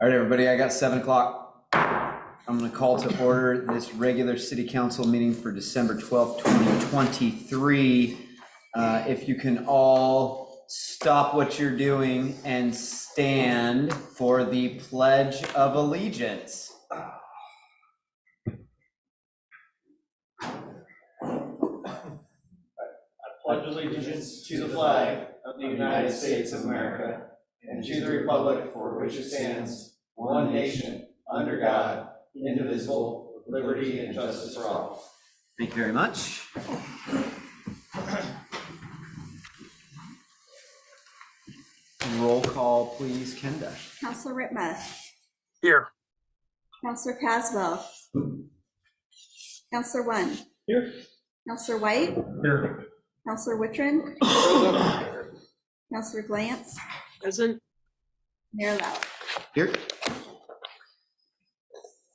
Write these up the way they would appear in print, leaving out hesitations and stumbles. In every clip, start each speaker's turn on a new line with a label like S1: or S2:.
S1: All right, everybody, I got 7 o'clock. I'm going to call to order this regular city council meeting for December 12th, 2023. If you can all stop what you're doing and stand for the Pledge of Allegiance.
S2: Pledge allegiance to the flag of the United States of America and to the republic for which it stands, one nation, under God, indivisible, with liberty and justice for all.
S1: Thank you very much. Roll call, please, Kenda.
S3: Counselor Rittma.
S4: Here.
S3: Counselor Caswell. Counselor One.
S2: Here.
S3: Counselor White.
S2: Here.
S3: Counselor Wittrin. Counselor Glantz.
S4: Present.
S3: Mayor Lau.
S1: Here.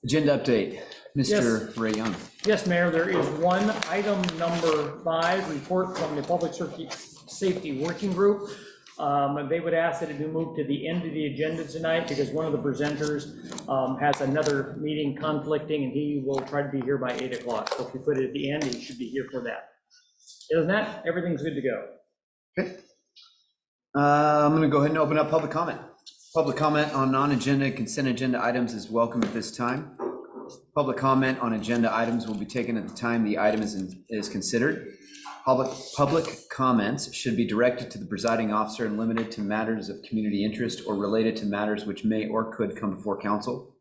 S1: Agenda update, Mr. Ray Young.
S5: Yes, Mayor, there is one item, number 5, report from the Public Safety Working Group. They would ask that it be moved to the end of the agenda tonight because one of the presenters has another meeting conflicting and he will try to be here by 8 o'clock. So if you put it at the end, he should be here for that. Other than that, everything's good to go.
S1: Okay. I'm going to go ahead and open up public comment. Public comment on non-agenda consent agenda items is welcome at this time. Public comment on agenda items will be taken at the time the item is considered. Public comments should be directed to the presiding officer and limited to matters of community interest or related to matters which may or could come before council.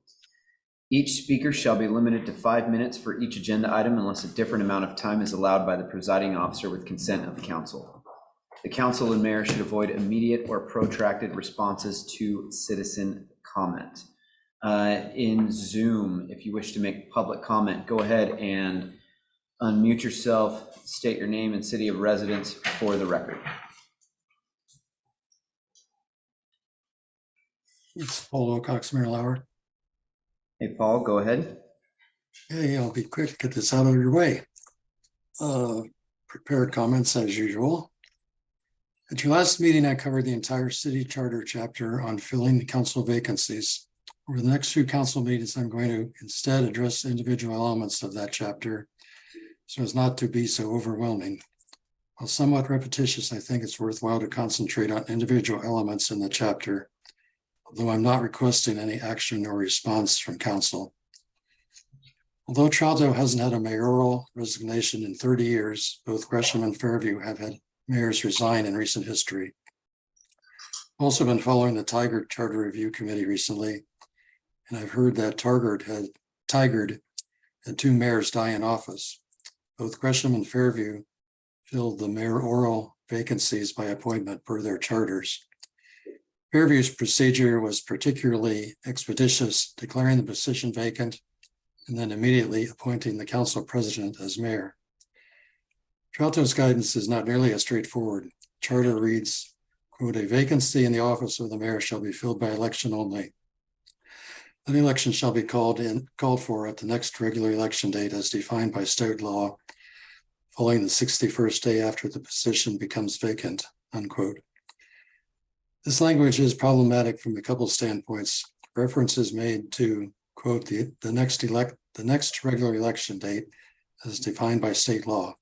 S1: Each speaker shall be limited to 5 minutes for each agenda item unless a different amount of time is allowed by the presiding officer with consent of the council. The council and mayor should avoid immediate or protracted responses to citizen comment. In Zoom, if you wish to make public comment, go ahead and unmute yourself, state your name and city of residence for the record.
S6: It's Paul Wilcox, Mayor Lauer.
S1: Hey, Paul, go ahead.
S6: Hey, I'll be quick to get this out of your way. Prepared comments as usual. At your last meeting, I covered the entire city charter chapter on filling the council vacancies. Over the next few council meetings, I'm going to instead address individual elements of that chapter so as not to be so overwhelming. While somewhat repetitious, I think it's worthwhile to concentrate on individual elements in the chapter, although I'm not requesting any action or response from council. Although Troutdale hasn't had a mayoral resignation in 30 years, both Gresham and Fairview have had mayors resign in recent history. I've also been following the Tigard Charter Review Committee recently, and I've heard that Tigard had 2 mayors die in office. Both Gresham and Fairview filled the mayoral vacancies by appointment per their charters. Fairview's procedure was particularly expeditious, declaring the position vacant and then immediately appointing the council president as mayor. Troutdale's guidance is not nearly as straightforward. Charter reads, quote, "A vacancy in the office of the mayor shall be filled by election only. An election shall be called for at the next regular election date as defined by state law, following the 61st day after the position becomes vacant," unquote. This language is problematic from a couple standpoints. Reference is made to, quote, the next regular election date as defined by state law,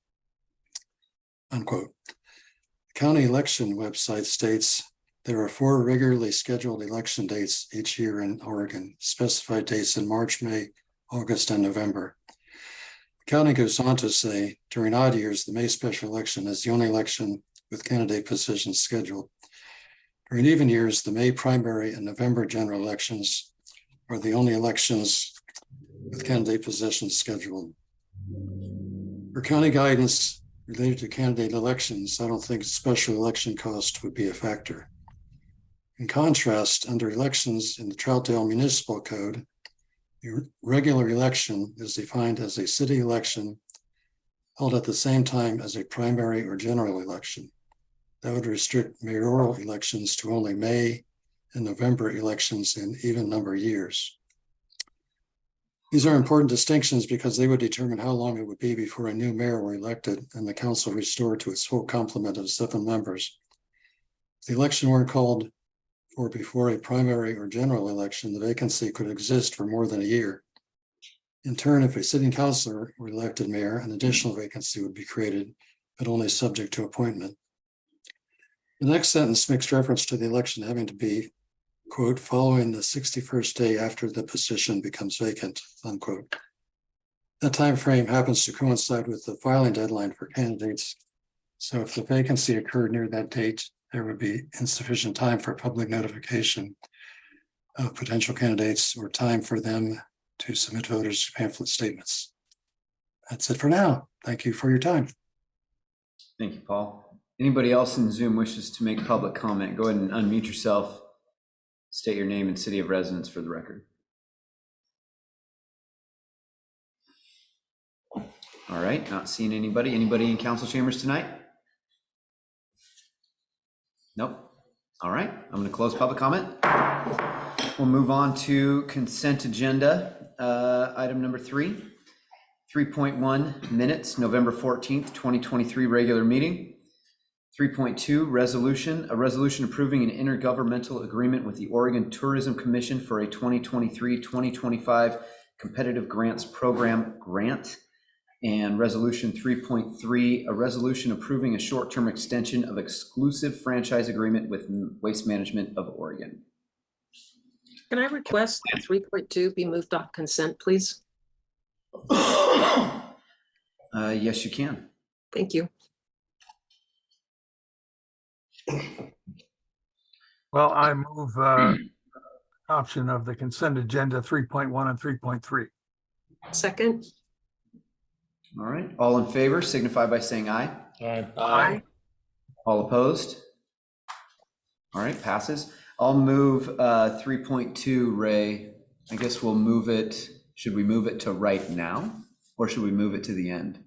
S6: unquote. The county election website states there are 4 regularly scheduled election dates each year in Oregon, specified dates in March, May, August, and November. The county goes on to say, during odd years, the May special election is the only election with candidate positions scheduled. During even years, the May primary and November general elections are the only elections with candidate positions scheduled. For county guidance related to candidate elections, I don't think special election cost would be a factor. In contrast, under elections in the Troutdale Municipal Code, the regular election is defined as a city election held at the same time as a primary or general election. That would restrict mayoral elections to only May and November elections in even number years. These are important distinctions because they would determine how long it would be before a new mayor were elected and the council restored to its full complement of 7 members. If the election weren't called or before a primary or general election, the vacancy could exist for more than a year. In turn, if a sitting councilor were elected mayor, an additional vacancy would be created, but only subject to appointment. The next sentence makes reference to the election having to be, quote, following the 61st day after the position becomes vacant, unquote. That time frame happens to coincide with the filing deadline for candidates. So if the vacancy occurred near that date, there would be insufficient time for public notification of potential candidates or time for them to submit voters' pamphlet statements. That's it for now. Thank you for your time.
S1: Thank you, Paul. Anybody else in Zoom wishes to make public comment? Go ahead and unmute yourself. State your name and city of residence for the record. All right, not seeing anybody. Anybody in council chambers tonight? Nope. All right, I'm going to close public comment. We'll move on to consent agenda. Item number 3, 3.1 minutes, November 14th, 2023 regular meeting. 3.2 resolution, a resolution approving an intergovernmental agreement with the Oregon Tourism Commission for a 2023-2025 competitive grants program grant. And resolution 3.3, a resolution approving a short-term extension of exclusive franchise agreement with Waste Management of Oregon.
S4: Can I request that 3.2 be moved off consent, please?
S1: Yes, you can.
S4: Thank you.
S7: Well, I move option of the consent agenda 3.1 and 3.3.
S4: Second?
S1: All right, all in favor signify by saying aye.
S4: Aye.
S1: All opposed? All right, passes. I'll move 3.2, Ray. I guess we'll move it. Should we move it to right now or should we move it to the end?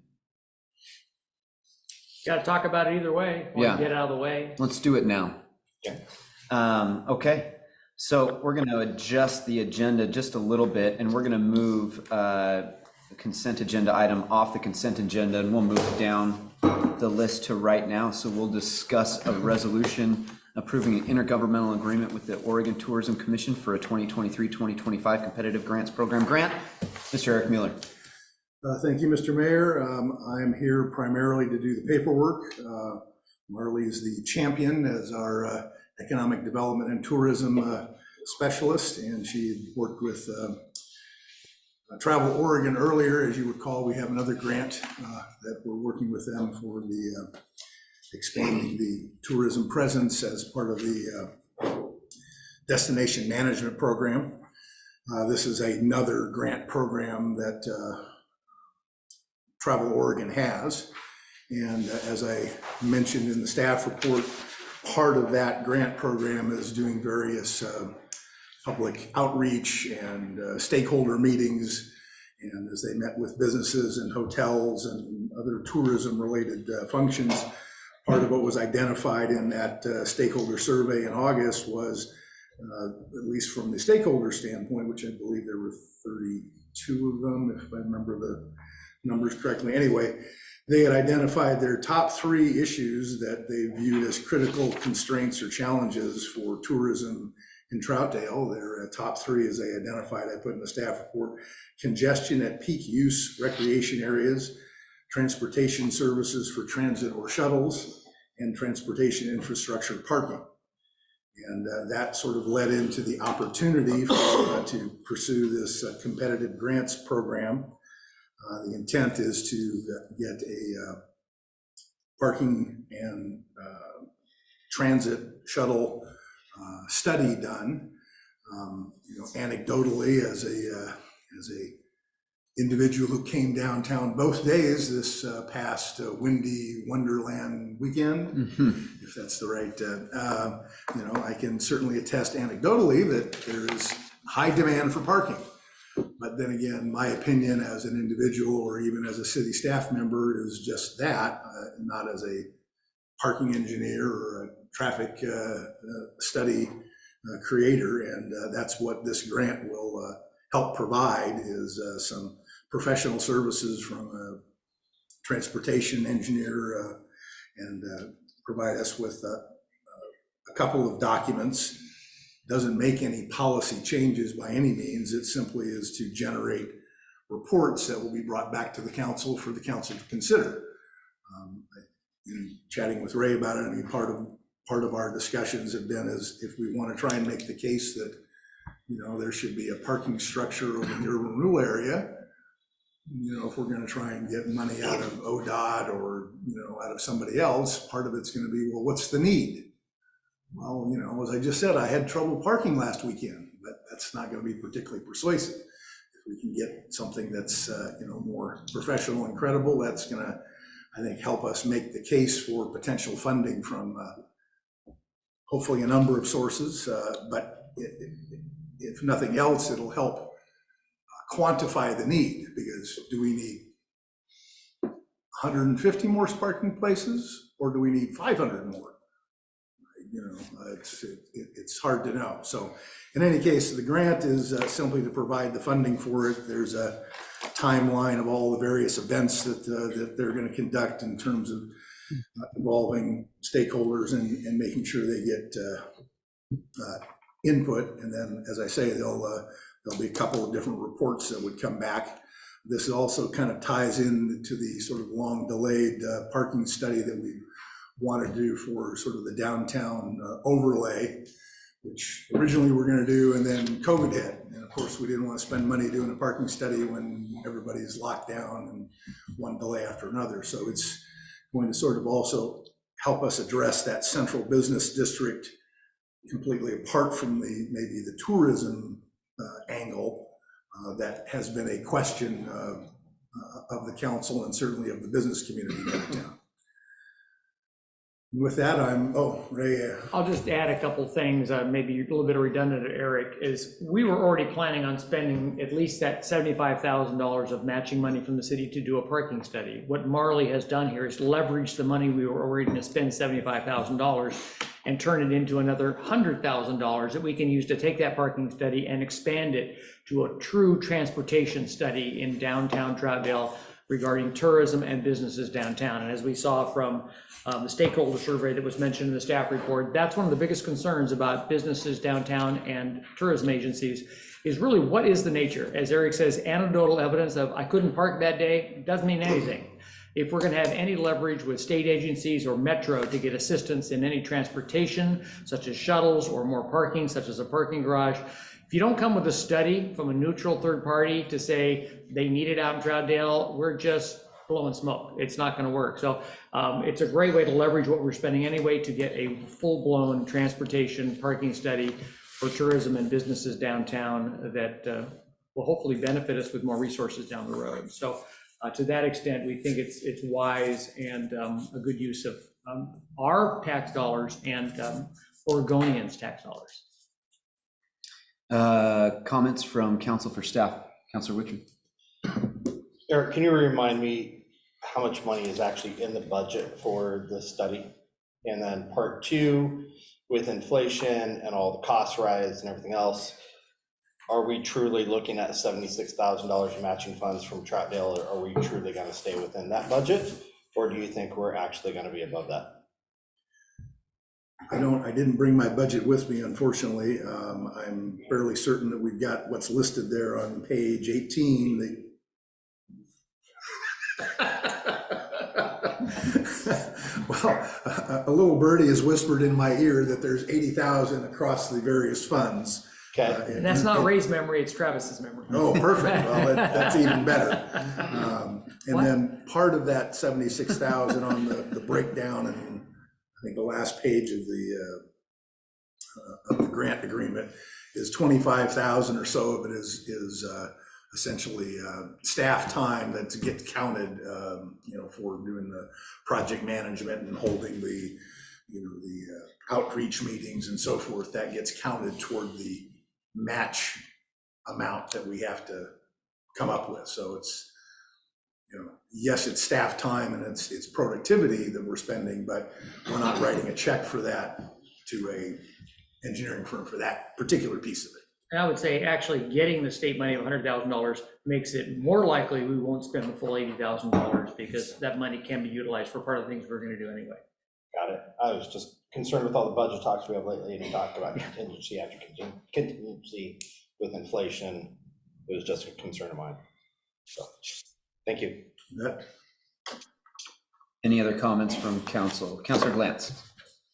S5: Got to talk about it either way.
S1: Yeah.
S5: Get it out of the way.
S1: Let's do it now.
S2: Okay.
S1: Okay, so we're going to adjust the agenda just a little bit and we're going to move the consent agenda item off the consent agenda and we'll move down the list to right now. So we'll discuss a resolution approving an intergovernmental agreement with the Oregon Tourism Commission for a 2023-2025 competitive grants program grant. Mr. Eric Mueller.
S8: Thank you, Mr. Mayor. I'm here primarily to do the paperwork. Marley is the champion as our economic development and tourism specialist, and she worked with Travel Oregon earlier. As you recall, we have another grant that we're working with them for the expanding the tourism presence as part of the destination management program. This is another grant program that Travel Oregon has. And as I mentioned in the staff report, part of that grant program is doing various public outreach and stakeholder meetings. And as they met with businesses and hotels and other tourism related functions, part of what was identified in that stakeholder survey in August was, at least from the stakeholder standpoint, which I believe there were 32 of them, if I remember the numbers correctly. Anyway, they had identified their top 3 issues that they viewed as critical constraints or challenges for tourism in Troutdale. Their top 3, as they identified, I put in the staff report: congestion at peak use recreation areas, transportation services for transit or shuttles, and transportation infrastructure parking. And that sort of led into the opportunity for, to pursue this competitive grants program. The intent is to get a parking and transit shuttle study done. Anecdotally, as a individual who came downtown both days this past windy Wonderland weekend, if that's the right, I can certainly attest anecdotally that there is high demand for parking. But then again, my opinion as an individual or even as a city staff member is just that, not as a parking engineer or a traffic study creator. And that's what this grant will help provide, is some professional services from a transportation engineer and provide us with a couple of documents doesn't make any policy changes by any means. It simply is to generate reports that will be brought back to the council for the council to consider. In chatting with Ray about it, I mean, part of our discussions have been is if we want to try and make the case that, there should be a parking structure over in the urban renewal area, if we're going to try and get money out of ODOT or, out of somebody else, part of it's going to be, well, what's the need? Well, as I just said, I had trouble parking last weekend, but that's not going to be particularly persuasive. If we can get something that's, more professional and credible, that's going to, I think, help us make the case for potential funding from hopefully a number of sources, but if nothing else, it'll help quantify the need, because do we need 150 more parking places or do we need 500 more? It's hard to know. So in any case, the grant is simply to provide the funding for it. There's a timeline of all the various events that they're going to conduct in terms of involving stakeholders and making sure they get input. And then, as I say, there'll be a couple of different reports that would come back. This also kind of ties into the sort of long delayed parking study that we want to do for sort of the downtown overlay, which originally we were going to do, and then COVID hit. And of course, we didn't want to spend money doing a parking study when everybody's locked down and one delay after another. So it's going to sort of also help us address that central business district completely apart from maybe the tourism angle that has been a question of the council and certainly of the business community downtown. With that, Ray.
S5: I'll just add a couple things, maybe a little bit redundant to Eric, is we were already planning on spending at least that $75,000 of matching money from the city to do a parking study. What Marley has done here is leverage the money we were already going to spend, $75,000, and turn it into another $100,000 that we can use to take that parking study and expand it to a true transportation study in downtown Troutdale regarding tourism and businesses downtown. And as we saw from the stakeholder survey that was mentioned in the staff report, that's one of the biggest concerns about businesses downtown and tourism agencies is really what is the nature. As Eric says, anecdotal evidence of I couldn't park that day doesn't mean anything. If we're going to have any leverage with state agencies or Metro to get assistance in any transportation, such as shuttles or more parking, such as a parking garage, if you don't come with a study from a neutral third party to say they need it out in Troutdale, we're just blowing smoke. It's not going to work. So it's a great way to leverage what we're spending anyway to get a full-blown transportation parking study for tourism and businesses downtown that will hopefully benefit us with more resources down the road. So to that extent, we think it's wise and a good use of our tax dollars and Oregonians' tax dollars.
S1: Comments from council for staff. Councilor Wittrin.
S2: Eric, can you remind me how much money is actually in the budget for the study? And then part two, with inflation and all the cost rise and everything else, are we truly looking at $76,000 in matching funds from Troutdale, or are we truly going to stay within that budget? Or do you think we're actually going to be above that?
S8: I didn't bring my budget with me, unfortunately. I'm fairly certain that we've got what's listed there on page 18. Well, a little birdie has whispered in my ear that there's 80,000 across the various funds.
S2: Okay.
S5: And that's not Ray's memory, it's Travis's memory.
S8: Oh, perfect. Well, that's even better. And
S5: What?
S8: then part of that 76,000 on the breakdown, and I think the last page of the grant agreement is 25,000 or so of it is essentially staff time that gets counted, for doing the project management and holding the outreach meetings and so forth. That gets counted toward the match amount that we have to come up with. So it's, yes, it's staff time and it's productivity that we're spending, but we're not writing a check for that to a engineering firm for that particular piece of it.
S5: And I would say actually getting the state money of $100,000 makes it more likely we won't spend the full $80,000 because that money can be utilized for part of the things we're going to do anyway.
S2: Got it. I was just concerned with all the budget talks we have lately, and we talked about contingency after contingency with inflation. It was just a concern of mine. So, thank you.
S8: That,
S1: Any other comments from council? Councilor Glantz.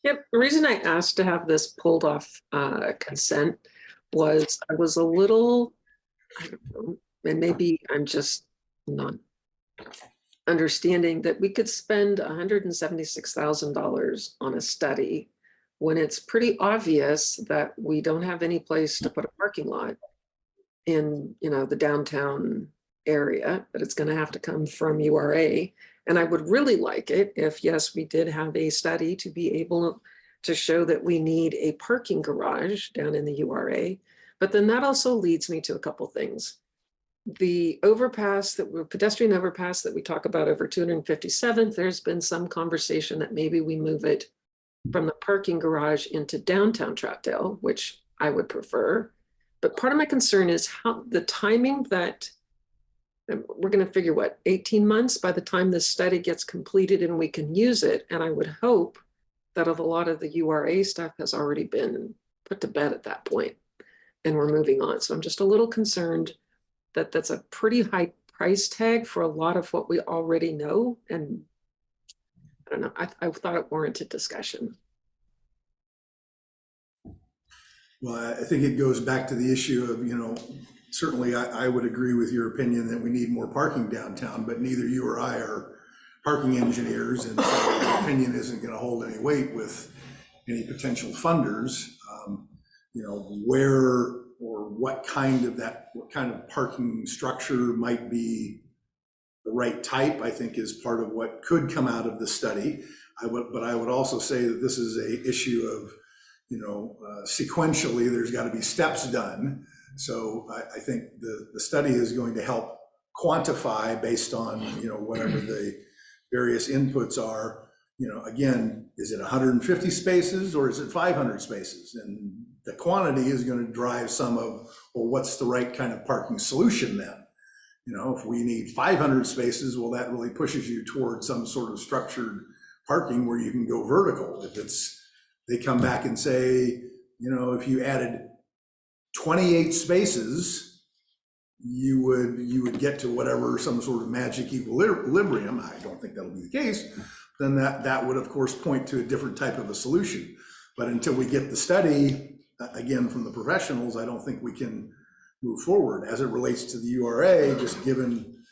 S4: Yep, the reason I asked to have this pulled off consent was I was a little, I don't know, and maybe I'm just not understanding that we could spend $176,000 on a study when it's pretty obvious that we don't have any place to put a parking lot in, the downtown area, but it's going to have to come from URA. And I would really like it if, yes, we did have a study to be able to show that we need a parking garage down in the URA. But then that also leads me to a couple things. The pedestrian overpass that we talk about over 257th, there's been some conversation that maybe we move it from the parking garage into downtown Troutdale, which I would prefer. But part of my concern is how the timing that we're going to figure 18 months by the time this study gets completed and we can use it. And I would hope that a lot of the URA stuff has already been put to bed at that point and we're moving on. So I'm just a little concerned that that's a pretty high price tag for a lot of what we already know. And I don't know, I thought it warranted discussion.
S8: well, I think it goes back to the issue of, certainly I would agree with your opinion that we need more parking downtown, but neither you or I are parking engineers, and so your opinion isn't going to hold any weight with any potential funders. Where or what kind of parking structure might be the right type, I think is part of what could come out of the study. But I would also say that this is a issue of, sequentially, there's got to be steps done. So I think the study is going to help quantify based on, whatever the various inputs are. Again, is it 150 spaces or is it 500 spaces? And the quantity is going to drive some of, well, what's the right kind of parking solution then? If we need 500 spaces, well, that really pushes you towards some sort of structured parking where you can go vertical. If they come back and say, if you added 28 spaces, you would get to whatever, some sort of magic equilibrium. I don't think that'll be the case. Then that would of course point to a different type of a solution. But until we get the study, again, from the professionals, I don't think we can move forward. As it relates to the URA, just given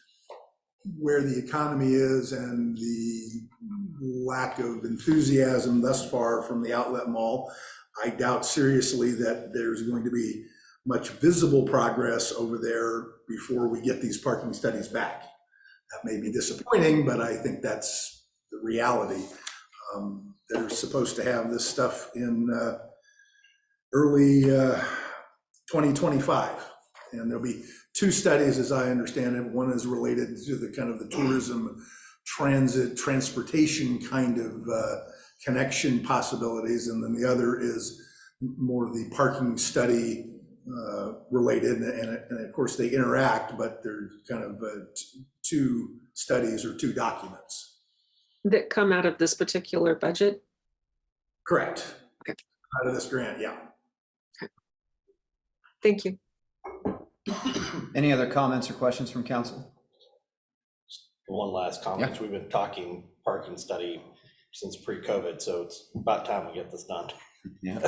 S8: where the economy is and the lack of enthusiasm thus far from the outlet mall, I doubt seriously that there's going to be much visible progress over there before we get these parking studies back. That may be disappointing, but I think that's the reality. They're supposed to have this stuff in early 2025, and there'll be two studies, as I understand it. One is related to the kind of the tourism, transportation kind of connection possibilities, and then the other is more the parking study related, and of course they interact, but they're kind of two studies or two documents.
S4: That come out of this particular budget?
S8: Correct.
S4: Okay.
S8: Out of this grant, yeah.
S4: Okay. Thank you.
S1: Any other comments or questions from council?
S2: One last comment.
S1: Yeah.
S2: We've been talking parking study since pre-COVID, so it's about time we get this done.
S1: Yeah.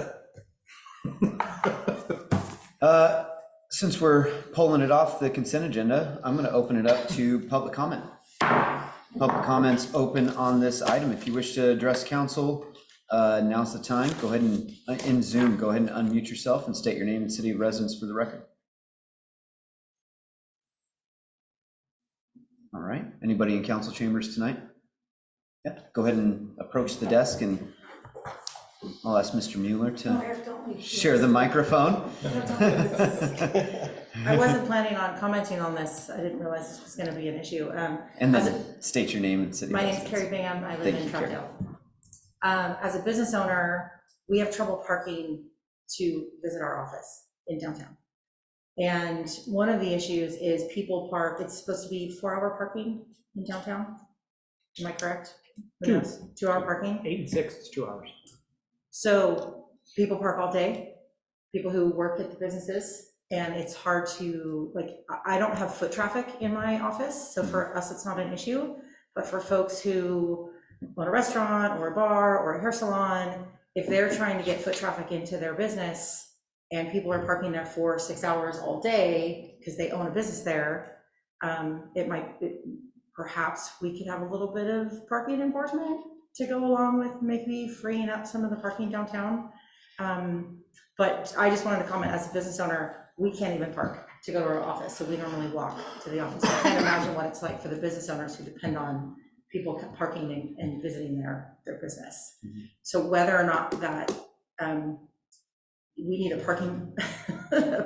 S1: Since we're pulling it off the consent agenda, I'm going to open it up to public comment. Public comments open on this item. If you wish to address council, now's the time. Go ahead and, in Zoom, go ahead and unmute yourself and state your name and city of residence for the record. All right. Anybody in council chambers tonight? Yeah, go ahead and approach the desk, and I'll ask Mr. Mueller to share the microphone.
S9: I wasn't planning on commenting on this. I didn't realize this was going to be an issue.
S1: And then state your name and city.
S9: My name's Carrie Bam. I live in
S1: Carrie.
S9: Troutdale. As a business owner, we have trouble parking to visit our office in downtown. And one of the issues is people park, it's supposed to be 4-hour parking in downtown. Am I correct? 2-hour parking?
S5: 8 and 6, it's 2 hours.
S9: So people park all day, people who work at the businesses, and it's hard to, like, I don't have foot traffic in my office, so for us, it's not an issue. But for folks who own a restaurant or a bar or a hair salon, if they're trying to get foot traffic into their business and people are parking there for 6 hours all day because they own a business there, perhaps we could have a little bit of parking enforcement to go along with maybe freeing up some of the parking downtown. But I just wanted to comment, as a business owner, we can't even park to go to our office, so we normally walk to the office. I can't imagine what it's like for the business owners who depend on people parking and visiting their business. So whether or not that we need a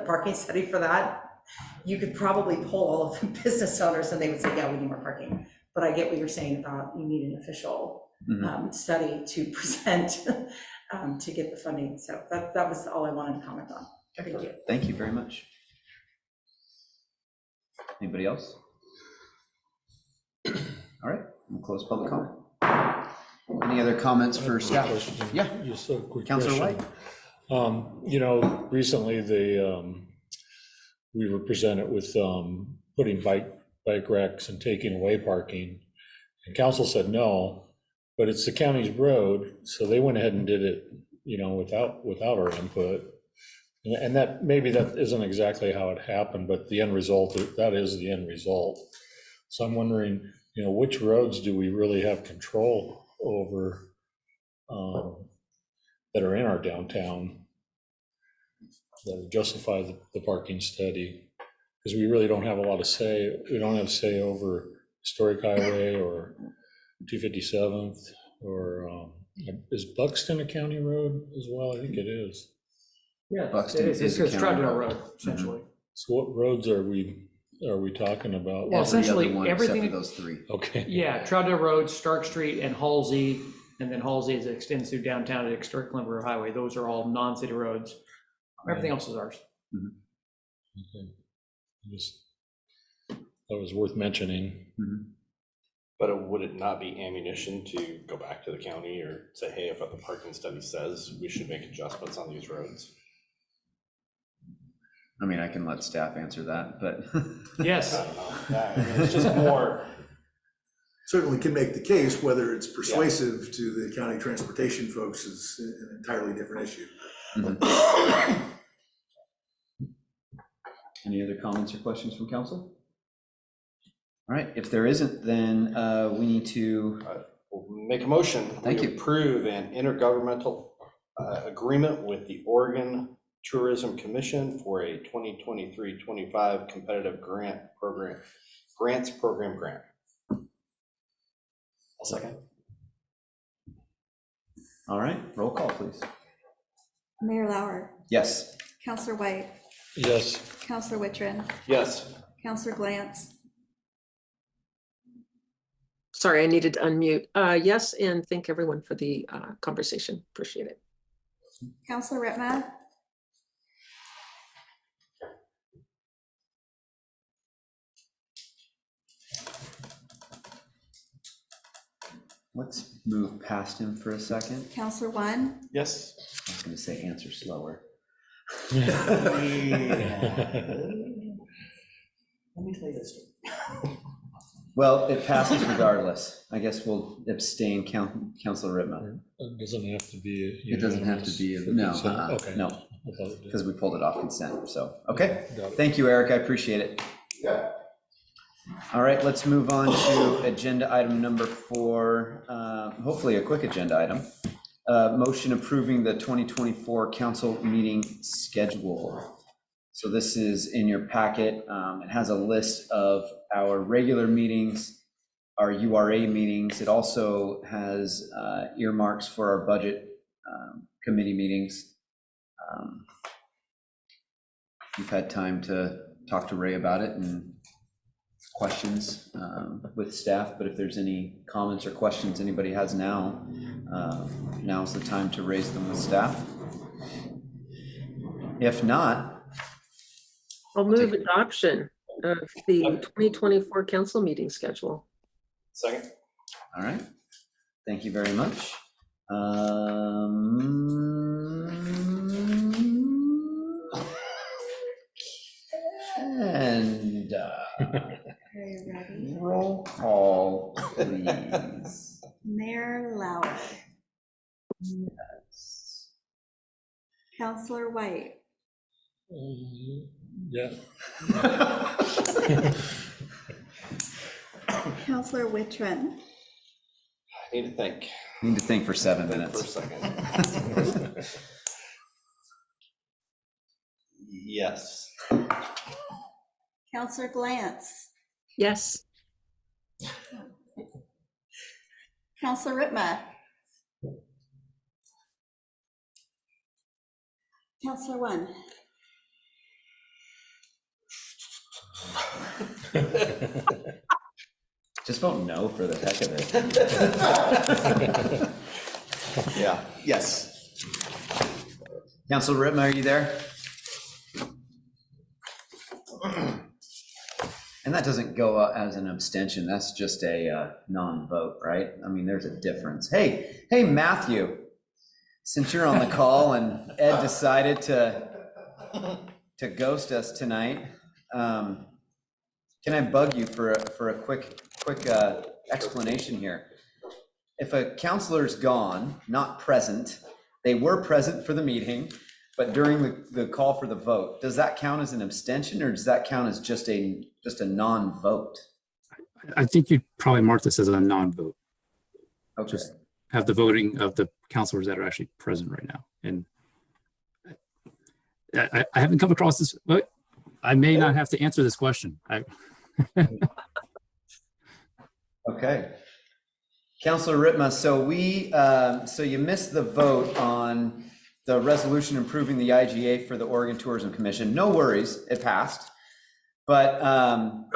S9: parking study for that, you could probably poll all of the business owners and they would say, yeah, we need more parking. But I get what you're saying about you need an official study to present to get the funding. So that was all I wanted to comment on. Thank you.
S1: Thank you very much. Anybody else? All right, we'll close public comment. Any other comments for staff? Yeah,
S10: Just a quick
S1: Councilor
S10: question.
S1: White.
S10: Recently we were presented with putting bike racks and taking away parking, and council said no, but it's the county's road, so they went ahead and did it, without our input. And that maybe that isn't exactly how it happened, but the end result, that is the end result. So I'm wondering, which roads do we really have control over that are in our downtown that would justify the parking study? Because we really don't have a lot of say. We don't have say over Historic Highway or 257th, or is Buxton a county road as well? I think it is.
S5: Yeah,
S1: Buxton
S5: it's
S1: is a county
S5: Troutdale
S1: road.
S5: Road, essentially.
S10: So what roads are we talking about?
S5: Well, essentially,
S1: Every other one except
S5: everything-
S1: for those three.
S10: Okay.
S5: Yeah, Troutdale Road, Stark Street, and Halsey, and then Halsey as it extends through downtown to Historic River Highway. Those are all non-city roads. Everything else is ours.
S10: Okay. That was worth mentioning.
S11: But would it not be ammunition to go back to the county or say, hey, if what the parking study says, we should make adjustments on these roads?
S1: I mean, I can let staff answer that, but.
S5: Yes.
S11: I don't know. Yeah, I mean, it's just more.
S8: Certainly can make the case. Whether it's persuasive to the county transportation folks is an entirely different issue.
S1: Any other comments or questions from council? All right, if there isn't, then we need to.
S11: We'll make a motion.
S1: Thank you.
S11: Approve an intergovernmental agreement with the Oregon Tourism Commission for a 2023-25 competitive grants program grant.
S2: I'll second.
S1: All right, roll call, please.
S3: Mayor Lauer,
S1: Yes.
S3: Counselor White,
S10: Yes.
S3: Counselor Wittrin,
S11: Yes.
S3: Counselor Glantz,
S4: Sorry, I needed to unmute. Yes, and thank everyone for the conversation. Appreciate it.
S3: Counselor Ritma,
S1: Let's move past him for a second.
S3: Counselor One,
S11: Yes.
S1: I was going to say answer slower.
S2: Let me tell you this.
S1: Well, it passes regardless. I guess we'll abstain, Councilor Ritma.
S10: It doesn't have to be.
S1: It doesn't have to be, no,
S10: Okay.
S1: no,
S10: I thought it did.
S1: because we pulled it off consent, so, okay.
S10: Got it.
S1: Thank you, Eric, I appreciate it.
S8: Yeah.
S1: All right, let's move on to agenda item number 4, hopefully a quick agenda item. Motion approving the 2024 council meeting schedule. So this is in your packet. It has a list of our regular meetings, our URA meetings. It also has earmarks for our budget committee meetings. You've had time to talk to Ray about it and questions with staff, but if there's any comments or questions anybody has now, now's the time to raise them with staff. If not,
S4: I'll move adoption of the 2024 council meeting schedule.
S11: Second.
S1: all right, thank you very much. And
S3: Are you ready?
S1: roll call, please.
S3: Mayor Lauer, Counselor White,
S10: Yeah.
S3: Counselor Wittrin,
S11: I need to think.
S1: Need to think for 7
S11: For a
S1: minutes.
S11: second. Yes.
S3: Counselor Glantz,
S4: Yes.
S3: Counselor Ritma, Counselor One,
S1: Just vote no for the heck of it. Yeah, yes. Counselor Ritma, are you there? And that doesn't go as an abstention, that's just a non-vote, right? I mean, there's a difference. Hey, Matthew, since you're on the call and Ed decided to ghost us tonight, can I bug you for a quick explanation here? If a counselor's gone, not present, they were present for the meeting, but during the call for the vote, does that count as an abstention, or does that count as just a non-vote?
S12: I think you'd probably mark this as a non-vote.
S1: Okay.
S12: Just have the voting of the counselors that are actually present right now. And I haven't come across this, but I may not have to answer this question.
S1: Okay. Counselor Ritma, so you missed the vote on the resolution improving the IGA for the Oregon Tourism Commission. No worries, it passed. But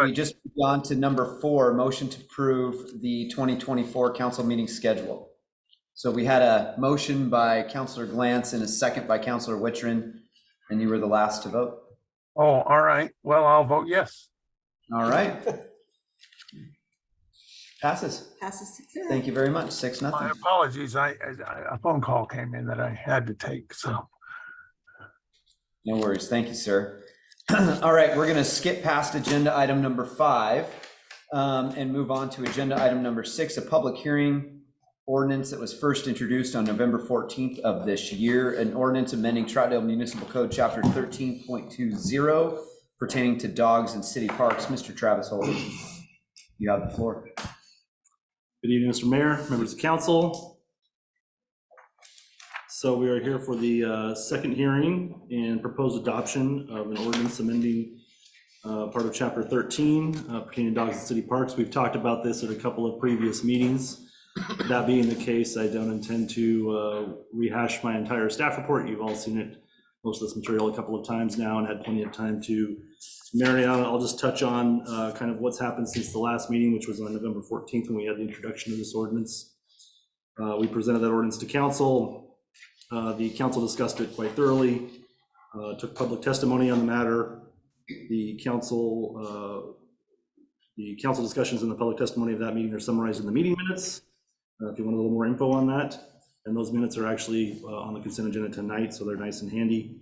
S1: we just moved on to number 4, motion to approve the 2024 council meeting schedule. So we had a motion by Counselor Glantz and a second by Counselor Wittrin, and you were the last to vote.
S7: Oh, all right. Well, I'll vote yes.
S1: All right. Passes.
S3: passes 6-0.
S1: Thank you very much. 6-0.
S7: My apologies. A phone call came in that I had to take, so.
S1: No worries. Thank you, sir. All right, we're going to skip past agenda item number 5 and move on to agenda item number 6, a public hearing ordinance that was first introduced on November 14th of this year, an ordinance amending Troutdale Municipal Code Chapter 13.20 pertaining to dogs in city parks. Mr. Travis Holt, you have the floor.
S13: Good evening, Mr. Mayor, members of council. So we are here for the second hearing and proposed adoption of an ordinance amending part of Chapter 13 pertaining to dogs in city parks. We've talked about this at a couple of previous meetings. That being the case, I don't intend to rehash my entire staff report. You've all seen it, most of this material, a couple of times now and had plenty of time to marinate on it. I'll just touch on kind of what's happened since the last meeting, which was on November 14th when we had the introduction of this ordinance. We presented that ordinance to council. The council discussed it quite thoroughly, took public testimony on the matter. The council discussions and the public testimony of that meeting are summarized in the meeting minutes. If you want a little more info on that, and those minutes are actually on the consent agenda tonight, so they're nice and handy.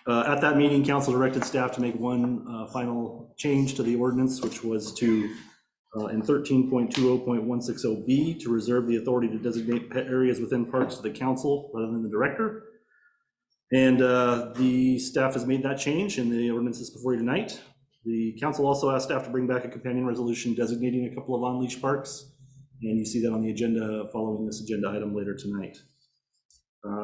S13: At that meeting, council directed staff to make one final change to the ordinance, which was to, in 13.20.160B, to reserve the authority to designate pet areas within parks to the council rather than the director. And the staff has made that change, and the ordinance is before you tonight. The council also asked staff to bring back a companion resolution designating a couple of on-leash parks, and you see that on the agenda following this agenda item later tonight.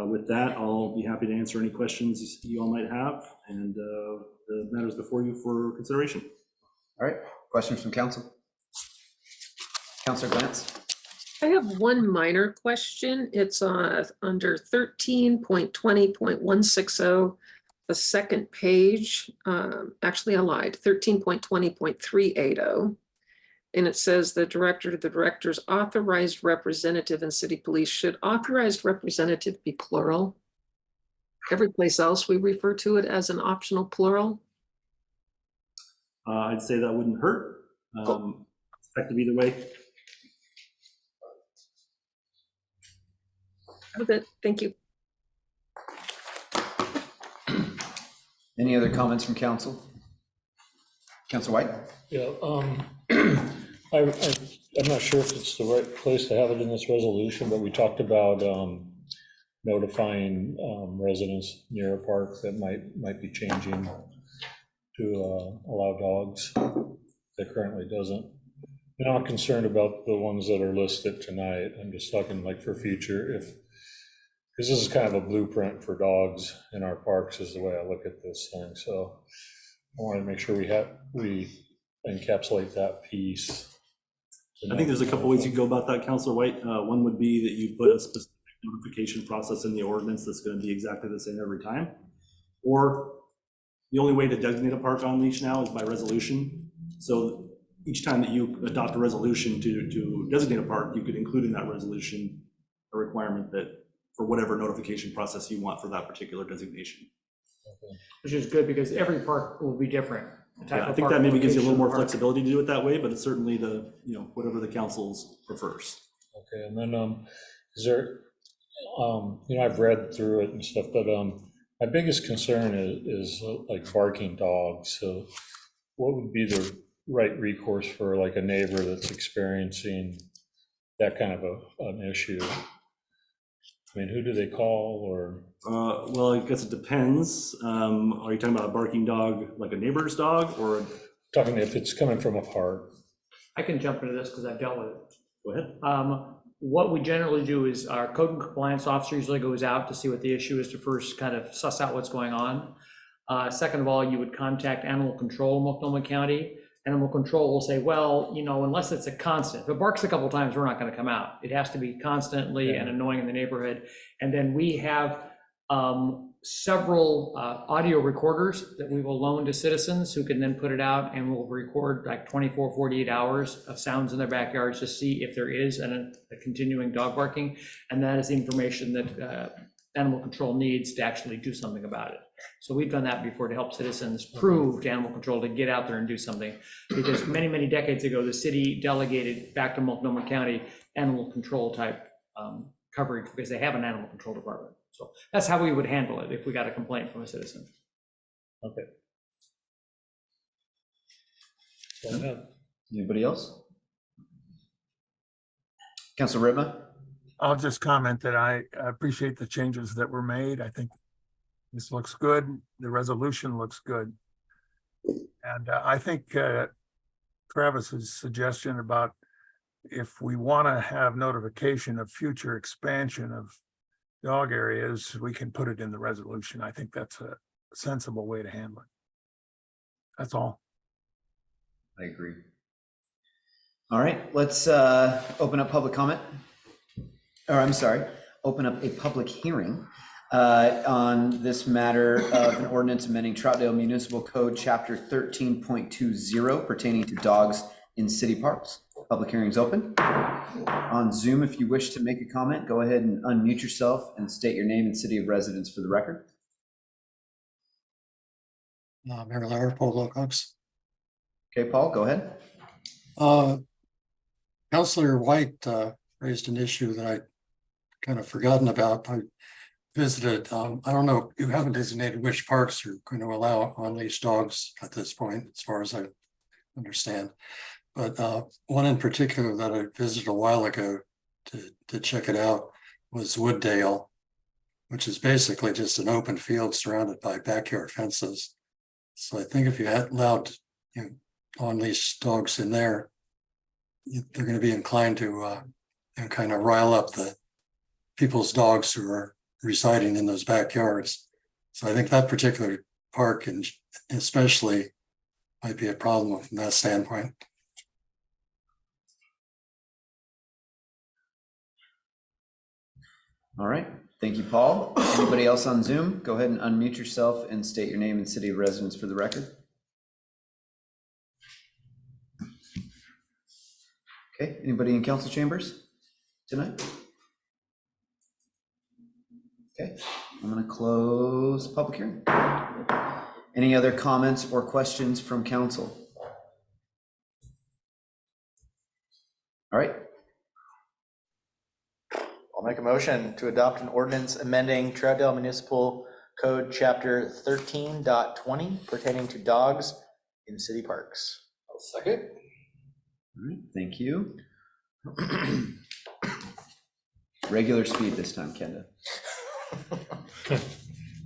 S13: With that, I'll be happy to answer any questions you all might have, and the matter is before you for consideration.
S1: All right, questions from council? Counselor Glantz?
S4: I have one minor question. It's under 13.20.160, the second page. Actually, I lied, 13.20.380. And it says the director's authorized representative in city police. Should authorized representative be plural? Every place else we refer to it as an optional plural.
S13: I'd say that wouldn't hurt. Effective either way.
S4: With it, thank you.
S1: Any other comments from council? Council White?
S10: Yeah, I'm not sure if it's the right place to have it in this resolution, but we talked about notifying residents near a park that might be changing to allow dogs that currently doesn't. I'm not concerned about the ones that are listed tonight. I'm just talking like for future, because this is kind of a blueprint for dogs in our parks is the way I look at this thing. So I want to make sure we encapsulate that piece.
S13: I think there's a couple ways you can go about that, Counselor White. One would be that you put a specific notification process in the ordinance that's going to be exactly the same every time. Or the only way to designate a park on leash now is by resolution. So each time that you adopt a resolution to designate a park, you could include in that resolution a requirement that for whatever notification process you want for that particular designation.
S5: Which is good because every park will be different.
S13: Yeah, I think that maybe gives you a little more flexibility to do it that way, but it's certainly whatever the council's prefers.
S10: Okay, and then is there, I've read through it and stuff, but my biggest concern is like barking dogs. So what would be the right recourse for like a neighbor that's experiencing that kind of an issue? I mean, who do they call or?
S13: Well, I guess it depends. Are you talking about a barking dog, like a neighbor's dog, or?
S10: Talking if it's coming from a park.
S5: I can jump into this because I've dealt with it.
S13: Go ahead.
S5: What we generally do is our code and compliance officer usually goes out to see what the issue is to first kind of suss out what's going on. Second of all, you would contact animal control in Multnomah County. Animal control will say, well, unless it's a constant, if it barks a couple times, we're not going to come out. It has to be constantly and annoying in the neighborhood. And then we have several audio recorders that we will loan to citizens who can then put it out, and we'll record like 24, 48 hours of sounds in their backyards to see if there is a continuing dog barking. And that is the information that animal control needs to actually do something about it. So we've done that before to help citizens prove to animal control to get out there and do something. Because many, many decades ago, the city delegated back to Multnomah County animal control type coverage because they have an animal control department. So that's how we would handle it if we got a complaint from a citizen.
S10: Okay.
S1: Anybody else? Councilor Ritma?
S7: I'll just comment that I appreciate the changes that were made. I think this looks good. The resolution looks good. And I think Travis's suggestion about if we want to have notification of future expansion of dog areas, we can put it in the resolution. I think that's a sensible way to handle it. That's all.
S1: I agree. All right, let's open up public comment. Or I'm sorry, open up a public hearing on this matter of an ordinance amending Troutdale Municipal Code, Chapter 13.20 pertaining to dogs in city parks. Public hearing's open. On Zoom, if you wish to make a comment, go ahead and unmute yourself and state your name and city of residence for the record.
S6: Mayor Lauer, Paul Wilcox.
S1: Okay, Paul, go ahead.
S6: Councilor White raised an issue that I kind of forgotten about. I visited, I don't know, you haven't designated which parks are going to allow on-leash dogs at this point, as far as I understand. But one in particular that I visited a while ago to check it out was Wooddale, which is basically just an open field surrounded by backyard fences. So I think if you had allowed on-leash dogs in there, they're going to be inclined to kind of rile up the people's dogs who are residing in those backyards. So I think that particular park and especially might be a problem from that standpoint.
S1: All right, thank you, Paul. Anybody else on Zoom? Go ahead and unmute yourself and state your name and city of residence for the record. Okay, anybody in council chambers tonight? Okay, I'm going to close public hearing. Any other comments or questions from council? All right. I'll
S2: make a motion to adopt an ordinance amending Troutdale Municipal Code Chapter 13.20 pertaining to dogs in city parks.
S11: I'll second.
S1: All right, thank you. Regular speed this time, Kenda.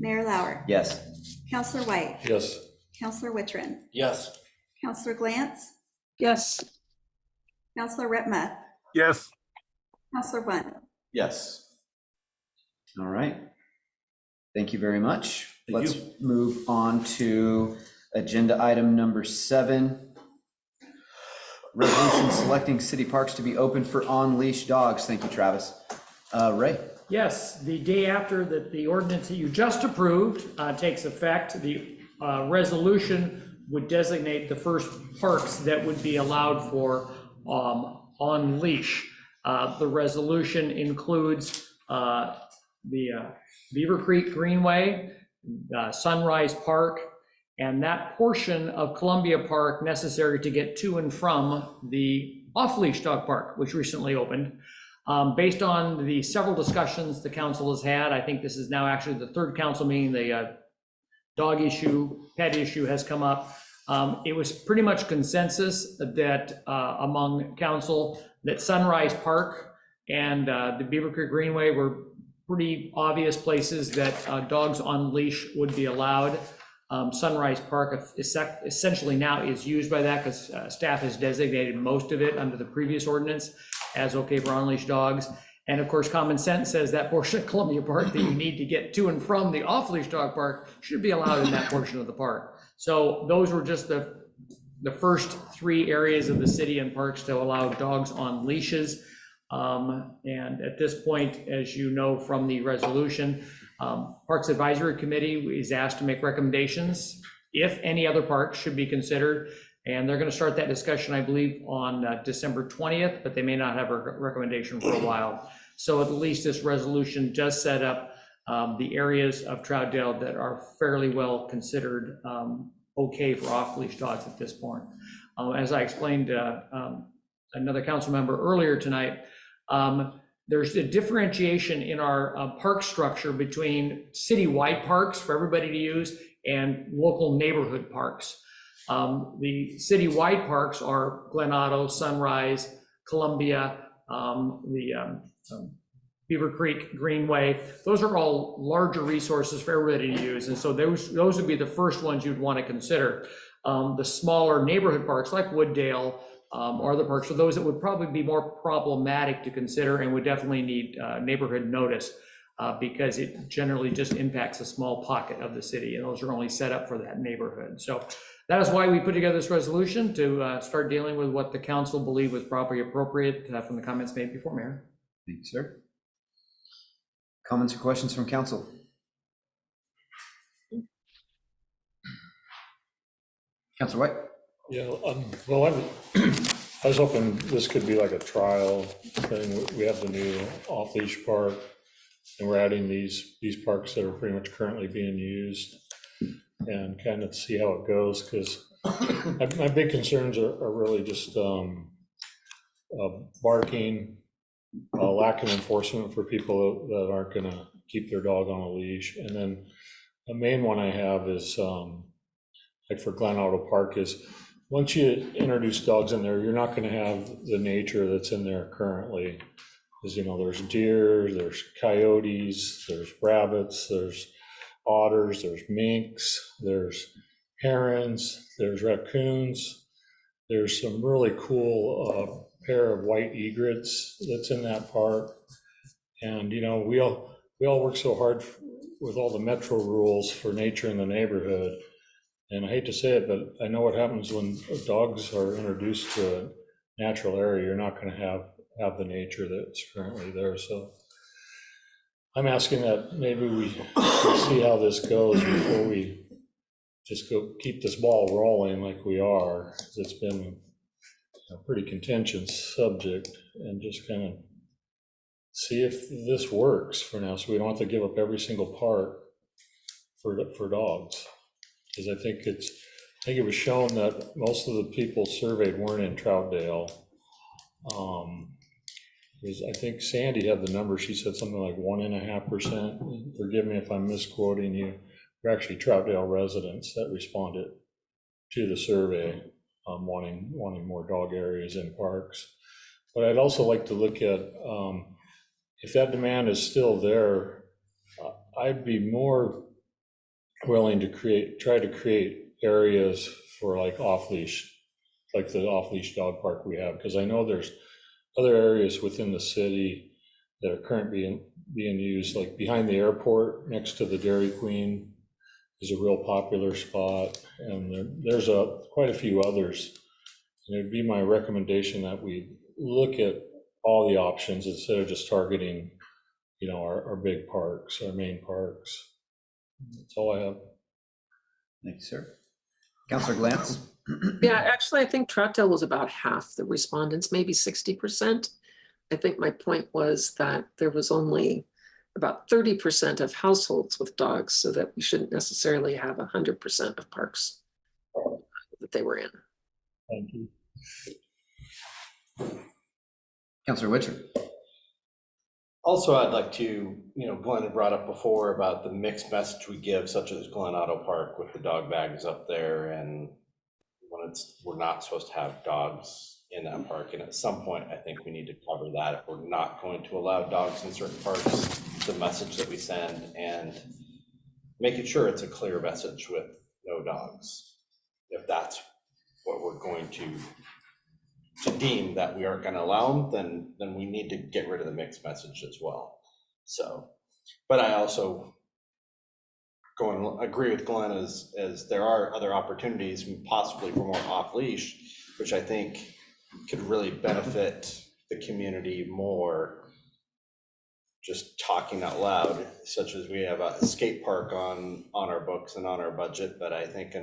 S3: Mayor Lauer.
S1: Yes.
S3: Counselor White.
S10: Yes.
S3: Counselor Wittrin.
S11: Yes.
S3: Counselor Glantz.
S4: Yes.
S3: Counselor Ritma.
S7: Yes.
S3: Counselor Wynn.
S2: Yes.
S1: All right. Thank you very much.
S13: Thank
S1: Let's
S13: you.
S1: move on to agenda item number 7. Resolution selecting city parks to be open for on-leash dogs. Thank you, Travis. Ray?
S5: Yes, the day after that the ordinance that you just approved takes effect, the resolution would designate the first parks that would be allowed for on leash. The resolution includes the Beaver Creek Greenway, Sunrise Park, and that portion of Columbia Park necessary to get to and from the off-leash dog park, which recently opened. Based on the several discussions the council has had, I think this is now actually the third council meeting, the dog issue, pet issue has come up. It was pretty much consensus that among council that Sunrise Park and the Beaver Creek Greenway were pretty obvious places that dogs on leash would be allowed. Sunrise Park essentially now is used by that because staff has designated most of it under the previous ordinance as okay for on-leash dogs. And of course, common sense says that portion of Columbia Park that you need to get to and from the off-leash dog park should be allowed in that portion of the park. So those were just the first 3 areas of the city and parks to allow dogs on leashes. And at this point, as you know from the resolution, Parks Advisory Committee is asked to make recommendations if any other parks should be considered. And they're going to start that discussion, I believe, on December 20th, but they may not have a recommendation for a while. So at least this resolution does set up the areas of Troutdale that are fairly well considered okay for off-leash dogs at this point. As I explained to another council member earlier tonight, there's a differentiation in our park structure between citywide parks for everybody to use and local neighborhood parks. The citywide parks are Glen Otto, Sunrise, Columbia, the Beaver Creek Greenway. Those are all larger resources for everybody to use. And so those would be the first ones you'd want to consider. The smaller neighborhood parks like Wooddale are the parks, so those that would probably be more problematic to consider and would definitely need neighborhood notice because it generally just impacts a small pocket of the city, and those are only set up for that neighborhood. So that is why we put together this resolution to start dealing with what the council believed was properly appropriate from the comments made before, Mayor.
S1: Thank you, sir. Comments or questions from council? Councilor White?
S10: Yeah, well, I was hoping this could be like a trial thing. We have the new off-leash park, and we're adding these parks that are pretty much currently being used, and kind of see how it goes, because my big concerns are really just barking, lack of enforcement for people that aren't going to keep their dog on a leash, and then the main one I have is like for Glen Otto Park is, once you introduce dogs in there, you're not going to have the nature that's in there currently. Because, you know, there's deer, there's coyotes, there's rabbits, there's otters, there's minks, there's herons, there's raccoons. There's some really cool pair of white egrets that's in that park. And, you know, we all work so hard with all the metro rules for nature in the neighborhood. And I hate to say it, but I know what happens when dogs are introduced to a natural area. You're not going to have the nature that's currently there. So I'm asking that maybe we see how this goes before we just go keep this ball rolling like we are. It's been a pretty contentious subject, and just kind of see if this works for now, so we don't have to give up every single part for dogs. Because I think it was shown that most of the people surveyed weren't in Troutdale. Because I think Sandy had the number, she said something like 1.5%. Forgive me if I'm misquoting you. They're actually Troutdale residents that responded to the survey, wanting more dog areas in parks. But I'd also like to look at, if that demand is still there, I'd be more willing to try to create areas for like off-leash, like the off-leash dog park we have, because I know there's other areas within the city that are currently being used, like behind the airport, next to the Dairy Queen is a real popular spot, and there's quite a few others. And it'd be my recommendation that we look at all the options instead of just targeting, our big parks, our main parks. That's all I have.
S1: Thank you, sir. Councilor Glantz?
S4: Yeah, actually, I think Troutdale was about half the respondents, maybe 60%. I think my point was that there was only about 30% of households with dogs, so that we shouldn't necessarily have 100% of parks that they were in.
S10: Thank you.
S1: Councilor Witcher?
S11: Also, I'd like to, Glenn had brought up before about the mixed message we give, such as Glen Auto Park with the dog bags up there, and when we're not supposed to have dogs in that park. And at some point, I think we need to cover that. If we're not going to allow dogs in certain parks, the message that we send, and making sure it's a clear message with no dogs. If that's what we're going to deem that we aren't going to allow them, then we need to get rid of the mixed message as well. So, but I also agree with Glenn as there are other opportunities possibly for more off-leash, which I think could really benefit the community more, just talking out loud, such as we have a skate park on our books and on our budget, but I think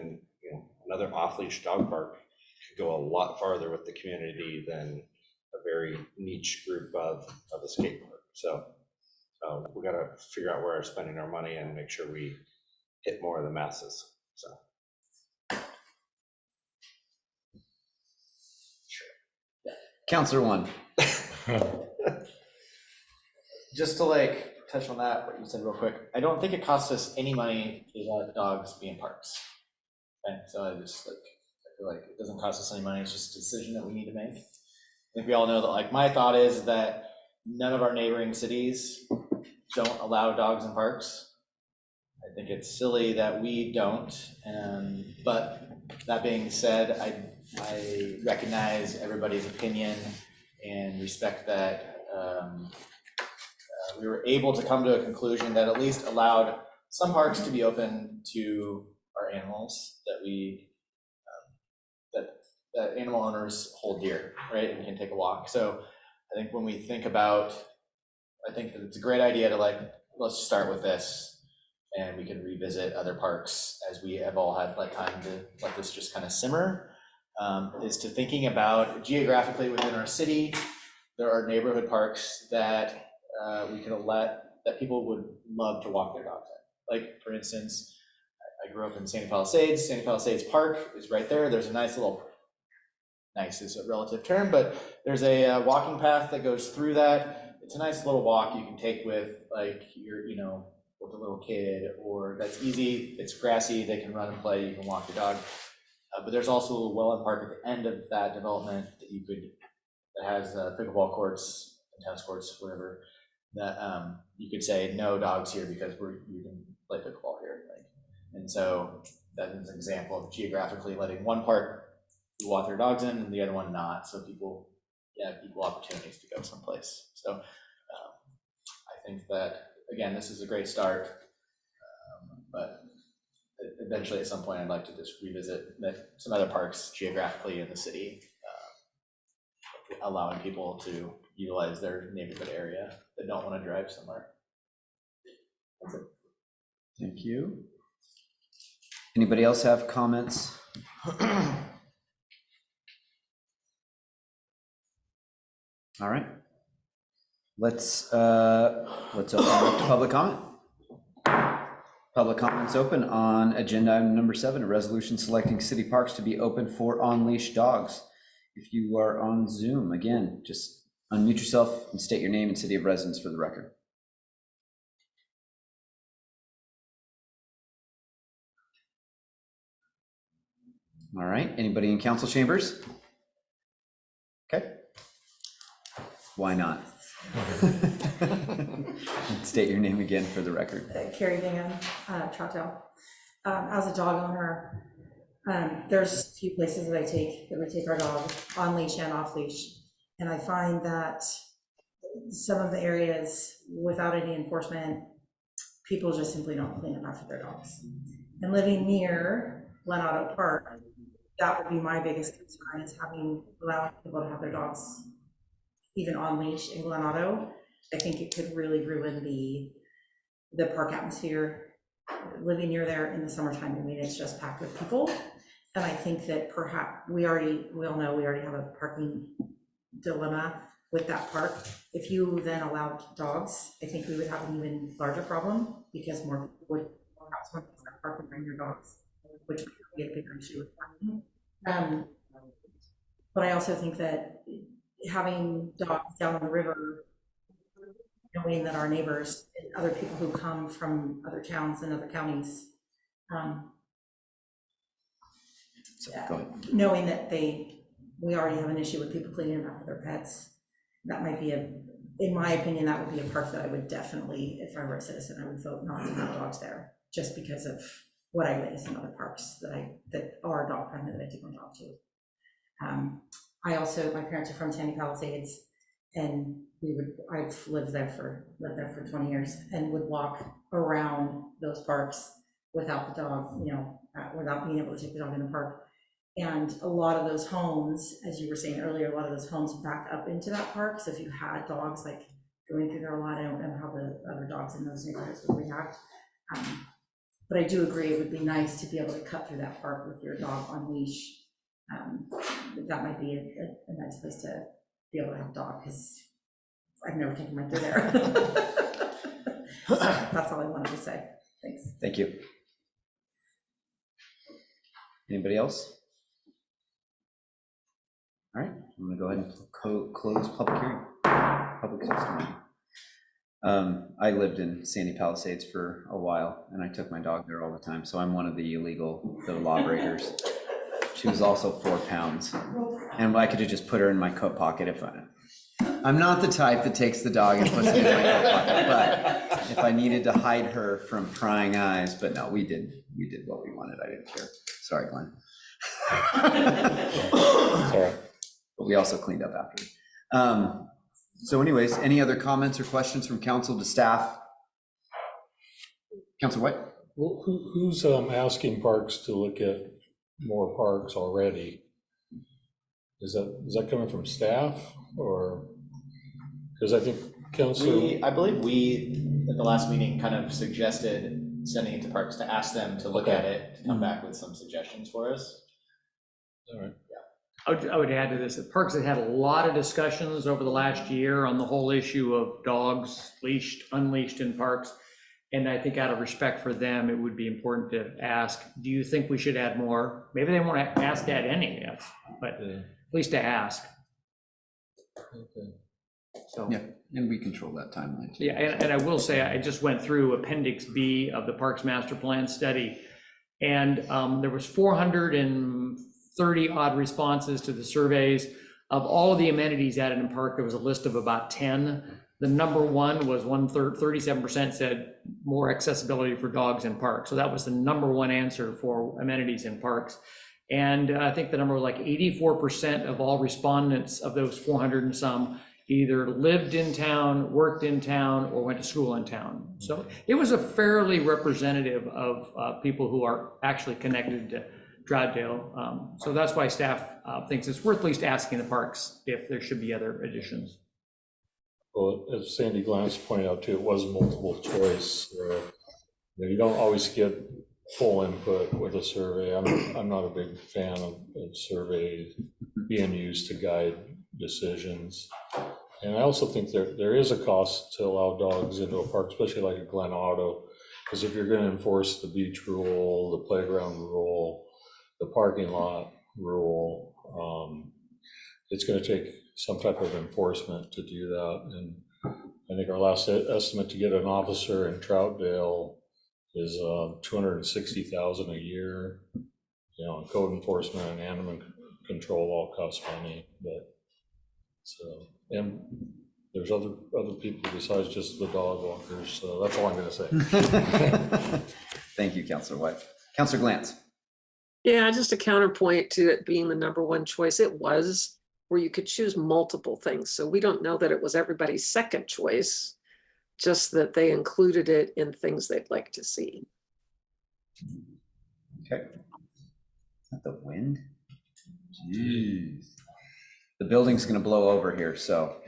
S11: another off-leash dog park could go a lot farther with the community than a very niche group of a skate park. So we got to figure out where we're spending our money and make sure we hit more of the masses. So.
S1: Councilor One.
S2: Just to touch on that, what you said real quick, I don't think it costs us any money to let dogs be in parks. Okay, so I feel like it doesn't cost us any money, it's just a decision that we need to make. I think we all know that my thought is that none of our neighboring cities don't allow dogs in parks. I think it's silly that we don't, but that being said, I recognize everybody's opinion and respect that. We were able to come to a conclusion that at least allowed some parks to be open to our animals that that animal owners hold dear, right, and can take a walk. So I think when we think about, I think that it's a great idea to let's start with this, and we can revisit other parks as we have all had time to let this just kind of simmer. Is to thinking about geographically within our city, there are neighborhood parks that we could that people would love to walk their dogs at. Like, for instance, I grew up in Sandy Palisades. Sandy Palisades Park is right there. There's a nice is a relative term, but there's a walking path that goes through that. It's a nice little walk you can take with with a little kid, or that's easy. It's grassy. They can run and play. You can walk your dog. But there's also a little Welland Park at the end of that development that has pickleball courts and tennis courts, whatever. That you could say no dogs here because you can play pickleball here, and so that is an example of geographically letting one park walk their dogs in and the other one not, so people have equal opportunities to go someplace. So I think that again, this is a great start, but eventually at some point I'd like to just revisit some other parks geographically in the city, allowing people to utilize their neighborhood area that don't want to drive somewhere. That's it.
S1: Thank you. Anybody else have comments? All right. Let's open up to public comment. Public comments open on agenda item number 7, a resolution selecting city parks to be open for on-leash dogs. If you are on Zoom, again, just Unmute yourself and state your name and city of residence for the record. All right, anybody in council chambers? Okay. Why not? State your name again for the record.
S9: Carrie Bingham, Troutdale. As a dog owner, there's a few places that we take our dog on leash and off leash. And I find that some of the areas without any enforcement, people just simply don't clean up after their dogs. And living near Glen Otto Park, that would be my biggest concern, is allowing people to have their dogs even on leash in Glen Otto. I think it could really ruin the park atmosphere. Living near there in the summertime, I mean, it's just packed with people. And I think that perhaps we all know we already have a parking dilemma with that park. If you then allowed dogs, I think we would have an even larger problem, because more people would perhaps want to start parking around your dogs, which would be a bigger issue with parking. But I also think that having dogs down the river, knowing that our neighbors and other people who come from other towns and other counties,
S1: Go ahead.
S9: knowing that we already have an issue with people cleaning up their pets, that might be in my opinion, that would be a park that I would definitely, if I were a citizen, I would vote not to have dogs there, just because of what I witness in other parks that are dog friendly that I take my dog to. My parents are from Sandy Palisades, and I've lived there for 20 years, and would walk around those parks without the dog, without being able to take the dog in the park. And a lot of those homes, as you were saying earlier, a lot of those homes back up into that park. So if you had dogs like going through there a lot, I don't know how the other dogs in those neighborhoods would react. But I do agree it would be nice to be able to cut through that park with your dog on leash. That might be a nice place to be able to have a dog, because I've never taken my kid there. So that's all I wanted to say. Thanks.
S1: Thank you. Anybody else? All right, I'm gonna go ahead and close public hearing, public testimony. I lived in Sandy Palisades for a while, and I took my dog there all the time, so I'm one of the lawbreakers. She was also 4 pounds, and I could have just put her in my coat pocket if I'm not the type that takes the dog and puts it in my coat pocket, but if I needed to hide her from prying eyes, but no, we did what we wanted. I didn't care. Sorry, Glenn.
S10: Sorry.
S1: But we also cleaned up after. So anyways, any other comments or questions from council to staff? Councilor White?
S10: Well, who's asking parks to look at more parks already? Is that coming from staff, or? Because I think council.
S2: I believe we, at the last meeting, kind of suggested sending it to parks to ask them to look at it, to come back with some suggestions for us.
S10: All right.
S5: I would add to this, that parks have had a lot of discussions over the last year on the whole issue of dogs leashed, unleashed in parks. And I think out of respect for them, it would be important to ask, do you think we should add more? Maybe they won't ask to add any, but at least to ask.
S10: Okay.
S5: So.
S1: Yeah, and we control that timeline too.
S5: Yeah, and I will say, I just went through Appendix B of the Parks Master Plan study, and there was 430 odd responses to the surveys. Of all of the amenities added in park, there was a list of about 10. The number one was 37% said more accessibility for dogs in parks. So that was the number one answer for amenities in parks. And I think the number was like 84% of all respondents of those 400 and some either lived in town, worked in town, or went to school in town. So it was a fairly representative of people who are actually connected to Troutdale. So that's why staff thinks it's worth at least asking the parks if there should be other additions.
S10: Well, as Sandy Glantz pointed out too, it was multiple choice. You don't always get full input with a survey. I'm not a big fan of surveys being used to guide decisions. And I also think there is a cost to allow dogs into a park, especially like a Glen Otto, because if you're going to enforce the beach rule, the playground rule, the parking lot rule, it's going to take some type of enforcement to do that. And I think our last estimate to get an officer in Troutdale is $260,000 a year. You know, code enforcement and animal control all cost money, but so, and there's other people besides just the dog walkers, so that's all I'm gonna say.
S1: Thank you, Counselor White. Counselor Glantz.
S4: Yeah, just a counterpoint to it being the number one choice. It was where you could choose multiple things. So we don't know that it was everybody's second choice, just that they included it in things they'd like to see.
S1: Okay. Is that the wind? Jeez. The building's gonna blow over here, so.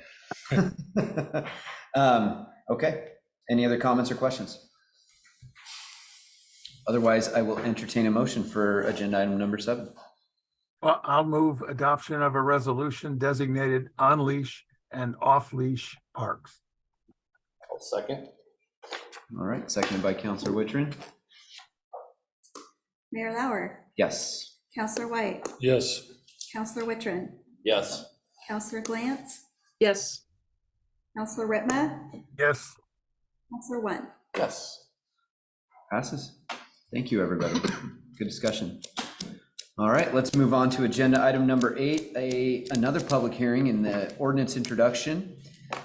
S1: Okay, any other comments or questions? Otherwise, I will entertain a motion for agenda item number 7.
S7: Well, I'll move adoption of a resolution designated on-leash and off-leash parks.
S11: I'll second.
S1: All right, seconded by Counselor Wittrin.
S3: Mayor Lauer,
S1: Yes.
S3: Counselor White,
S10: Yes.
S3: Counselor Wittrin,
S11: Yes.
S3: Counselor Glantz,
S4: Yes.
S3: Counselor Whitma,
S7: Yes.
S3: Counselor Went.
S11: Yes.
S1: Passes. Thank you, everybody. Good discussion. All right, let's move on to agenda item number 8, another public hearing in the ordinance introduction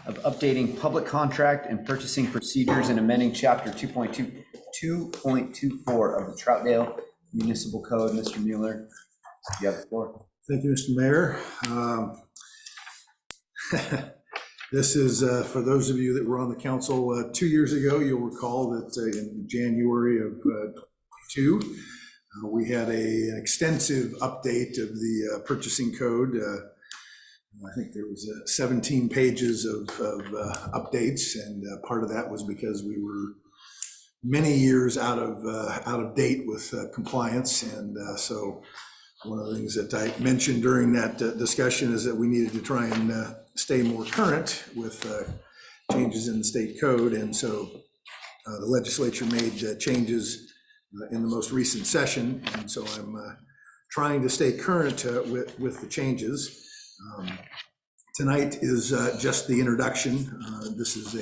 S1: of updating public contract and purchasing procedures and amending chapter 2.24 of the Troutdale Municipal Code. Mr. Mueller, you have the floor.
S8: Thank you, Mr. Mayor. This is, for those of you that were on the council 2 years ago, you'll recall that in January of 22, we had an extensive update of the purchasing code. I think there was 17 pages of updates, and part of that was because we were many years out of date with compliance, and so one of the things that I mentioned during that discussion is that we needed to try and stay more current with changes in the state code, and so the legislature made changes in the most recent session, and so I'm trying to stay current with the changes. Tonight is just the introduction. This is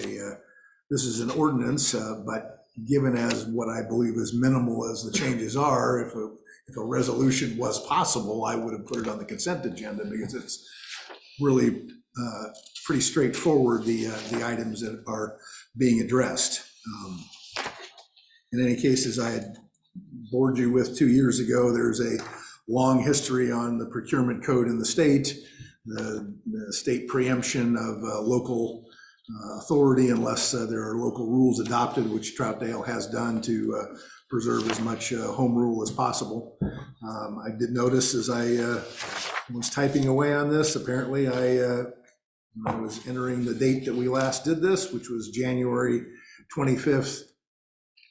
S8: an ordinance, but given as what I believe as minimal as the changes are, if a resolution was possible, I would have put it on the consent agenda because it's really pretty straightforward, the items that are being addressed. In any case, as I had bored you with 2 years ago, there's a long history on the procurement code in the state, the state preemption of local authority unless there are local rules adopted, which Troutdale has done to preserve as much home rule as possible. I did notice as I was typing away on this, apparently I was entering the date that we last did this, which was January 25th,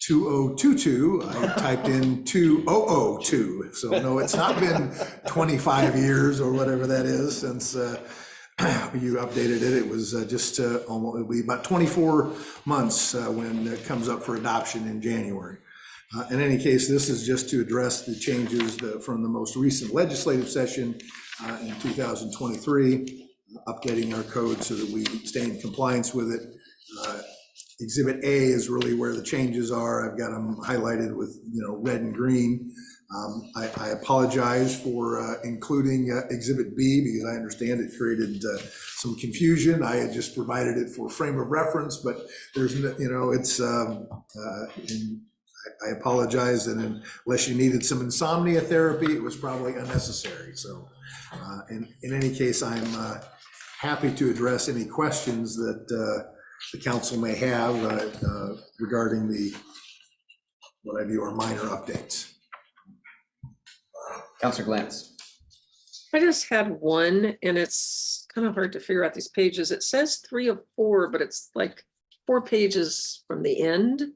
S8: 2022. I typed in 2002. So no, it's not been 25 years or whatever that is since you updated it. It was just almost, it'll be about 24 months when it comes up for adoption in January. In any case, this is just to address the changes from the most recent legislative session in 2023, updating our code so that we stay in compliance with it. Exhibit A is really where the changes are. I've got them highlighted with red and green. I apologize for including Exhibit B because I understand it created some confusion. I had just provided it for frame of reference, but there's it's I apologize, and unless you needed some insomnia therapy, it was probably unnecessary. So in any case, I'm happy to address any questions that the council may have regarding what I view are minor updates.
S1: Counselor Glantz.
S4: I just had one, and it's kind of hard to figure out these pages. It says 3 of 4, but it's like 4 pages from the end.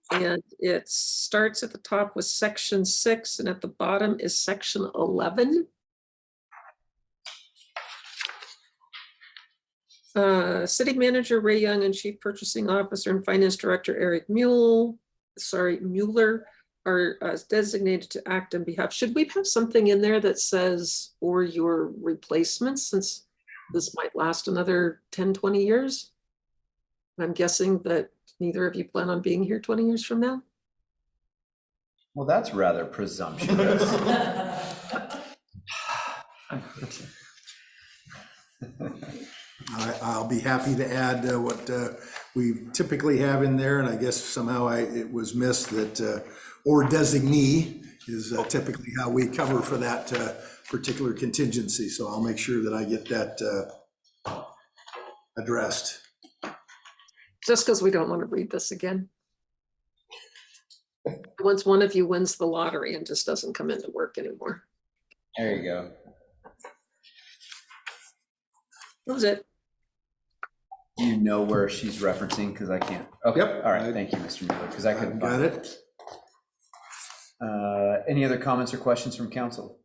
S4: And it starts at the top with section 6, and at the bottom is section 11. City Manager Ray Young and Chief Purchasing Officer and Finance Director Eric Mueller are designated to act on behalf. Should we have something in there that says, or your replacements, since this might last another 10, 20 years. I'm guessing that neither of you plan on being here 20 years from now.
S1: Well, that's rather presumptuous.
S8: I'll be happy to add what we typically have in there, and I guess somehow it was missed that, or designee is typically how we cover for that particular contingency, so I'll make sure that I get that addressed.
S4: Just because we don't want to read this again. Once one of you wins the lottery and just doesn't come into work anymore.
S1: There you go.
S4: That was it.
S1: Do you know where she's referencing? Because I can't. Okay.
S8: Yep.
S1: All right. Thank you, Mr. Mueller, because I couldn't
S8: Got
S1: find
S8: it.
S1: Any other comments or questions from council?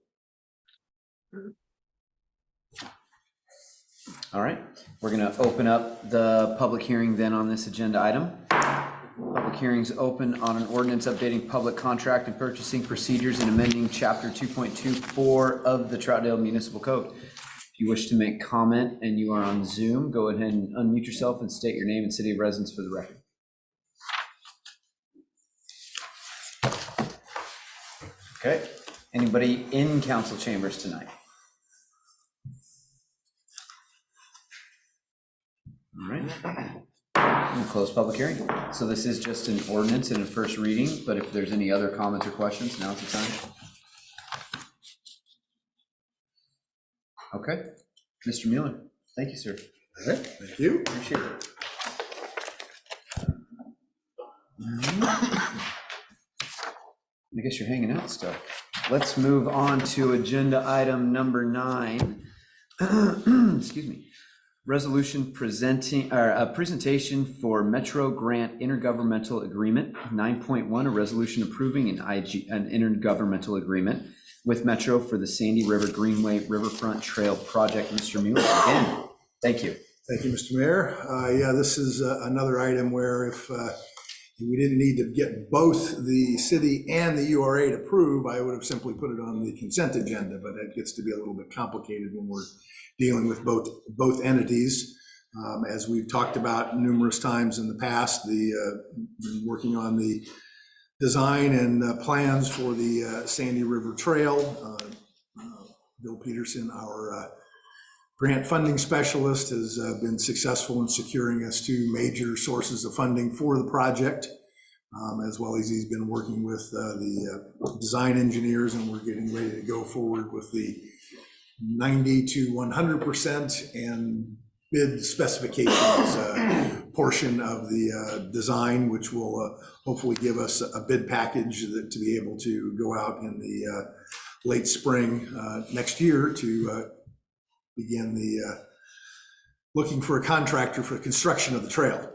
S1: All right, we're going to open up the public hearing then on this agenda item. Public hearings open on an ordinance updating public contract and purchasing procedures and amending chapter 2.24 of the Troutdale Municipal Code. If you wish to make comment and you are on Zoom, go ahead and unmute yourself and state your name and city of residence for the record. Okay, anybody in council chambers tonight? All right, we'll close public hearing. So this is just an ordinance in a first reading, but if there's any other comments or questions, now's the time. Okay, Mr. Mueller, thank you, sir.
S8: All right, thank you.
S1: Appreciate it. I guess you're hanging out still. Let's move on to agenda item number 9. Excuse me. Resolution presenting, or a presentation for Metro Grant Intergovernmental Agreement 9.1, a resolution approving an intergovernmental agreement with Metro for the Sandy River Greenway Riverfront Trail Project. Mr. Mueller, again, thank you.
S8: Thank you, Mr. Mayor. Yeah, this is another item where if we didn't need to get both the city and the URA to approve, I would have simply put it on the consent agenda, but it gets to be a little bit complicated when we're dealing with both entities. As we've talked about numerous times in the past, been working on the design and plans for the Sandy River Trail. Bill Peterson, our grant funding specialist, has been successful in securing us 2 major sources of funding for the project, as well as he's been working with the design engineers, and we're getting ready to go forward with the 90 to 100% and bid specifications portion of the design, which will hopefully give us a bid package to be able to go out in the late spring next year to begin looking for a contractor for construction of the trail.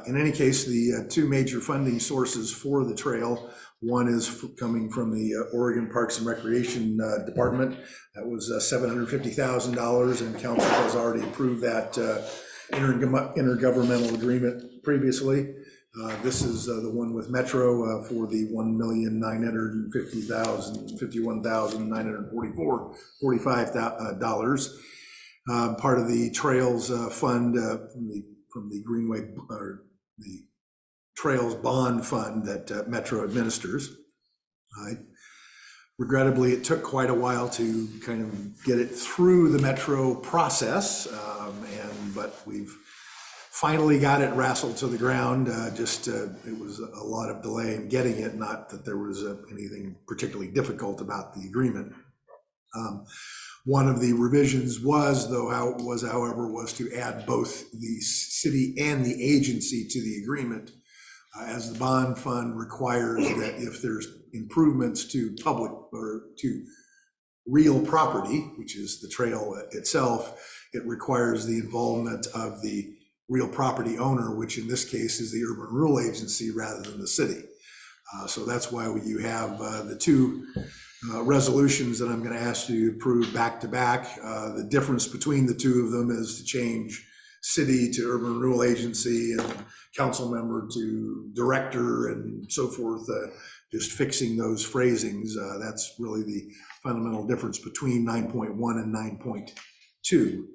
S8: In any case, the 2 major funding sources for the trail, one is coming from the Oregon Parks and Recreation Department. That was $750,000, and council has already approved that intergovernmental agreement previously. This is the one with Metro for the $1,951,945 part of the Trails Fund from the Greenway, or the Trails Bond Fund that Metro administers. Regrettably, it took quite a while to kind of get it through the Metro process, but we've finally got it wrestled to the ground. It was a lot of delay in getting it, not that there was anything particularly difficult about the agreement. One of the revisions however, to add both the city and the agency to the agreement, as the bond fund requires that if there's improvements to public or to real property, which is the trail itself, it requires the involvement of the real property owner, which in this case is the Urban Renewal Agency rather than the city. So that's why you have the 2 resolutions that I'm going to ask you to approve back to back. The difference between the 2 of them is to change city to Urban Renewal Agency and council member to director and so forth, just fixing those phrasings. That's really the fundamental difference between 9.1 and 9.2.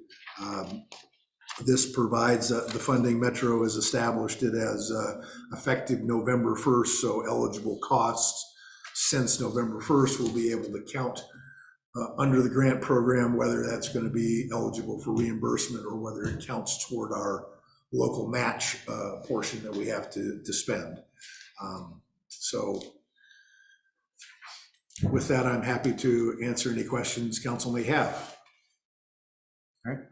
S8: This provides the funding. Metro has established it as effective November 1st, so eligible costs since November 1st will be able to count under the grant program, whether that's going to be eligible for reimbursement or whether it counts toward our local match portion that we have to spend. So with that, I'm happy to answer any questions council may have.
S1: All right.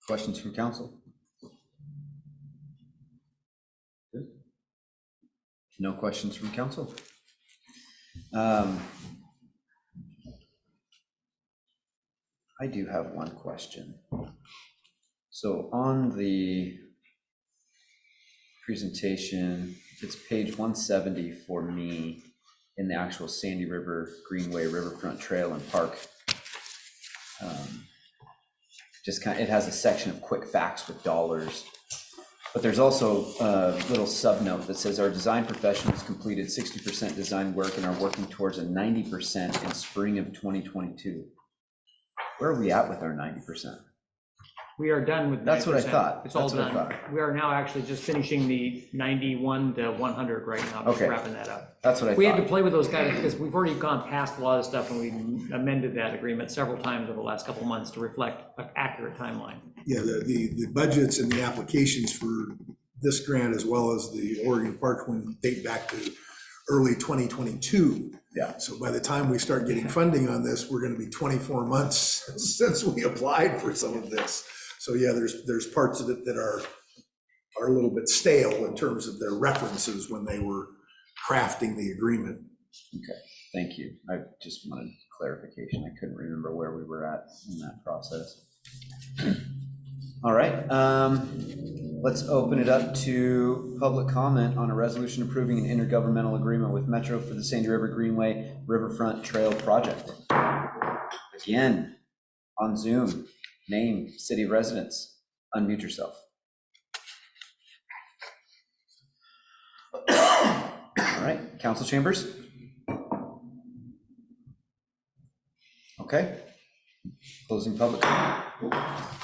S1: Questions from council? Good. No questions from council. I do have one question. So on the presentation, it's page 170 for me in the actual Sandy River Greenway Riverfront Trail and Park. Just kind of, it has a section of quick facts with dollars, but there's also a little subnote that says our design professionals completed 60% design work and are working towards a 90% in spring of 2022. Where are we at with our 90%?
S5: We are done with 90%.
S1: That's what I thought.
S5: It's all
S1: That's what I
S5: done.
S1: thought.
S5: We are now actually just finishing the 91 to 100 right now, just
S1: Okay.
S5: wrapping that up.
S1: That's what I thought.
S5: We had to play with those guys because we've already gone past a lot of stuff and we amended that agreement several times over the last couple of months to reflect an accurate timeline.
S8: Yeah, the budgets and the applications for this grant, as well as the Oregon Park one, date back to early 2022.
S1: Yeah.
S8: So by the time we start getting funding on this, we're going to be 24 months since we applied for some of this. So yeah, there's parts of it that are a little bit stale in terms of their references when they were crafting the agreement.
S1: Okay, thank you. I just wanted clarification. I couldn't remember where we were at in that process. All right, let's open it up to public comment on a resolution approving an intergovernmental agreement with Metro for the Sandy River Greenway Riverfront Trail Project. Again, on Zoom, name, city of residence, unmute yourself. All right, council chambers. Okay, closing public comment.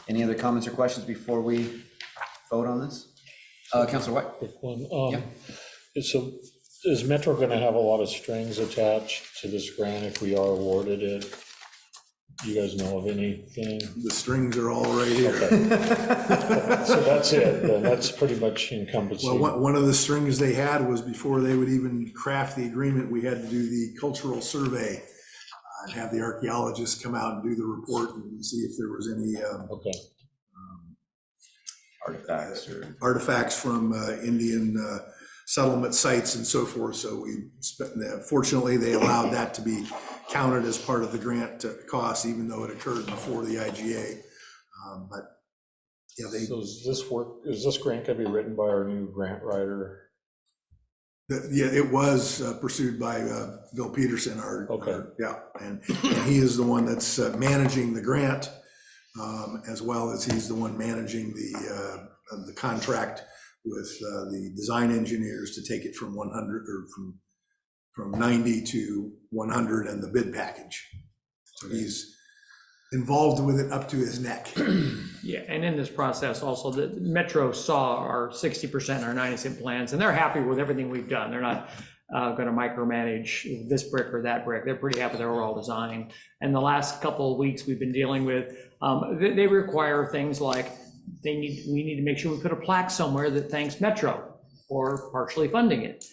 S1: Any other comments or questions before we vote on this? Councilor White.
S10: Quick one.
S1: Yeah.
S10: So is Metro going to have a lot of strings attached to this grant if we are awarded it? Do you guys know of anything?
S8: The strings are all right here.
S10: Okay. So that's it, then that's pretty much encompassing.
S8: Well, one of the strings they had was before they would even craft the agreement, we had to do the cultural survey and have the archaeologists come out and do the report and see if there was any
S10: Okay.
S1: Artifacts
S8: from Indian settlement sites and so forth. So fortunately, they allowed that to be counted as part of the grant cost, even though it occurred before the IGA. But yeah,
S10: So is this grant going to be written by our new grant writer?
S8: Yeah, it was pursued by Bill Peterson, and he is the one that's managing the grant, as well as he's the one managing the contract with the design engineers to take it from 100 or from 90 to 100 and the bid package. So he's involved with it up to his neck.
S5: Yeah, and in this process also, the Metro saw our 60% and our 90% plans, and they're happy with everything we've done. They're not going to micromanage this brick or that brick. They're pretty happy with their overall design. And the last couple of weeks we've been dealing with, they require things like we need to make sure we put a plaque somewhere that thanks Metro for partially funding it.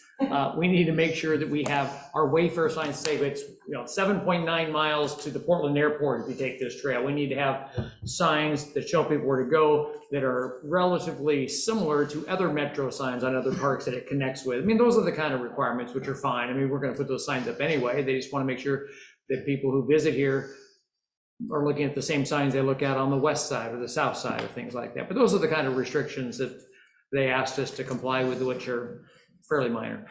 S5: We need to make sure that we have our Wayfair signs say it's 7.9 miles to the Portland airport if you take this trail. We need to have signs that show people where to go that are relatively similar to other Metro signs on other parks that it connects with. I mean, those are the kind of requirements which are fine. I mean, we're going to put those signs up anyway. They just want to make sure that people who visit here are looking at the same signs they look at on the west side or the south side or things like that. But those are the kind of restrictions that they asked us to comply with, which are fairly minor.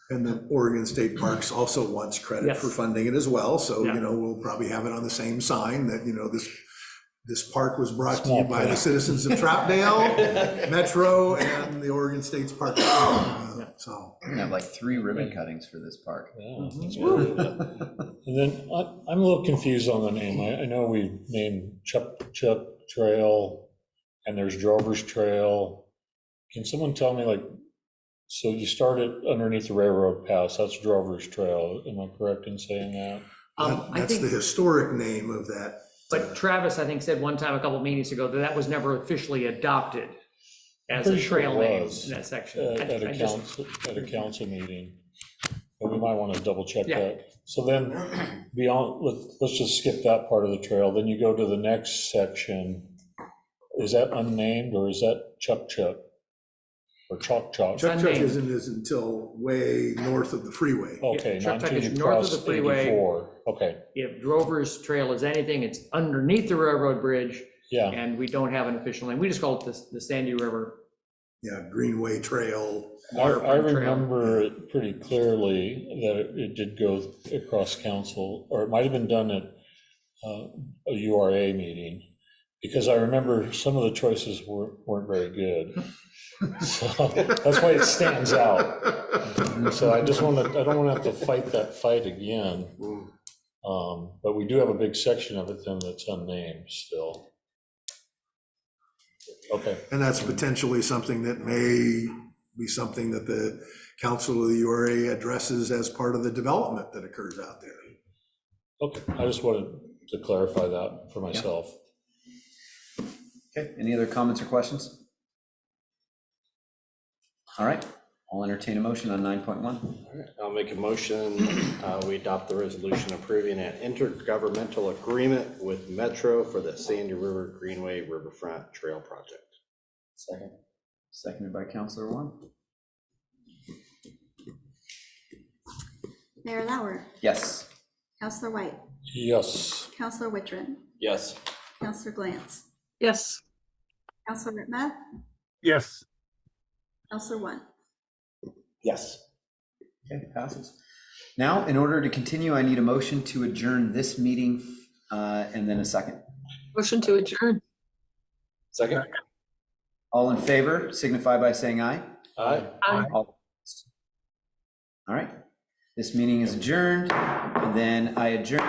S8: And the Oregon State Parks also wants credit for funding it as well. So, we'll probably have it on the same sign that, this park was brought to you by the citizens of Troutdale, Metro, and the Oregon State's Park. So
S1: we're gonna have like 3 ribbon cuttings for this park.
S10: Yeah, that's good. And then I'm a little confused on the name. I know we named Chuck Trail and there's Drover's Trail. Can someone tell me, like, so you started underneath the railroad pass, that's Drover's Trail, am I correct in saying that?
S5: I
S8: That's the
S5: think,
S8: historic name of that.
S5: but Travis, I think, said one time, a couple meetings ago, that that was never officially adopted as a
S10: Pretty sure it
S5: trail name
S10: was,
S5: in that section.
S10: At
S5: I just-
S10: a council meeting. But we might want to double check
S5: Yeah.
S10: that. So then beyond, let's just skip that part of the trail. Then you go to the next section. Is that unnamed or is that Chuck Chuck? Or Chalk Chalk?
S8: Chuck Chuck
S5: unnamed.
S8: is until way north of the freeway.
S10: Okay,
S5: Chuck
S10: not
S5: Chuck
S10: until
S5: is
S10: you
S5: north of
S10: cross
S5: the freeway.
S10: 84. Okay,
S5: If Drover's Trail is anything, it's underneath the railroad bridge,
S10: yeah.
S5: and we don't have an official name. We just call it the Sandy River.
S8: Yeah, Greenway Trail.
S10: I
S5: Riverfront Trail.
S10: remember it pretty clearly that it did go across council, or it might have been done at a URA meeting, because I remember some of the choices weren't very good. So that's why it stands out. So I don't want to have to fight that fight again. But we do have a big section of it then that's unnamed still. Okay.
S8: And that's potentially something that may be something that the council of the URA addresses as part of the development that occurs out there.
S10: Okay, I just wanted to clarify that for myself.
S1: Okay, any other comments or questions? All right, I'll entertain a motion on 9.1.
S11: I'll make a motion, we adopt the resolution approving an intergovernmental agreement with Metro for the Sandy River Greenway Riverfront Trail Project.
S1: Second. Seconded by Counselor One.
S3: Mayor Lauer,
S1: Yes.
S3: Counselor White,
S10: Yes.
S3: Counselor Wittrin,
S11: Yes.
S3: Counselor Glantz,
S4: Yes.
S3: Counselor Ritma,
S7: Yes.
S3: Counselor One.
S11: Yes.
S1: Okay, it passes. Now, in order to continue, I need a motion to adjourn this meeting and then a second.
S4: Motion to adjourn.
S11: Second?
S1: All in favor, signify by saying aye.
S11: Aye.
S4: Aye.
S1: All right, this meeting is adjourned, and then I adjourn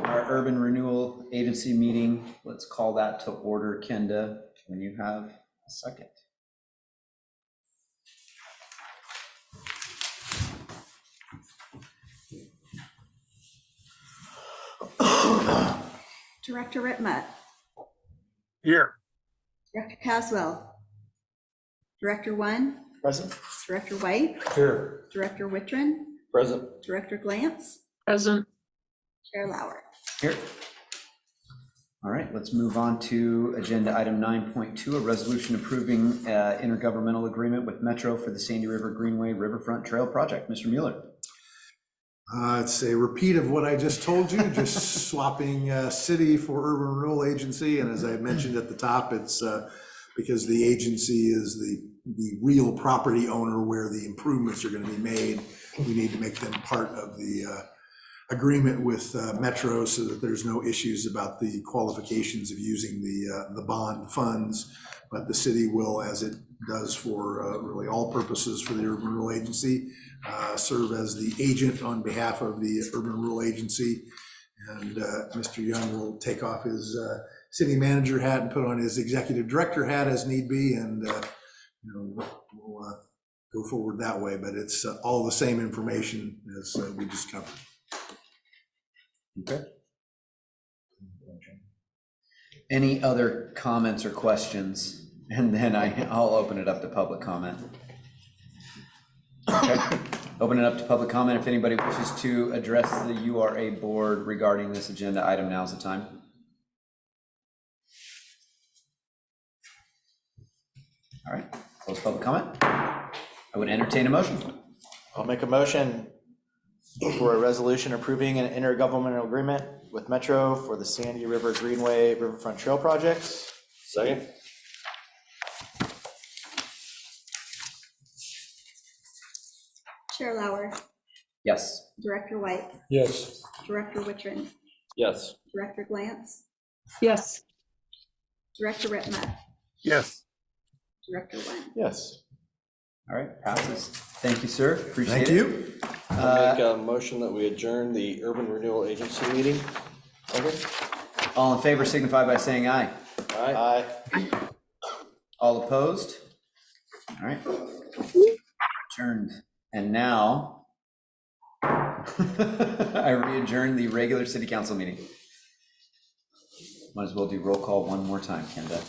S1: our Urban Renewal Agency meeting. Let's call that to order. Kenda, when you have a second.
S3: Director Ritma,
S7: Here.
S3: Director Caswell, Director One,
S11: Present?
S3: Director White,
S10: Here.
S3: Director Wittrin,
S11: Present.
S3: Director Glantz,
S4: Present.
S3: Chair Lauer.
S1: Here. All right, let's move on to agenda item 9.2, a resolution approving intergovernmental agreement with Metro for the Sandy River Greenway Riverfront Trail Project. Mr. Mueller.
S8: It's a repeat of what I just told you, just swapping city for urban renewal agency. And as I mentioned at the top, it's because the agency is the real property owner where the improvements are going to be made. We need to make them part of the agreement with Metro so that there's no issues about the qualifications of using the bond funds. But the city will, as it does for really all purposes for the urban renewal agency, serve as the agent on behalf of the urban renewal agency. And Mr. Young will take off his city manager hat and put on his executive director hat as need be, and we'll go forward that way. But it's all the same information as we just covered.
S1: Okay. Any other comments or questions? And then I'll open it up to public comment. Okay. Open it up to public comment. If anybody wishes to address the URA board regarding this agenda item, now's the time. All right, close public comment. I would entertain a motion.
S2: I'll make a motion for a resolution approving an intergovernmental agreement with Metro for the Sandy River Greenway Riverfront Trail Project.
S11: Second?
S3: Chair Lauer,
S1: Yes.
S3: Director White,
S10: Yes.
S3: Director Wittrin,
S11: Yes.
S3: Director Glantz,
S4: Yes.
S3: Director Ritma,
S7: Yes.
S3: Director One.
S11: Yes.
S1: All right, passes. Thank you, sir. Appreciate
S8: Thank
S1: it.
S8: you.
S11: I'll make a motion that we adjourn the urban renewal agency meeting. Second?
S1: All in favor signify by saying aye.
S11: Aye.
S1: All opposed? All right. Adjourned. And now I re-adjourn the regular city council meeting. Might as well do roll call one more time, Kenda.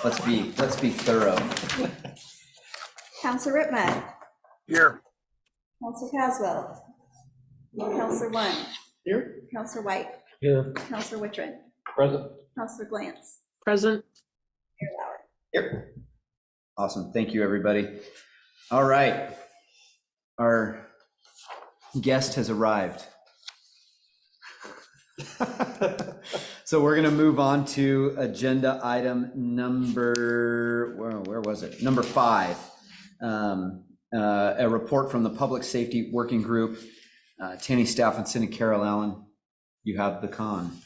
S1: Let's be thorough.
S3: Counselor Whitman,
S7: Here.
S3: Counselor Caswell, Counselor One,
S11: Here.
S3: Counselor White,
S10: Here.
S3: Counselor Wittrin,
S11: Present.
S3: Counselor Glantz,
S4: Present.
S3: Mayor Lauer.
S1: Here. Awesome. Thank you, everybody. All right. Our guest has arrived. So we're going to move on to agenda item number, where was it? Number 5. A report from the Public Safety Working Group. Tanny Stephenson and Carol Allen, you have the con.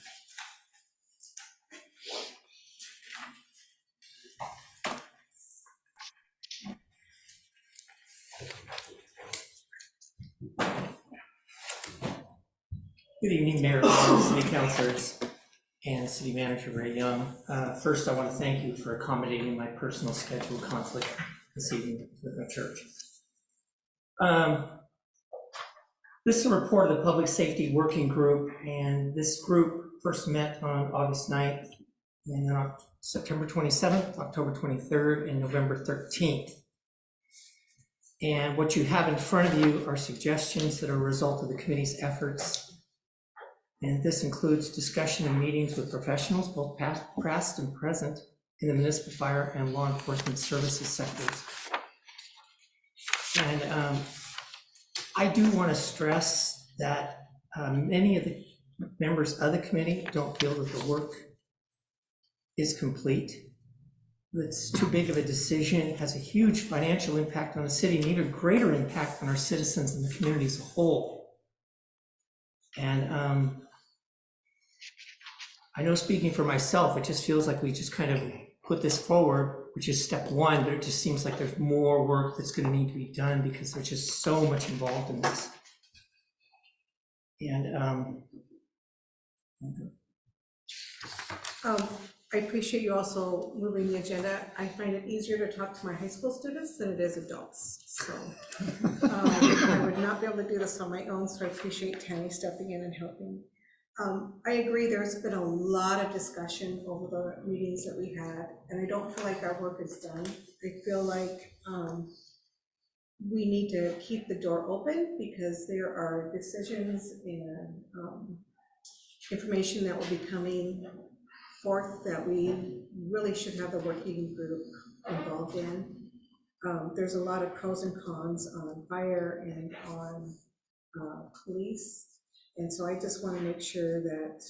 S14: Good evening, Mayor, City Councilors, and City Manager Ray Young. First, I want to thank you for accommodating my personal schedule conflict this evening with my church. This is a report of the Public Safety Working Group, and this group first met on August 9th, and September 27th, October 23rd, and November 13th. And what you have in front of you are suggestions that are a result of the committee's efforts. And this includes discussion and meetings with professionals, both past and present, in the municipal fire and law enforcement services sectors. And I do want to stress that many of the members of the committee don't feel that the work is complete. It's too big of a decision, has a huge financial impact on the city, and even greater impact on our citizens and the community as a whole. And I know, speaking for myself, it just feels like we just kind of put this forward, which is step one, but it just seems like there's more work that's going to need to be done because there's just so much involved in this. And
S15: I appreciate you also moving the agenda. I find it easier to talk to my high school students than it is adults. So I would not be able to do this on my own, so I appreciate Tammy stepping in and helping. I agree, there's been a lot of discussion over the meetings that we had, and I don't feel like our work is done. I feel like we need to keep the door open because there are decisions and information that will be coming forth that we really should have the working group involved in. There's a lot of pros and cons on fire and on police. And so I just want to make sure that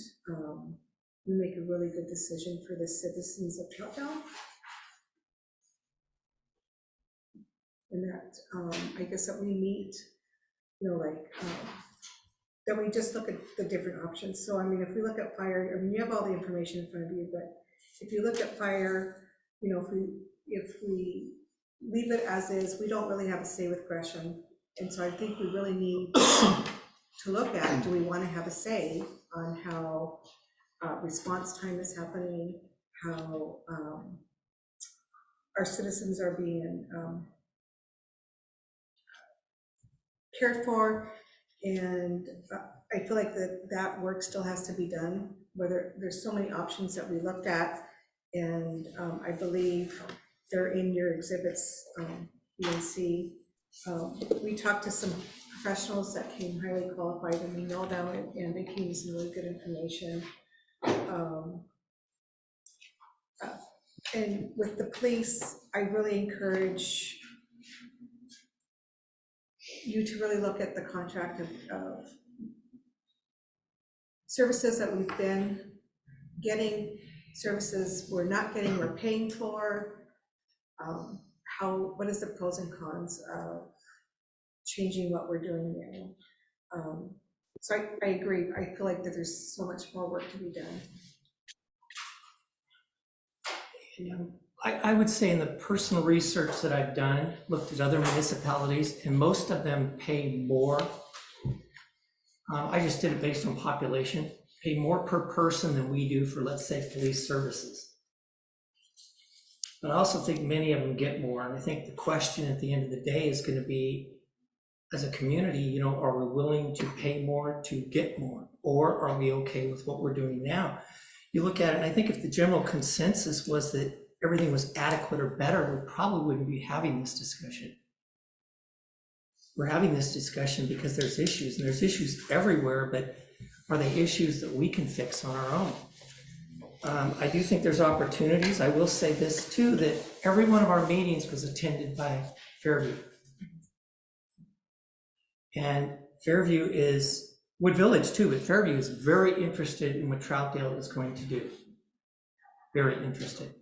S15: we make a really good decision for the citizens of Troutdale. And that I guess that we meet, that we just look at the different options. So I mean, if we look at fire, I mean, you have all the information in front of you, but if you look at fire, if we leave it as is, we don't really have a say with Gresham. And so I think we really need to look at, do we want to have a say on how response time is happening, how our citizens are being cared for, and I feel like that work still has to be done, whether there's so many options that we looked at, and I believe they're in your exhibits, B and C. We talked to some professionals that came highly qualified, and we know them, and they came with some really good information. And with the police, I really encourage you to really look at the contract of services that we've been getting, services we're not getting, we're paying for. What is the pros and cons of changing what we're doing now? So I agree. I feel like that there's so much more work to be done.
S14: I would say in the personal research that I've done, looked at other municipalities, and most of them pay more. I just did it based on population, pay more per person than we do for, let's say, police services. But I also think many of them get more, and I think the question at the end of the day is going to be, as a community, you know, are we willing to pay more to get more, or are we okay with what we're doing now? You look at it, and I think if the general consensus was that everything was adequate or better, we probably wouldn't be having this discussion. We're having this discussion because there's issues, and there's issues everywhere, but are they issues that we can fix on our own? I do think there's opportunities. I will say this too, that every one of our meetings was attended by Fairview. And Fairview is, Wood Village too, but Fairview is very interested in what Troutdale is going to do. Very interested.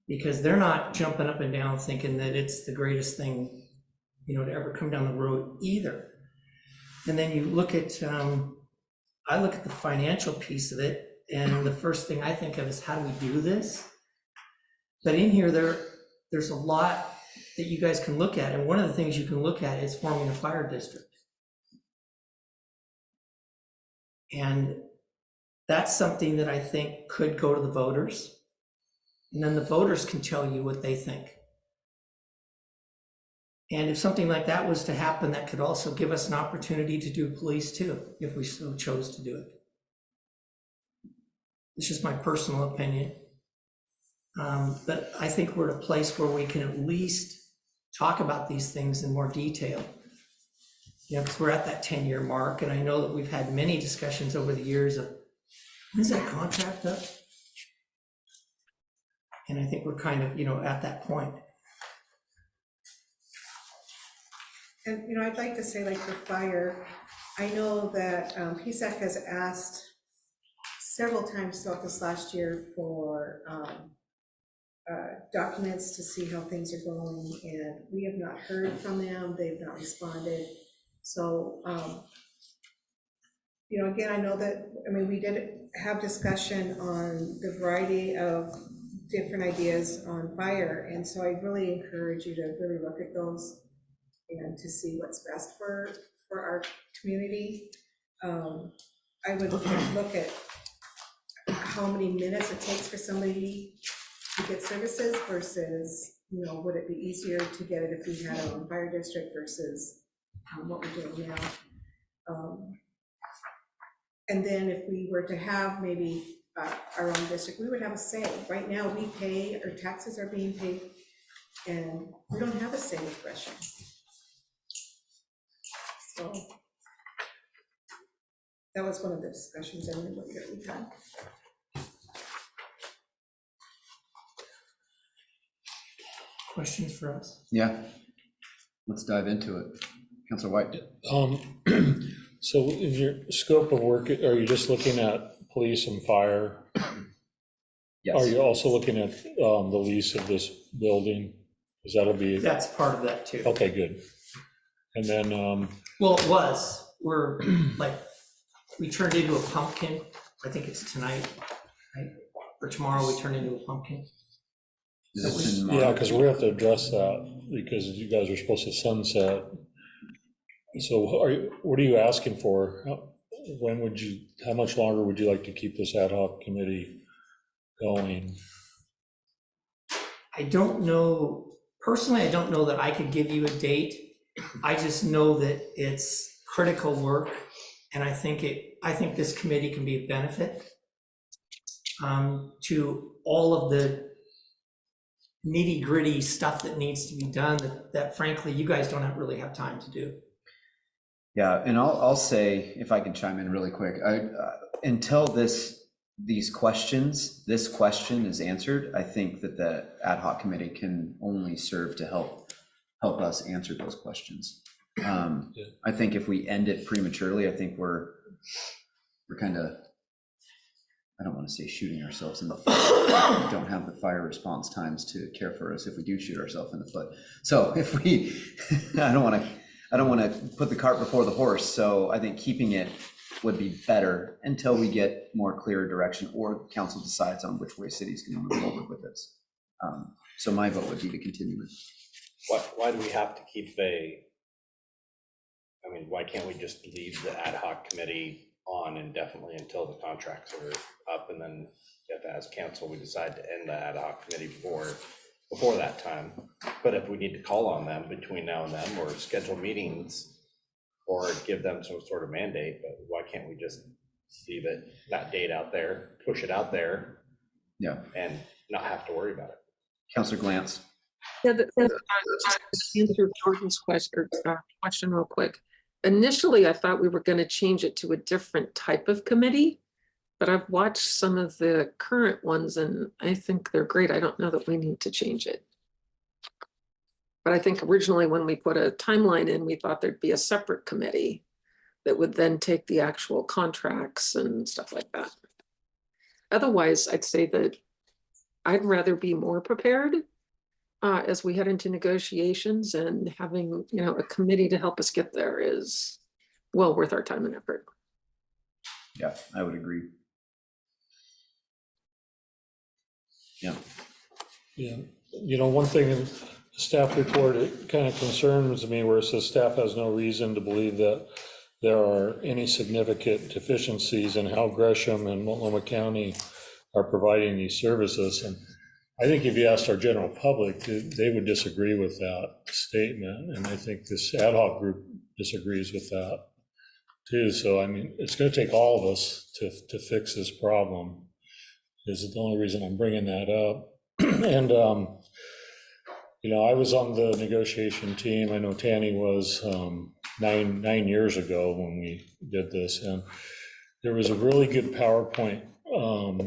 S14: Because they're not jumping up and down thinking that it's the greatest thing, you know, to ever come down the road either. And then you look at, I look at the financial piece of it, and the first thing I think of is, how do we do this? But in here, there's a lot that you guys can look at, and one of the things you can look at is forming a fire district. And that's something that I think could go to the voters, and then the voters can tell you what they think. And if something like that was to happen, that could also give us an opportunity to do police too, if we so chose to do it. It's just my personal opinion. But I think we're at a place where we can at least talk about these things in more detail. You know, because we're at that 10-year mark, and I know that we've had many discussions over the years of, when's that contract up? And I think we're kind of, you know, at that point.
S15: And, you know, I'd like to say, like, for fire, I know that PSAC has asked several times throughout this last year for documents to see how things are going, and we have not heard from them. They've not responded. So, you know, again, I know that, I mean, we did have discussion on the variety of different ideas on fire, and so I really encourage you to really look at those and to see what's best for our community. I would look at how many minutes it takes for somebody to get services versus, you know, would it be easier to get it if we had our own fire district versus what we're doing now. And then if we were to have maybe our own district, we would have a say. Right now we pay, our taxes are being paid, and we don't have a say with Gresham. So that was one of the discussions I remember that we had.
S14: Questions for us?
S1: Yeah, let's dive into it. Councilor White.
S10: So in your scope of work, are you just looking at police and fire?
S1: Yes.
S10: Are you also looking at the lease of this building? Because that'll be.
S14: That's part of that too.
S10: Okay, good. And then.
S14: Well, it was, we're like, we turned into a pumpkin. I think it's tonight, right? Or tomorrow we turn into a pumpkin.
S10: Yeah, because we have to address that because you guys are supposed to sunset. So what are you asking for? How much longer would you like to keep this ad hoc committee going?
S14: I don't know, personally, I don't know that I could give you a date. I just know that it's critical work, and I think this committee can be a benefit to all of the nitty-gritty stuff that needs to be done that frankly you guys don't really have time to do.
S1: Yeah, and I'll say, if I can chime in really quick, until this question is answered, I think that the ad hoc committee can only serve to help us answer those questions. I think if we end it prematurely, I think we're kind of, I don't want to say shooting ourselves in the foot. We don't have the fire response times to care for us if we do shoot ourselves in the foot. So if we, I don't want to put the cart before the horse. So I think keeping it would be better until we get more clear direction or council decides on which way cities can move forward with this. So my vote would be to continue it.
S11: Why do we have to keep why can't we just leave the ad hoc committee on indefinitely until the contracts are up, and then if as council, we decide to end the ad hoc committee before that time. But if we need to call on them between now and then, or schedule meetings, or give them some sort of mandate, but why can't we just leave that date out there, push it out there?
S1: Yeah.
S11: And not have to worry about it.
S1: Counselor Glantz.
S4: Yeah, just to answer Jordan's question real quick. Initially, I thought we were going to change it to a different type of committee, but I've watched some of the current ones and I think they're great. I don't know that we need to change it. But I think originally when we put a timeline in, we thought there'd be a separate committee that would then take the actual contracts and stuff like that. Otherwise, I'd say that I'd rather be more prepared as we head into negotiations, and having, you know, a committee to help us get there is well worth our time and effort.
S1: Yeah, I would agree. Yeah.
S10: Yeah, you know, one thing in the staff report, it kind of concerns me where it says staff has no reason to believe that there are any significant deficiencies in how Gresham and Multnomah County are providing these services. And I think if you asked our general public, they would disagree with that statement. And I think this ad hoc group disagrees with that too. So, I mean, it's going to take all of us to fix this problem. This is the only reason I'm bringing that up. And, you know, I was on the negotiation team. I know Tanny was 9 years ago when we did this. And there was a really good PowerPoint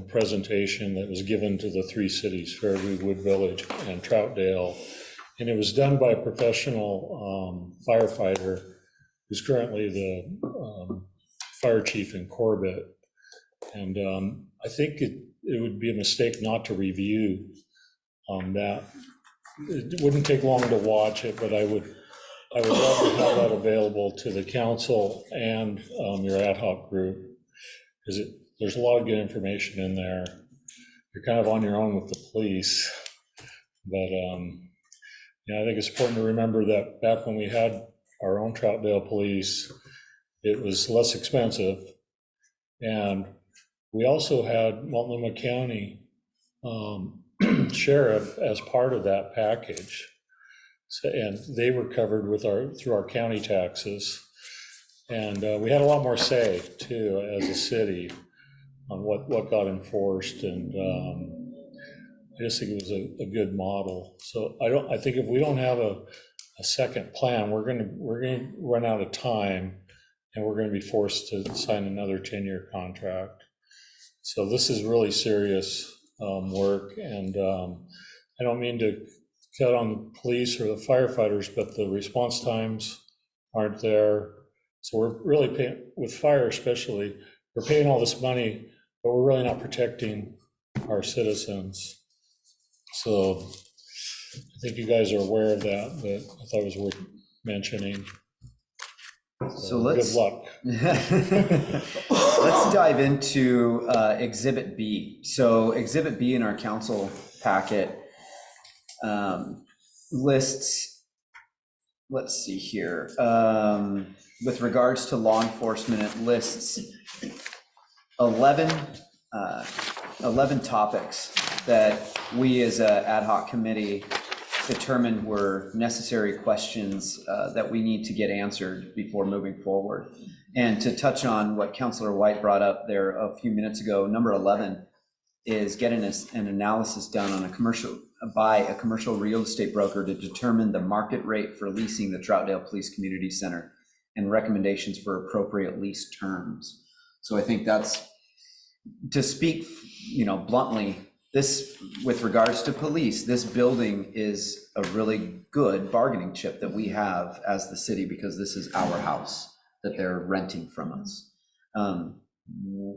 S10: presentation that was given to the 3 cities, Fairview, Wood Village, and Troutdale. And it was done by a professional firefighter who's currently the fire chief in Corbett. And I think it would be a mistake not to review that. It wouldn't take long to watch it, but I would love to have that available to the council and your ad hoc group, because there's a lot of good information in there. You're kind of on your own with the police, but yeah, I think it's important to remember that back when we had our own Troutdale police, it was less expensive, and we also had Multnomah County sheriff as part of that package. So, and they were covered with through our county taxes. And we had a lot more say too, as a city, on what got enforced. And I just think it was a good model. So I think if we don't have a second plan, we're gonna run out of time, and we're gonna be forced to sign another 10-year contract. So this is really serious work, and I don't mean to cut on the police or the firefighters, but the response times aren't there. So we're really paying, with fire especially, we're paying all this money, but we're really not protecting our citizens. So I think you guys are aware of that, but I thought it was worth mentioning.
S1: So let's,
S10: good luck.
S1: Let's dive into Exhibit B. So Exhibit B in our council packet lists, let's see here, with regards to law enforcement, it lists 11 topics that we as an ad hoc committee determined were necessary questions that we need to get answered before moving forward. And to touch on what Councilor White brought up there a few minutes ago, number 11 is getting an analysis done on by a commercial real estate broker to determine the market rate for leasing the Troutdale Police Community Center and recommendations for appropriate lease terms. So I think that's, to speak, you know, bluntly, this, with regards to police, this building is a really good bargaining chip that we have as the city, because this is our house that they're renting from us.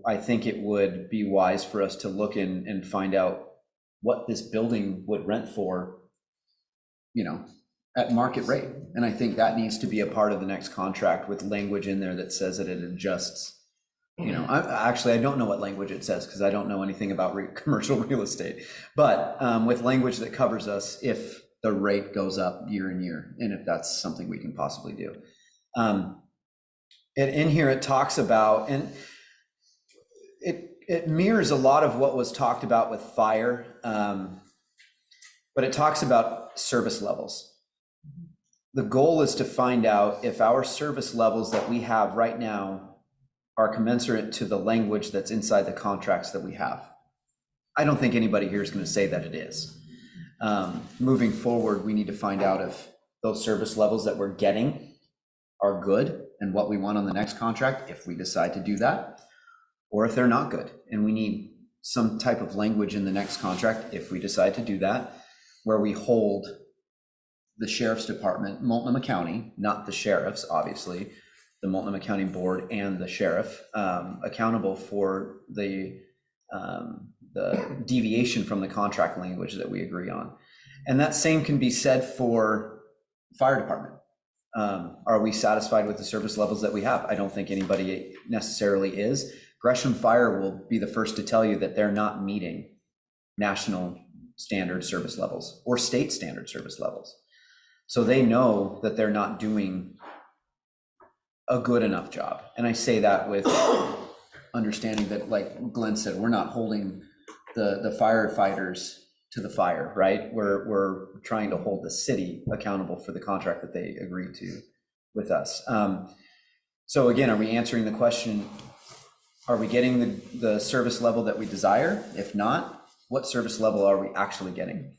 S1: I think it would be wise for us to look in and find out what this building would rent for, you know, at market rate. And I think that needs to be a part of the next contract, with language in there that says that it adjusts. You know, I don't know what language it says, because I don't know anything about commercial real estate, but with language that covers us if the rate goes up year in year, and if that's something we can possibly do. And in here it talks about, and it mirrors a lot of what was talked about with fire, but it talks about service levels. The goal is to find out if our service levels that we have right now are commensurate to the language that's inside the contracts that we have. I don't think anybody here is going to say that it is. Moving forward, we need to find out if those service levels that we're getting are good and what we want on the next contract, if we decide to do that, or if they're not good. And we need some type of language in the next contract, if we decide to do that, where we hold the sheriff's department, Multnomah County, not the sheriffs, obviously, the Multnomah County Board and the sheriff accountable for the deviation from the contract language that we agree on. And that same can be said for fire department. Are we satisfied with the service levels that we have? I don't think anybody necessarily is. Gresham Fire will be the first to tell you that they're not meeting national standard service levels or state standard service levels. So they know that they're not doing a good enough job. And I say that with understanding that, like Glenn said, we're not holding the firefighters to the fire, right? We're trying to hold the city accountable for the contract that they agreed to with us. So again, are we answering the question, are we getting the service level that we desire? If not, what service level are we actually getting?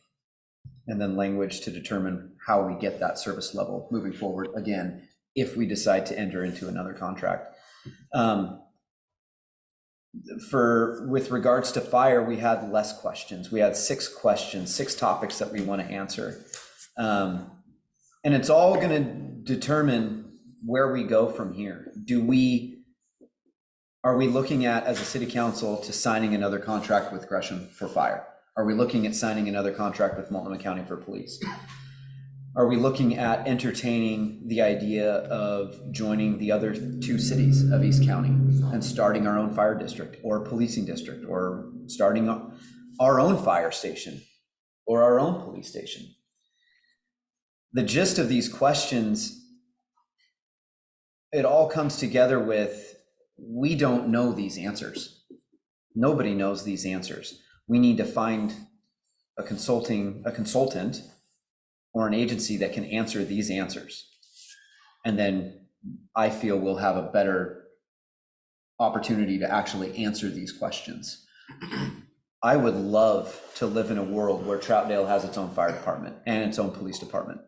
S1: And then language to determine how we get that service level moving forward, again, if we decide to enter into another contract. With regards to fire, we had less questions. We had 6 questions, 6 topics that we want to answer. And it's all going to determine where we go from here. Are we looking at, as a city council, to signing another contract with Gresham for fire? Are we looking at signing another contract with Multnomah County for police? Are we looking at entertaining the idea of joining the other 2 cities of East County and starting our own fire district or policing district, or starting our own fire station or our own police station? The gist of these questions, it all comes together with, we don't know these answers. Nobody knows these answers. We need to find a consultant or an agency that can answer these answers. And then I feel we'll have a better opportunity to actually answer these questions. I would love to live in a world where Troutdale has its own fire department and its own police department.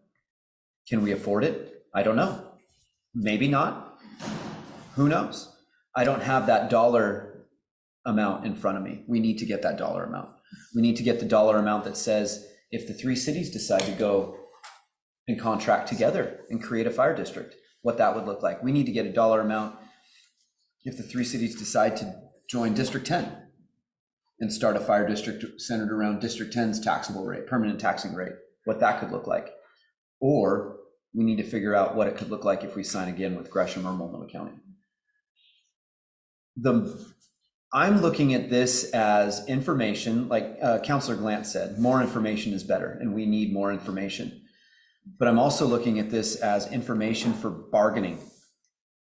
S1: Can we afford it? I don't know. Maybe not. Who knows? I don't have that dollar amount in front of me. We need to get that dollar amount. We need to get the dollar amount that says, if the 3 cities decide to go and contract together and create a fire district, what that would look like. We need to get a dollar amount if the 3 cities decide to join District 10 and start a fire district centered around District 10's taxable rate, permanent taxing rate, what that could look like. Or we need to figure out what it could look like if we sign again with Gresham or Multnomah County. I'm looking at this as information, like Councilor Glantz said, more information is better, and we need more information. But I'm also looking at this as information for bargaining.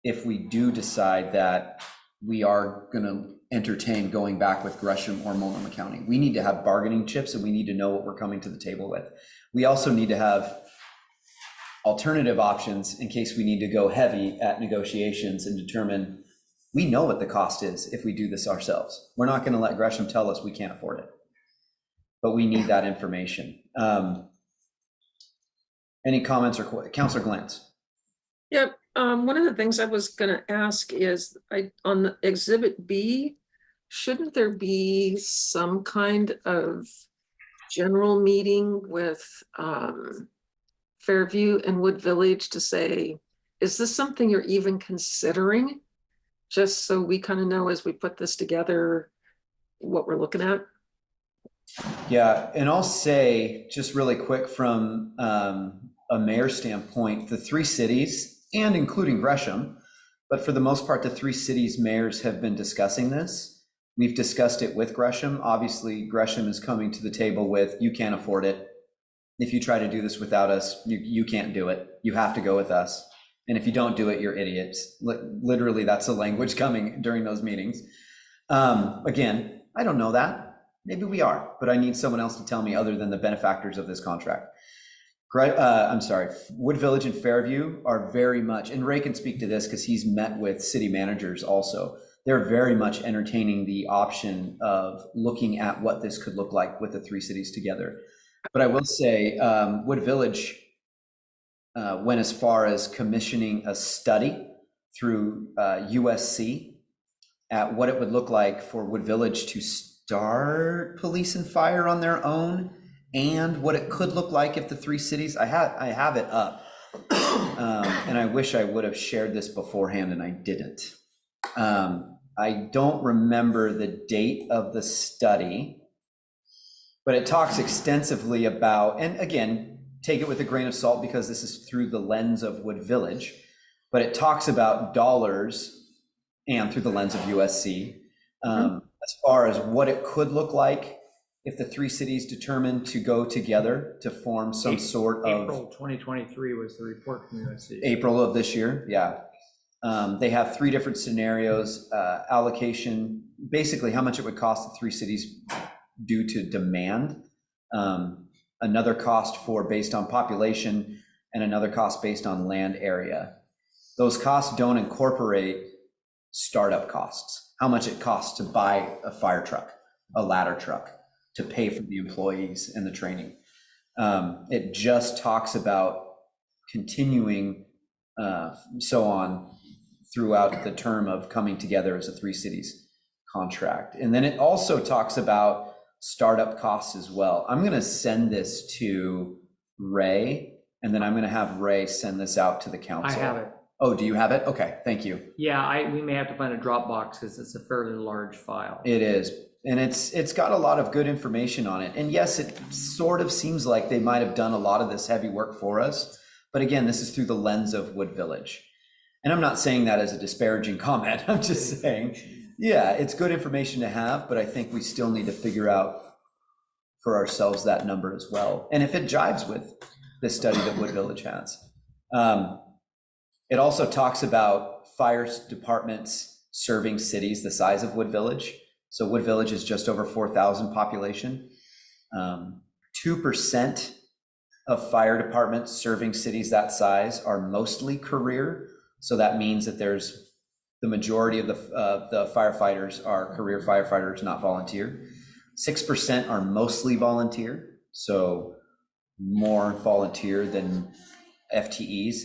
S1: If we do decide that we are going to entertain going back with Gresham or Multnomah County, we need to have bargaining chips, and we need to know what we're coming to the table with. We also need to have alternative options in case we need to go heavy at negotiations and determine, we know what the cost is if we do this ourselves. We're not going to let Gresham tell us we can't afford it, but we need that information. Any comments or Councilor Glantz?
S4: Yep. One of the things I was going to ask is, on the Exhibit B, shouldn't there be some kind of general meeting with Fairview and Wood Village to say, is this something you're even considering? Just so we kind of know as we put this together what we're looking at.
S1: Yeah, and I'll say just really quick from a mayor standpoint, the 3 cities, and including Gresham, but for the most part, the 3 cities mayors have been discussing this. We've discussed it with Gresham. Obviously, Gresham is coming to the table with, you can't afford it. If you try to do this without us, you can't do it. You have to go with us. And if you don't do it, you're idiots. Literally, that's the language coming during those meetings. Again, I don't know that. Maybe we are, but I need someone else to tell me other than the benefactors of this contract. I'm sorry, Wood Village and Fairview are very much, and Ray can speak to this because he's met with city managers also. They're very much entertaining the option of looking at what this could look like with the three cities together. But I will say, Wood Village went as far as commissioning a study through USC at what it would look like for Wood Village to start police and fire on their own, and what it could look like if the three cities, I have it up. And I wish I would have shared this beforehand and I didn't. I don't remember the date of the study, but it talks extensively about, and again, take it with a grain of salt because this is through the lens of Wood Village, but it talks about dollars and through the lens of USC, as far as what it could look like if the three cities determined to go together to form some sort of.
S5: April 2023 was the report from USC.
S1: April of this year, yeah. They have three different scenarios, allocation, basically how much it would cost the three cities due to demand, another cost for based on population, and another cost based on land area. Those costs don't incorporate startup costs, how much it costs to buy a fire truck, a ladder truck, to pay for the employees and the training. It just talks about continuing so on throughout the term of coming together as a three cities contract. And then it also talks about startup costs as well. I'm going to send this to Ray, and then I'm going to have Ray send this out to the council.
S5: I have it.
S1: Oh, do you have it? Okay, thank you.
S5: Yeah, we may have to find a Dropbox because it's a fairly large file.
S1: It is. And it's got a lot of good information on it. And yes, it sort of seems like they might have done a lot of this heavy work for us. But again, this is through the lens of Wood Village. And I'm not saying that as a disparaging comment. I'm just saying, yeah, it's good information to have, but I think we still need to figure out for ourselves that number as well. And if it jives with this study that Wood Village has. It also talks about fire departments serving cities the size of Wood Village. So Wood Village is just over 4,000 population. 2% of fire departments serving cities that size are mostly career. So that means that there's the majority of the firefighters are career firefighters, not volunteer. 6% are mostly volunteer, so more volunteer than FTEs.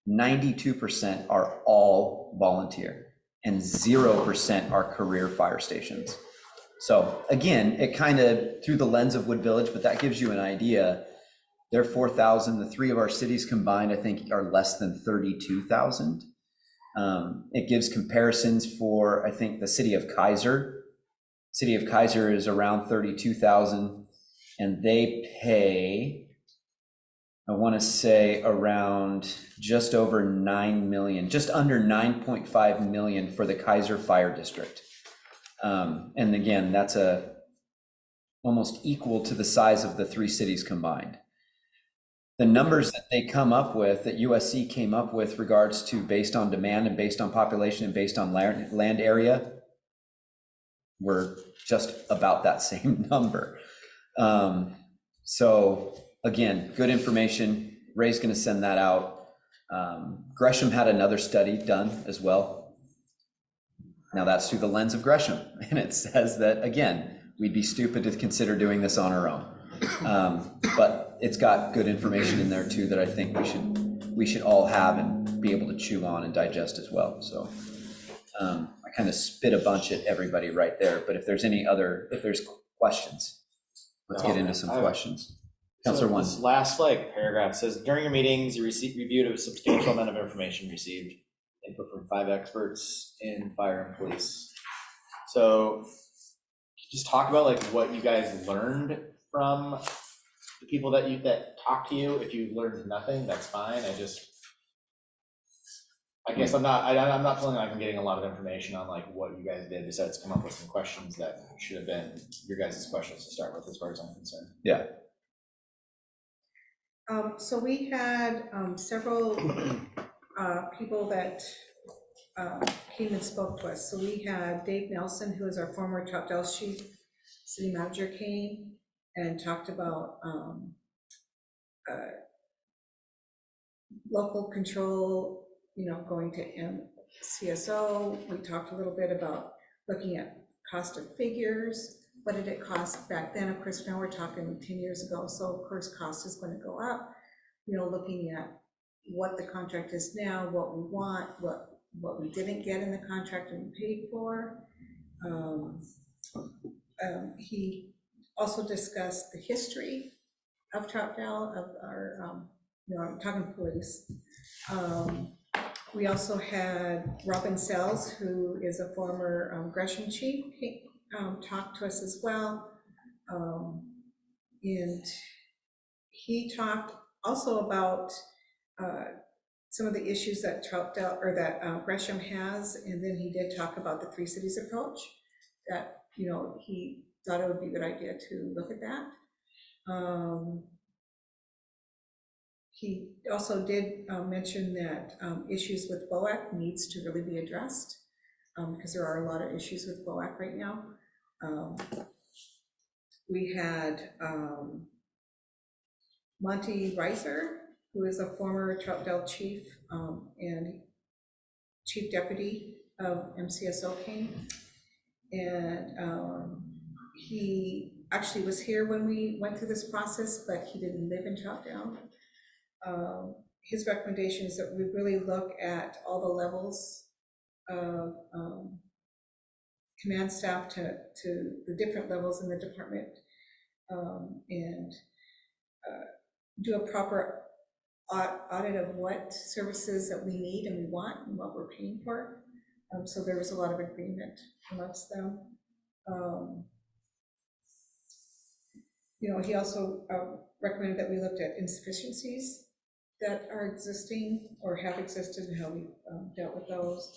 S1: 92% are all volunteer, and 0% are career fire stations. So again, it kind of through the lens of Wood Village, but that gives you an idea. They're 4,000. The three of our cities combined, I think, are less than 32,000. It gives comparisons for, I think, the city of Kaiser. City of Kaiser is around 32,000, and they pay, I want to say, around just over 9 million, just under 9.5 million for the Kaiser Fire District. And again, that's almost equal to the size of the three cities combined. The numbers that they come up with, that USC came up with regards to based on demand and based on population and based on land area, were just about that same number. So again, good information. Ray's going to send that out. Gresham had another study done as well. Now that's through the lens of Gresham, and it says that, again, we'd be stupid to consider doing this on our own. But it's got good information in there too that I think we should all have and be able to chew on and digest as well. So I kind of spit a bunch at everybody right there, but if there's questions, let's get into some questions. Councilor One.
S11: This last paragraph says, during your meetings, you reviewed a substantial amount of information received, input from 5 experts in fire and police. So just talk about what you guys learned from the people that talk to you. If you learned nothing, that's fine. I guess I'm not feeling like I'm getting a lot of information on what you guys did besides come up with some questions that should have been your guys' questions to start with, as far as I'm concerned.
S1: Yeah.
S15: So we had several people that came and spoke to us. So we had Dave Nelson, who is our former Troutdale chief city manager, came and talked about local control, going to MCSO. We talked a little bit about looking at cost of figures. What did it cost back then? Of course, now we're talking 10 years ago, so of course cost is going to go up. Looking at what the contract is now, what we want, what we didn't get in the contract and paid for. He also discussed the history of Troutdale, of our, I'm talking police. We also had Robin Sells, who is a former Gresham chief, talk to us as well. And he talked also about some of the issues that Troutdale, or that Gresham has, and then he did talk about the three cities approach, that, he thought it would be a good idea to look at that. He also did mention that issues with BOAC needs to really be addressed, because there are a lot of issues with BOAC right now. We had Monty Reiser, who is a former Troutdale chief and chief deputy of MCSO came. And he actually was here when we went through this process, but he didn't live in Troutdale. His recommendation is that we really look at all the levels of command staff to the different levels in the department, and do a proper audit of what services that we need and we want and what we're paying for. So there was a lot of agreement amongst them. He also recommended that we looked at insufficiencies that are existing or have existed and how we dealt with those.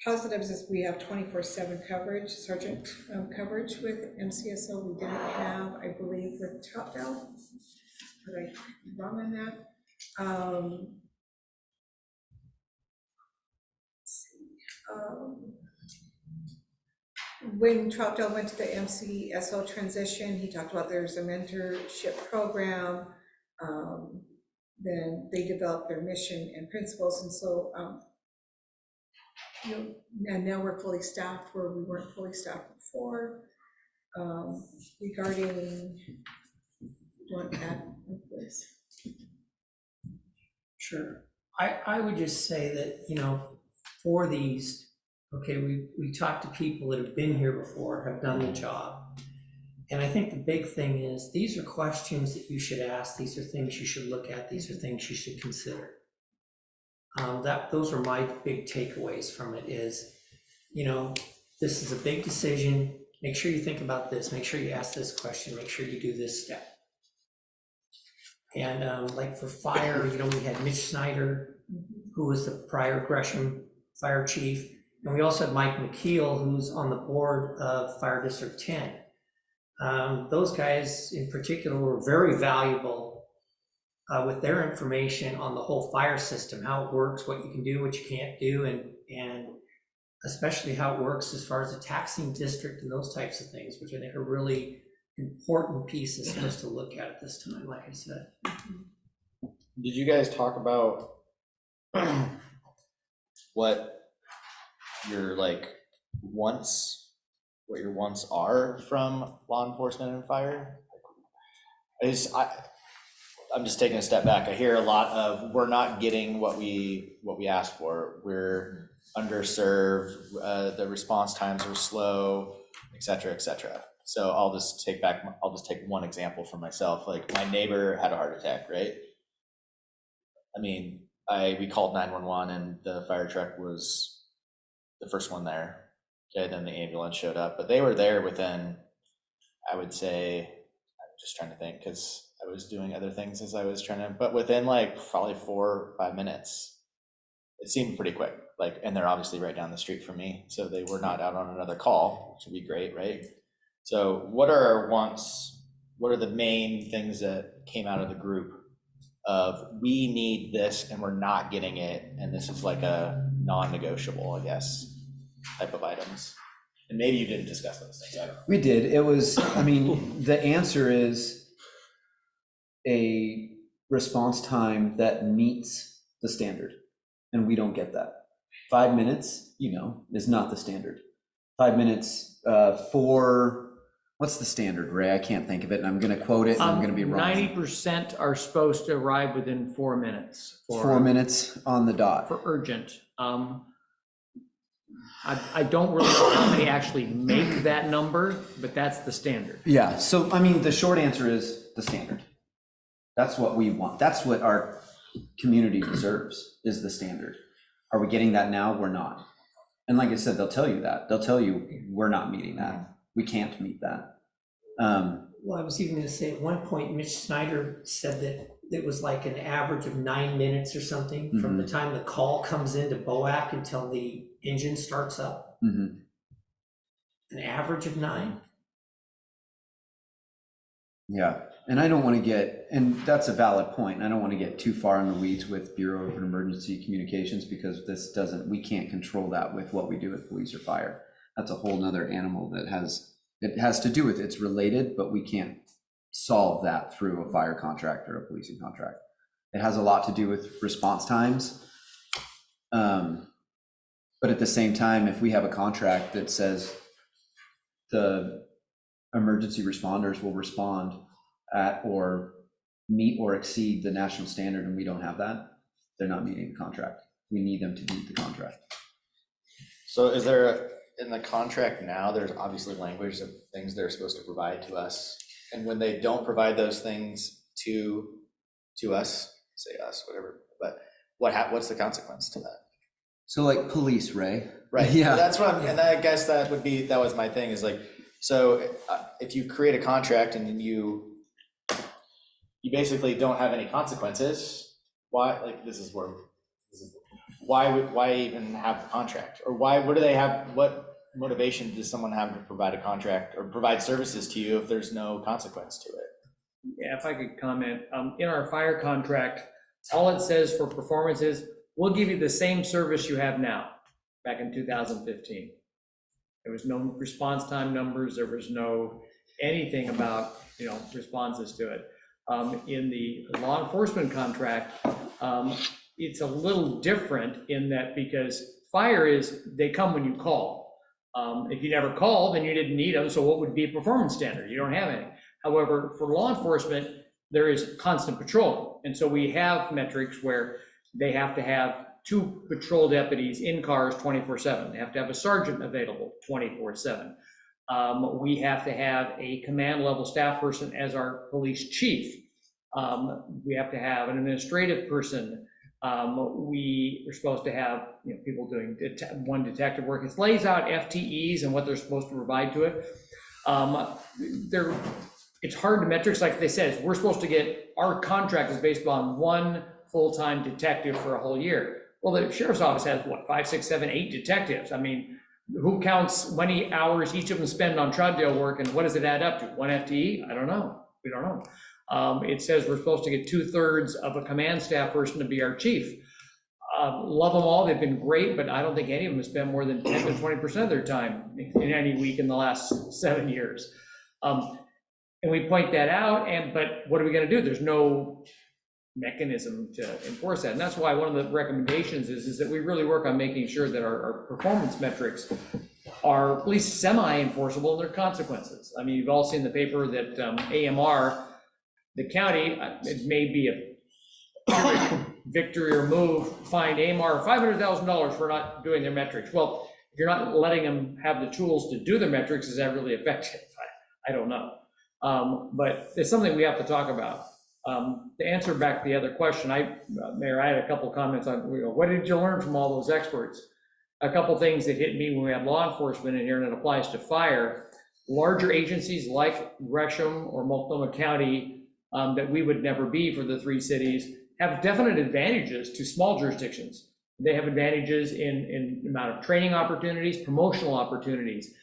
S15: Positives is we have 24/7 coverage, sergeant coverage with MCSO. We didn't have, I believe, with Troutdale, but I'm wrong on that. When Troutdale went to the MCSO transition, he talked about there's a mentorship program. Then they developed their mission and principles, and so and now we're fully staffed where we weren't fully staffed before. Regarding, want to add this?
S14: Sure. I would just say that, for these, okay, we talked to people that have been here before, have done the job. And I think the big thing is, these are questions that you should ask, these are things you should look at, these are things you should consider. Those are my big takeaways from it is, this is a big decision. Make sure you think about this, make sure you ask this question, make sure you do this step. And like for fire, we had Mitch Snyder, who was the prior Gresham fire chief. And we also had Mike McKeel, who's on the board of Fire District 10. Those guys in particular were very valuable with their information on the whole fire system, how it works, what you can do, what you can't do, and especially how it works as far as the taxing district and those types of things, which I think are really important pieces for us to look at this time, like I said.
S11: Did you guys talk about what your wants are from law enforcement and fire? I'm just taking a step back. I hear a lot of, we're not getting what we asked for. We're underserved, the response times are slow, et cetera, et cetera. So I'll just take one example for myself. Like my neighbor had a heart attack, right? I mean, we called 911 and the fire truck was the first one there. Okay, then the ambulance showed up, but they were there within, I would say, I'm just trying to think because I was doing other things as I was trying to, but within probably 4 or 5 minutes. It seemed pretty quick, and they're obviously right down the street from me, so they were not out on another call, which would be great, right? So what are our wants? What are the main things that came out of the group
S2: of we need this and we're not getting it, and this is like a non-negotiable, I guess, type of items. And maybe you didn't discuss those things. I don't know.
S1: We did. It was, I mean, the answer is a response time that meets the standard, and we don't get that. 5 minutes, is not the standard. 5 minutes for, what's the standard, Ray? I can't think of it, and I'm gonna quote it, and I'm gonna be wrong.
S5: 90% are supposed to arrive within 4 minutes.
S1: 4 minutes on the dot.
S5: For urgent. I don't really know how many actually make that number, but that's the standard.
S1: Yeah, so, I mean, the short answer is the standard. That's what we want. That's what our community deserves, is the standard. Are we getting that now? We're not. And like I said, they'll tell you that. They'll tell you, we're not meeting that. We can't meet that.
S14: Well, I was even gonna say, at one point, Mitch Snyder said that it was like an average of 9 minutes or something from the time the call comes into BOAC until the engine starts up. An average of 9.
S1: Yeah, and I don't want to get, and that's a valid point. I don't want to get too far in the weeds with Bureau of Emergency Communications, because we can't control that with what we do with police or fire. That's a whole nother animal that it has to do with, it's related, but we can't solve that through a fire contract or a policing contract. It has a lot to do with response times. But at the same time, if we have a contract that says the emergency responders will respond at or meet or exceed the national standard, and we don't have that, they're not meeting the contract. We need them to meet the contract.
S2: So is there, in the contract now, there's obviously language of things they're supposed to provide to us, and when they don't provide those things to us, say us, whatever, but what's the consequence to that?
S1: So like police, Ray.
S2: Right.
S1: Yeah.
S2: That's what and I guess that was my thing, is like, so if you create a contract and you basically don't have any consequences, why even have the contract? Or what motivation does someone have to provide a contract or provide services to you if there's no consequence to it?
S5: Yeah, if I could comment, in our fire contract, all it says for performance is, we'll give you the same service you have now, back in 2015. There was no response time numbers, there was no anything about, responses to it. In the law enforcement contract, it's a little different in that, because fire is, they come when you call. If you never called, then you didn't need them, so what would be a performance standard? You don't have any. However, for law enforcement, there is constant patrol. And so we have metrics where they have to have 2 patrol deputies in cars 24/7. They have to have a sergeant available 24/7. We have to have a command level staff person as our police chief. We have to have an administrative person. We are supposed to have people doing one detective work. It lays out FTEs and what they're supposed to provide to it. It's hard to metrics, like they said, we're supposed to get, our contract is based on 1 full-time detective for a whole year. Well, the sheriff's office has 5, 6, 7, 8 detectives. I mean, who counts how many hours each of them spend on Troutdale work, and what does it add up to? 1 FTE? I don't know. We don't know. It says we're supposed to get 2/3 of a command staff person to be our chief. Love them all. They've been great, but I don't think any of them have spent more than 10 to 20% of their time in any week in the last 7 years. And we point that out, but what are we going to do? There's no mechanism to enforce that. And that's why one of the recommendations is that we really work on making sure that our performance metrics are at least semi-enforceable in their consequences. I mean, you've all seen the paper that AMR, the county, it may be a victory or move, fined AMR $500,000 for not doing their metrics. Well, if you're not letting them have the tools to do their metrics, is that really effective? I don't know. But it's something we have to talk about. To answer back the other question, Mayor, I had a couple comments on, what did you learn from all those experts? A couple things that hit me when we had law enforcement in here, and it applies to fire. Larger agencies like Gresham or Multnomah County, that we would never be for the 3 cities, have definite advantages to small jurisdictions. They have advantages in amount of training opportunities, promotional opportunities,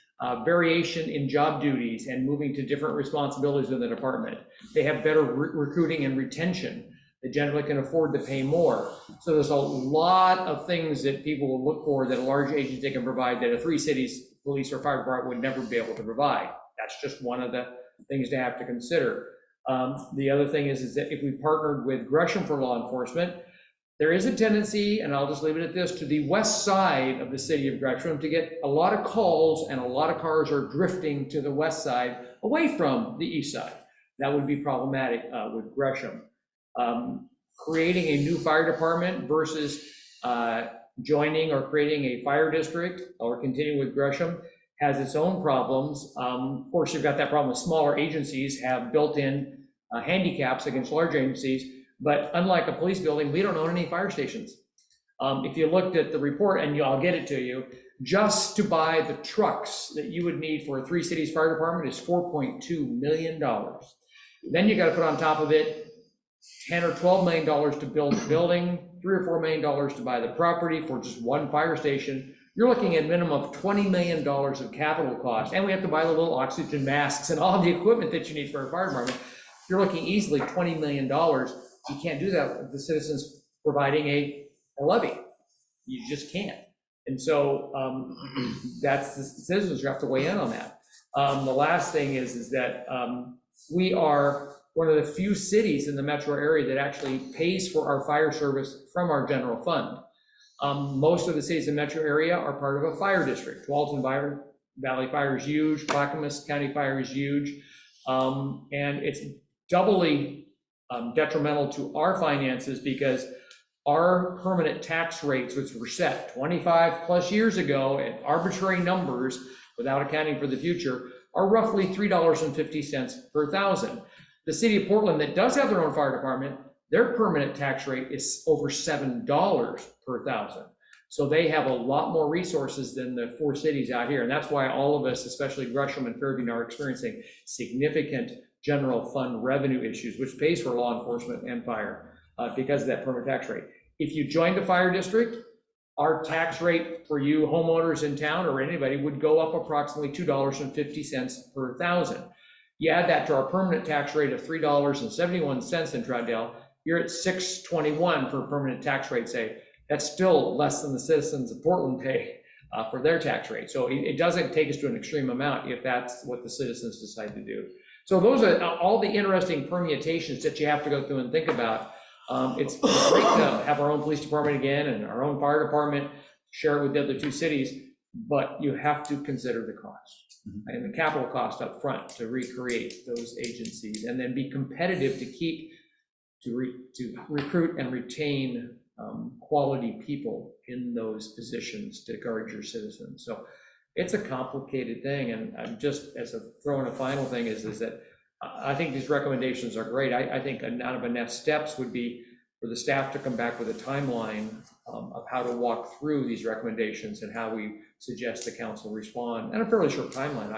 S5: variation in job duties, and moving to different responsibilities in the department. They have better recruiting and retention. that generally can afford to pay more. So there's a lot of things that people will look for that a large agency can provide that a 3 cities police or fire department would never be able to provide. That's just one of the things to have to consider. The other thing is that if we partnered with Gresham for law enforcement, there is a tendency, and I'll just leave it at this, to the west side of the city of Gresham to get a lot of calls, and a lot of cars are drifting to the west side away from the east side. That would be problematic with Gresham. Creating a new fire department versus joining or creating a fire district or continuing with Gresham has its own problems. Of course, you've got that problem with smaller agencies have built-in handicaps against large agencies, but unlike a police building, we don't own any fire stations. If you looked at the report, and I'll get it to you, just to buy the trucks that you would need for a 3 cities fire department is $4.2 million. Then you got to put on top of it $10 or $12 million to build the building, $3 or $4 million to buy the property for just one fire station. You're looking at a minimum of $20 million of capital cost, and we have to buy the little oxygen masks and all the equipment that you need for a fire department. You're looking easily $20 million. You can't do that with the citizens providing a levy. You just can't. And so that's the citizens who have to weigh in on that. The last thing is that we are one of the few cities in the metro area that actually pays for our fire service from our general fund. Most of the cities in the metro area are part of a fire district. Walton Valley Fire is huge, Clackamas County Fire is huge, and it's doubly detrimental to our finances because our permanent tax rates, which were set 25 plus years ago at arbitrary numbers without accounting for the future, are roughly $3.50 per thousand. The city of Portland that does have their own fire department, their permanent tax rate is over $7 per thousand. So they have a lot more resources than the 4 cities out here. And that's why all of us, especially Gresham and Fairview, are experiencing significant general fund revenue issues, which pays for law enforcement and fire because of that permanent tax rate. If you joined a fire district, our tax rate for you homeowners in town or anybody would go up approximately $2.50 per thousand. You add that to our permanent tax rate of $3.71 in Troutdale, you're at $6.21 for a permanent tax rate, say. That's still less than the citizens of Portland pay for their tax rate. So it doesn't take us to an extreme amount if that's what the citizens decide to do. So those are all the interesting permutations that you have to go through and think about. It's great to have our own police department again and our own fire department, share it with the other 2 cities, but you have to consider the cost and the capital cost up front to recreate those agencies and then be competitive to recruit and retain quality people in those positions to guard your citizens. So it's a complicated thing. And I'm just, as a throwing a final thing is that I think these recommendations are great. I think out of the next steps would be for the staff to come back with a timeline of how to walk through these recommendations and how we suggest the council respond, and a fairly short timeline.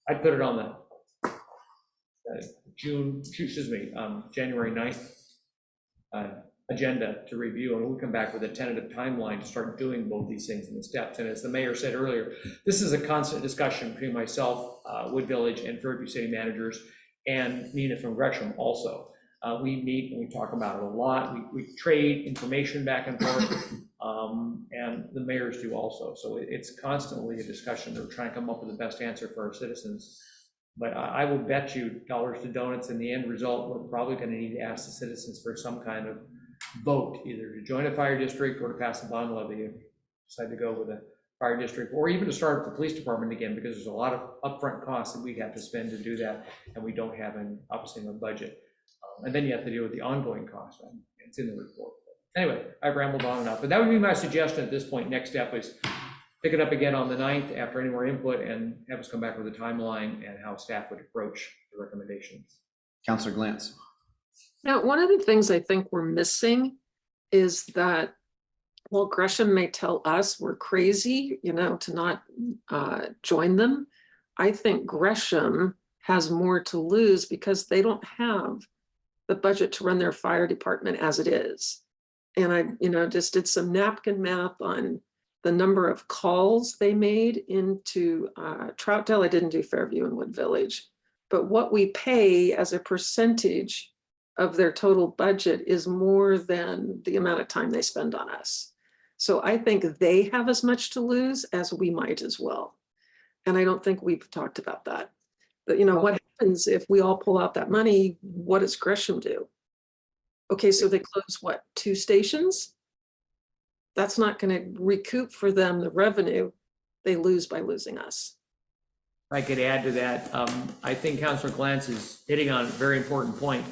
S5: I'd put it on the January 9th agenda to review, and we'll come back with a tentative timeline to start doing both these things in the steps. And as the mayor said earlier, this is a constant discussion between myself, Wood Village, and Fairview city managers, and Nina from Gresham also. We meet and we talk about it a lot. We trade information back and forth, and the mayors do also. So it's constantly a discussion. They're trying to come up with the best answer for our citizens. But I will bet you dollars to donuts in the end result, we're probably going to need to ask the citizens for some kind of vote, either to join a fire district or to pass a bond levy if you decide to go with a fire district, or even to start up the police department again, because there's a lot of upfront costs that we have to spend to do that, and we don't have obviously in the budget. And then you have to deal with the ongoing costs. It's in the report. Anyway, I've rambled on enough, but that would be my suggestion at this point. Next step is pick it up again on the 9th after any more input and have us come back with a timeline and how staff would approach the recommendations.
S1: Councilor Glantz.
S4: Now, one of the things I think we're missing is that, well, Gresham may tell us we're crazy, to not join them. I think Gresham has more to lose because they don't have the budget to run their fire department as it is. And I, just did some napkin math on the number of calls they made into Troutdale. I didn't do Fairview and Wood Village, but what we pay as a percentage of their total budget is more than the amount of time they spend on us. So I think they have as much to lose as we might as well. And I don't think we've talked about that. But you know, what happens if we all pull out that money? What does Gresham do? Okay, so they close what, 2 stations? That's not going to recoup for them the revenue they lose by losing us.
S5: If I could add to that, I think Councilor Glantz is hitting on a very important point.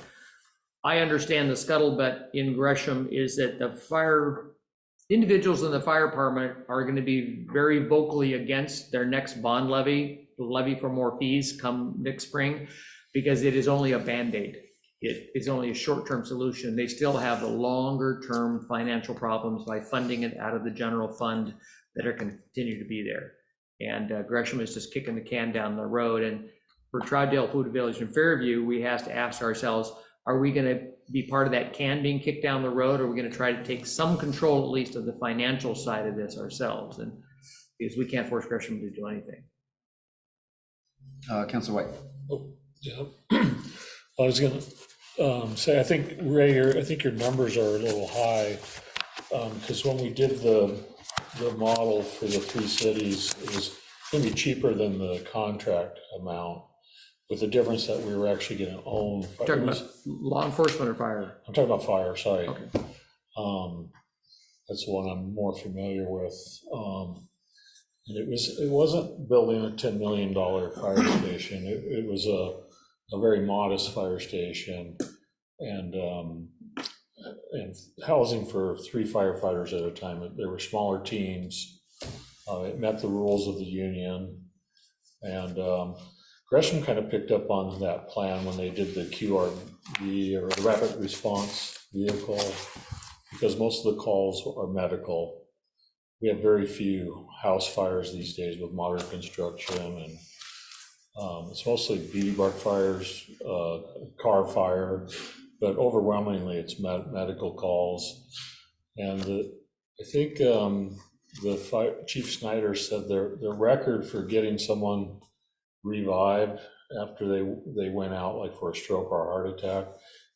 S5: I understand the scuttlebutt in Gresham is that the individuals in the fire department are going to be very vocally against their next bond levy, the levy for more fees come next spring, because it is only a Band-Aid. It is only a short-term solution. They still have the longer-term financial problems by funding it out of the general fund that are going to continue to be there. And Gresham is just kicking the can down the road. And for Troutdale, Food Village, and Fairview, we have to ask ourselves, are we going to be part of that can being kicked down the road, or are we going to try to take some control, at least, of the financial side of this ourselves? And because we can't force Gresham to do anything.
S1: Councilor White.
S10: Oh, yeah. I was going to say, I think, Ray, I think your numbers are a little high, because when we did the model for the 3 cities, it was going to be cheaper than the contract amount, with the difference that we were actually going to own.
S5: You're talking about law enforcement or fire?
S10: I'm talking about fire, sorry.
S5: Okay.
S10: That's the one I'm more familiar with. And it wasn't building a $10 million fire station. It was a very modest fire station, and housing for 3 firefighters at a time. There were smaller teams. It met the rules of the union, and Gresham kind of picked up on that plan when they did the QRV, or the rapid response vehicle, because most of the calls are medical. We have very few house fires these days with modern construction, and it's mostly BD bark fires, car fire, but overwhelmingly it's medical calls. And I think Chief Snyder said their record for getting someone revived after they went out, like for a stroke or a heart attack,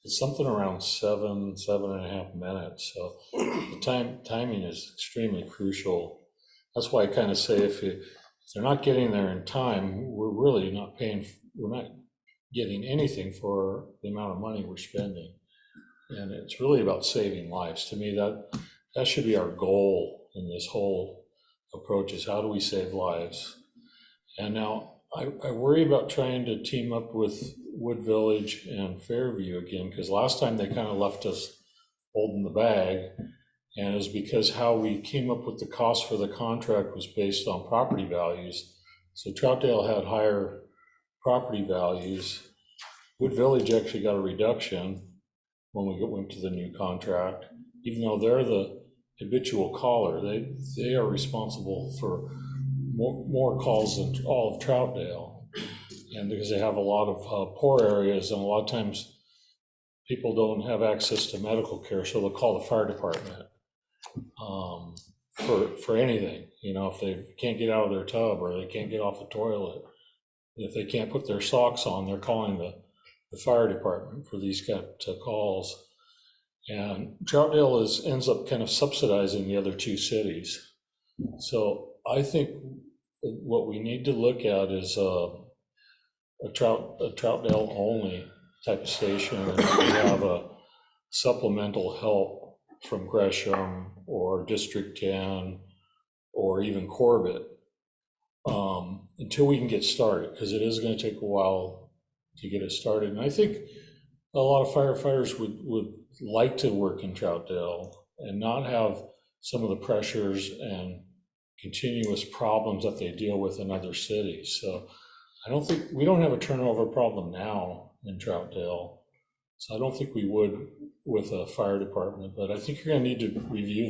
S10: it's something around 7.5 minutes. So the timing is extremely crucial. That's why I kind of say if they're not getting there in time, we're really not we're not getting anything for the amount of money we're spending. And it's really about saving lives. To me, that should be our goal in this whole approach, is how do we save lives? And now I worry about trying to team up with Wood Village and Fairview again, because last time they kind of left us holding the bag, and it was because how we came up with the cost for the contract was based on property values. So Troutdale had higher property values. Wood Village actually got a reduction when we went to the new contract, even though they're the habitual caller. They are responsible for more calls than all of Troutdale, and because they have a lot of poor areas, and a lot of times people don't have access to medical care, so they'll call the fire department for anything. You know, if they can't get out of their tub, or they can't get off the toilet, if they can't put their socks on, they're calling the fire department for these kind of calls. And Troutdale ends up kind of subsidizing the other 2 cities. So I think what we need to look at is a Troutdale only type of station, and we have a supplemental help from Gresham or District 10 or even Corbett, until we can get started, because it is going to take a while to get it started. And I think a lot of firefighters would like to work in Troutdale and not have some of the pressures and continuous problems that they deal with in other cities. So we don't have a turnover problem now in Troutdale. So I don't think we would with a fire department, but I think you're going to need to review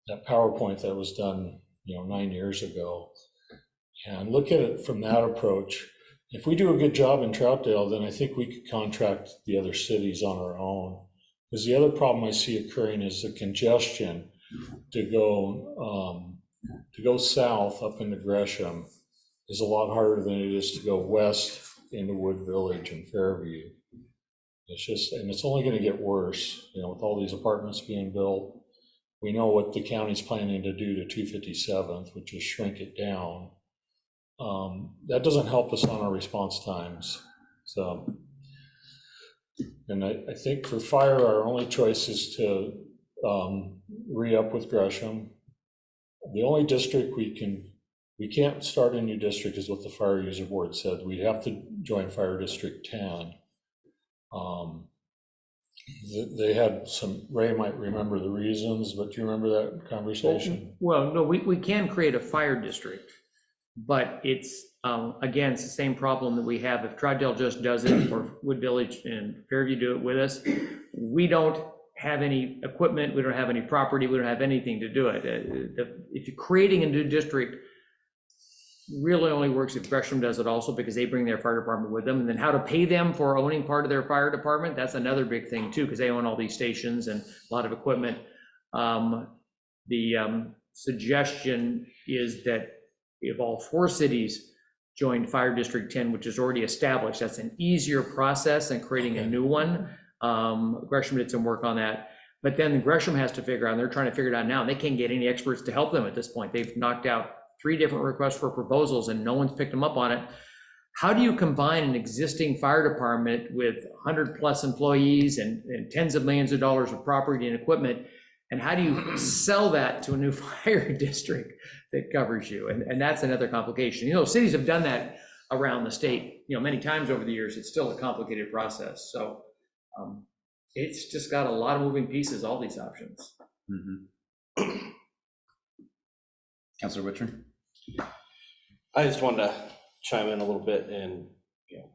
S10: that PowerPoint that was done, 9 years ago, and look at it from that approach. If we do a good job in Troutdale, then I think we could contract the other cities on our own. Because the other problem I see occurring is the congestion to go south up into Gresham is a lot harder than it is to go west into Wood Village and Fairview. It's just, and it's only gonna get worse, you know, with all these apartments being built. We know what the county's planning to do to 257th, which is shrink it down. That doesn't help us on our response times. So, and I think for fire, our only choice is to re-up with Gresham. The only district we can't start a new district is what the fire user board said. We'd have to join Fire District 10. They had some, Ray might remember the reasons, but do you remember that conversation?
S5: Well, no, we can create a fire district, but it's, again, it's the same problem that we have if Troutdale just does it, or Wood Village and Fairview do it with us. We don't have any equipment, we don't have any property, we don't have anything to do it. If you're creating a new district, really only works if Gresham does it also, because they bring their fire department with them. And then how to pay them for owning part of their fire department, that's another big thing too, because they own all these stations and a lot of equipment. The suggestion is that if all 4 cities joined Fire District 10, which is already established, that's an easier process than creating a new one. Gresham did some work on that. But then Gresham has to figure out, and they're trying to figure it out now, and they can't get any experts to help them at this point. They've knocked out 3 different requests for proposals and no one's picked them up on it. How do you combine an existing fire department with 100+ employees and tens of millions of dollars of property and equipment? And how do you sell that to a new fire district that covers you? And that's another complication. You know, cities have done that around the state, you know, many times over the years. It's still a complicated process. So it's just got a lot of moving pieces, all these options.
S1: Mm-hmm. Councilor Wittrin?
S11: I just wanted to chime in a little bit, and you know,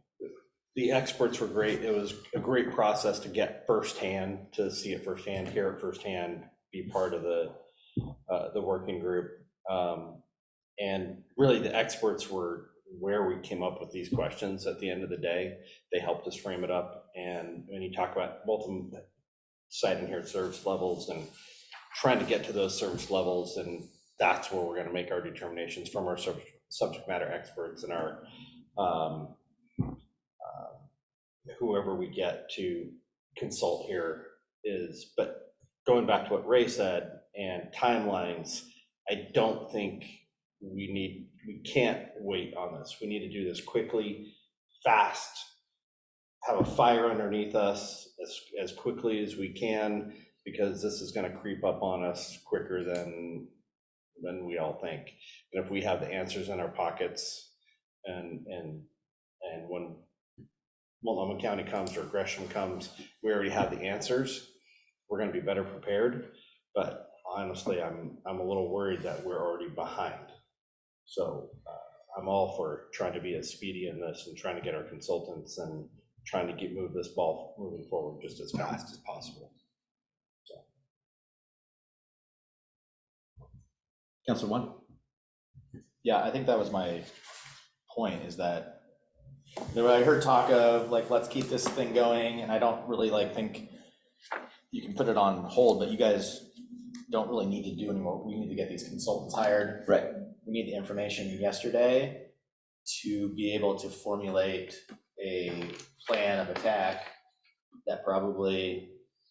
S11: the experts were great. It was a great process to get firsthand, to see it firsthand, hear it firsthand, be part of the working group. And really the experts were where we came up with these questions at the end of the day. They helped us frame it up. And when you talk about both of them citing here service levels and trying to get to those service levels, and that's where we're going to make our determinations from our subject matter experts and our whoever we get to consult here is. But going back to what Ray said and timelines, I don't think we can't wait on this. We need to do this quickly, fast, have a fire underneath us as quickly as we can, because this is going to creep up on us quicker than we all think. And if we have the answers in our pockets, and when Multnomah County comes or Gresham comes, we already have the answers, we're going to be better prepared. But honestly, I'm a little worried that we're already behind. So I'm all for trying to be as speedy in this and trying to get our consultants and trying to move this ball moving forward just as fast as possible. So.
S1: Councilor One?
S2: Yeah, I think that was my point, is that I heard talk of like, let's keep this thing going, and I don't really think you can put it on hold, but you guys don't really need to do anymore. We need to get these consultants hired.
S1: Right.
S2: We need the information yesterday to be able to formulate a plan of attack that probably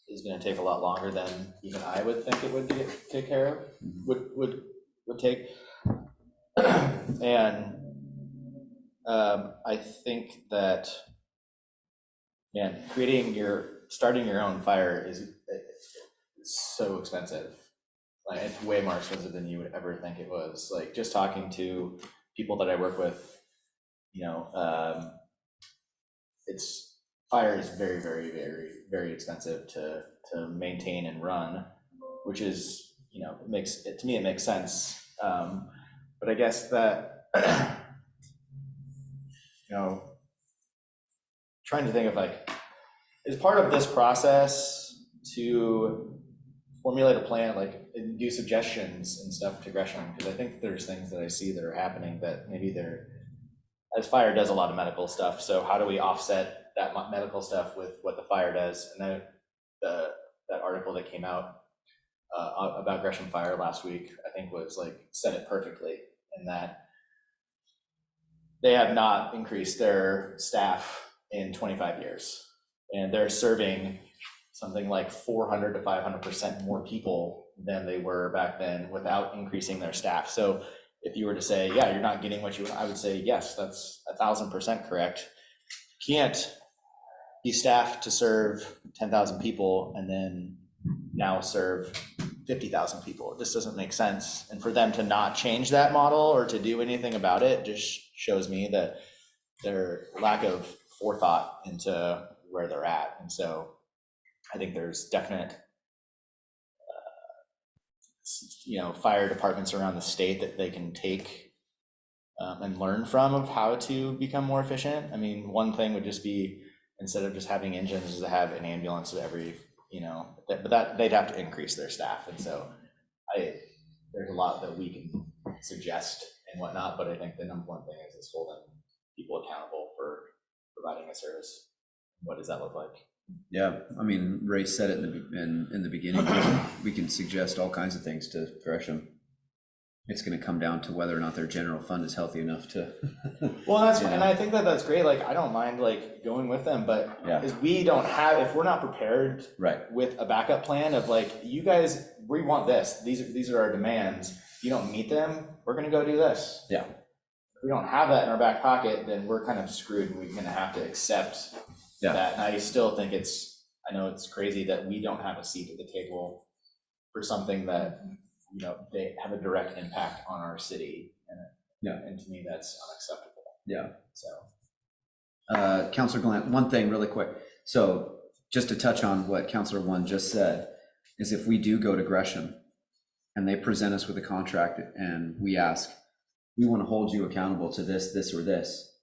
S2: is going to take a lot longer than even I would think it would take care of, would take. And I think that, man, starting your own fire is so expensive. Like, it's way more expensive than you would ever think it was. Like, just talking to people that I work with, you know, fire is very, very, very, very expensive to maintain and run, which is, you know, to me it makes sense. But I guess that, you know, trying to think of is part of this process to formulate a plan, and do suggestions and stuff to Gresham, because I think there's things that I see that are happening that maybe as fire does a lot of medical stuff. So how do we offset that medical stuff with what the fire does? And then that article that came out about Gresham Fire last week, I think said it perfectly, in that they have not increased their staff in 25 years. And they're serving something like 400 to 500% more people than they were back then without increasing their staff. So if you were to say, yeah, you're not getting what you want, I would say, yes, that's 1,000% correct. You can't be staffed to serve 10,000 people and then now serve 50,000 people. It just doesn't make sense. And for them to not change that model or to do anything about it just shows me that their lack of forethought into where they're at. And so I think there's definite, fire departments around the state that they can take and learn from of how to become more efficient. I mean, one thing would just be, instead of just having engines, is to have an ambulance at every, but that they'd have to increase their staff. And so there's a lot that we can suggest and whatnot, but I think the number one thing is holding people accountable for providing a service. What does that look like?
S1: Yeah, I mean, Ray said it in the beginning. We can suggest all kinds of things to Gresham. It's going to come down to whether or not their general fund is healthy enough to.
S2: Well, that's and I think that's great. Like, I don't mind like going with them, but if we don't have, if we're not prepared, with a backup plan of like, you guys, we want this. These are our demands. You don't meet them, we're going to go do this.
S1: Yeah.
S2: If we don't have that in our back pocket, then we're kind of screwed, and we're going to have to accept that. And I still think I know it's crazy that we don't have a seat at the table for something that, they have a direct impact on our city. And to me, that's unacceptable.
S1: Yeah.
S2: So.
S1: Councilor Glant, one thing really quick. So just to touch on what Councilor One just said, is if we do go to Gresham and they present us with a contract and we ask, we want to hold you accountable to this, this, or this,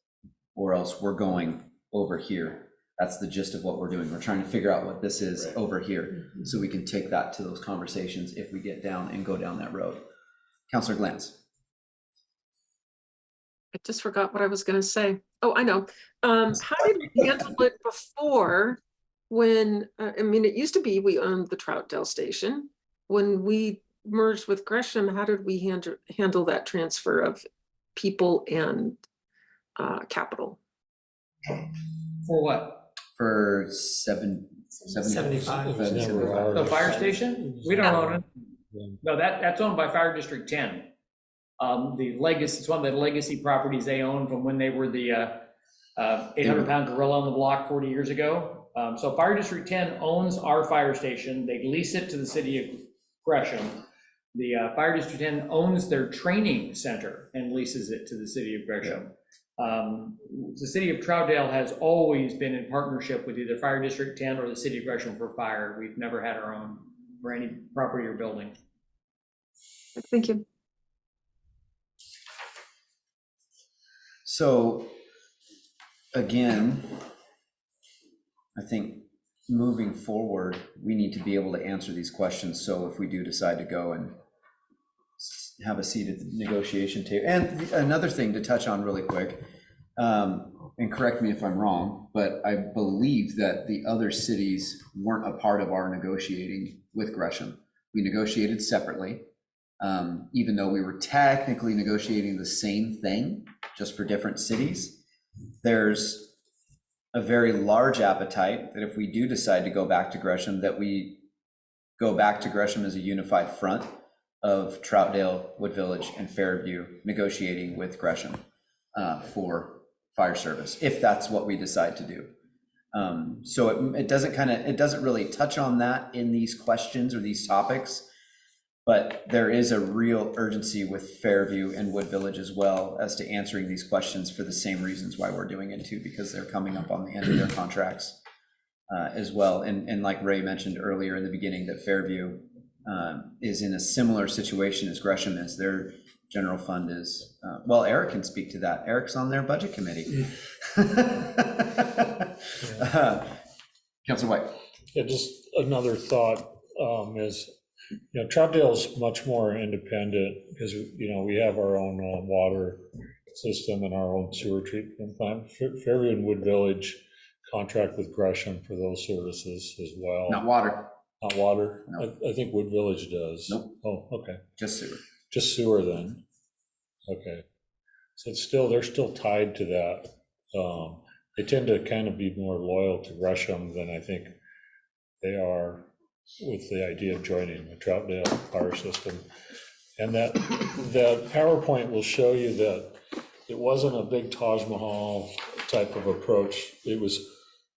S1: or else we're going over here. That's the gist of what we're doing. We're trying to figure out what this is over here, so we can take that to those conversations if we get down and go down that road. Councilor Glantz.
S4: I just forgot what I was going to say. Oh, I know. How did we handle it before when, it used to be we owned the Troutdale station. When we merged with Gresham, how did we handle that transfer of people and capital?
S5: For what?
S1: For 75.
S5: The fire station? We don't own it. No, that's owned by Fire District 10. The legacy, it's one of the legacy properties they own from when they were the 800-pound gorilla on the block 40 years ago. So Fire District 10 owns our fire station. They lease it to the city of Gresham. The Fire District 10 owns their training center and leases it to the city of Gresham. The city of Troutdale has always been in partnership with either Fire District 10 or the city of Gresham for fire. We've never had our own for any property or building.
S4: Thank you.
S1: So again, I think moving forward, we need to be able to answer these questions. So if we do decide to go and have a seat at the negotiation table. And another thing to touch on really quick, and correct me if I'm wrong, but I believe that the other cities weren't a part of our negotiating with Gresham. We negotiated separately, even though we were technically negotiating the same thing, just for different cities. There's a very large appetite that if we do decide to go back to Gresham, that we go back to Gresham as a unified front of Troutdale, Wood Village, and Fairview negotiating with Gresham for fire service, if that's what we decide to do. So it doesn't really touch on that in these questions or these topics, but there is a real urgency with Fairview and Wood Village as well as to answering these questions for the same reasons why we're doing it too, because they're coming up on the end of their contracts as well. And like Ray mentioned earlier in the beginning, that Fairview is in a similar situation as Gresham is. Their general fund is, well, Eric can speak to that. Eric's on their budget committee. Councilor White.
S10: Yeah, just another thought is, Troutdale's much more independent because, we have our own water system and our own sewer treatment plant. Fairview and Wood Village contract with Gresham for those services as well.
S1: Not water.
S10: Not water?
S1: No.
S10: I think Wood Village does.
S1: Nope.
S10: Oh, okay.
S1: Just sewer.
S10: Just sewer then. Okay. So they're still tied to that. they tend to kind of be more loyal to Gresham than I think they are with the idea of joining the Troutdale power system. And that PowerPoint will show you that it wasn't a big Taj Mahal type of approach. It was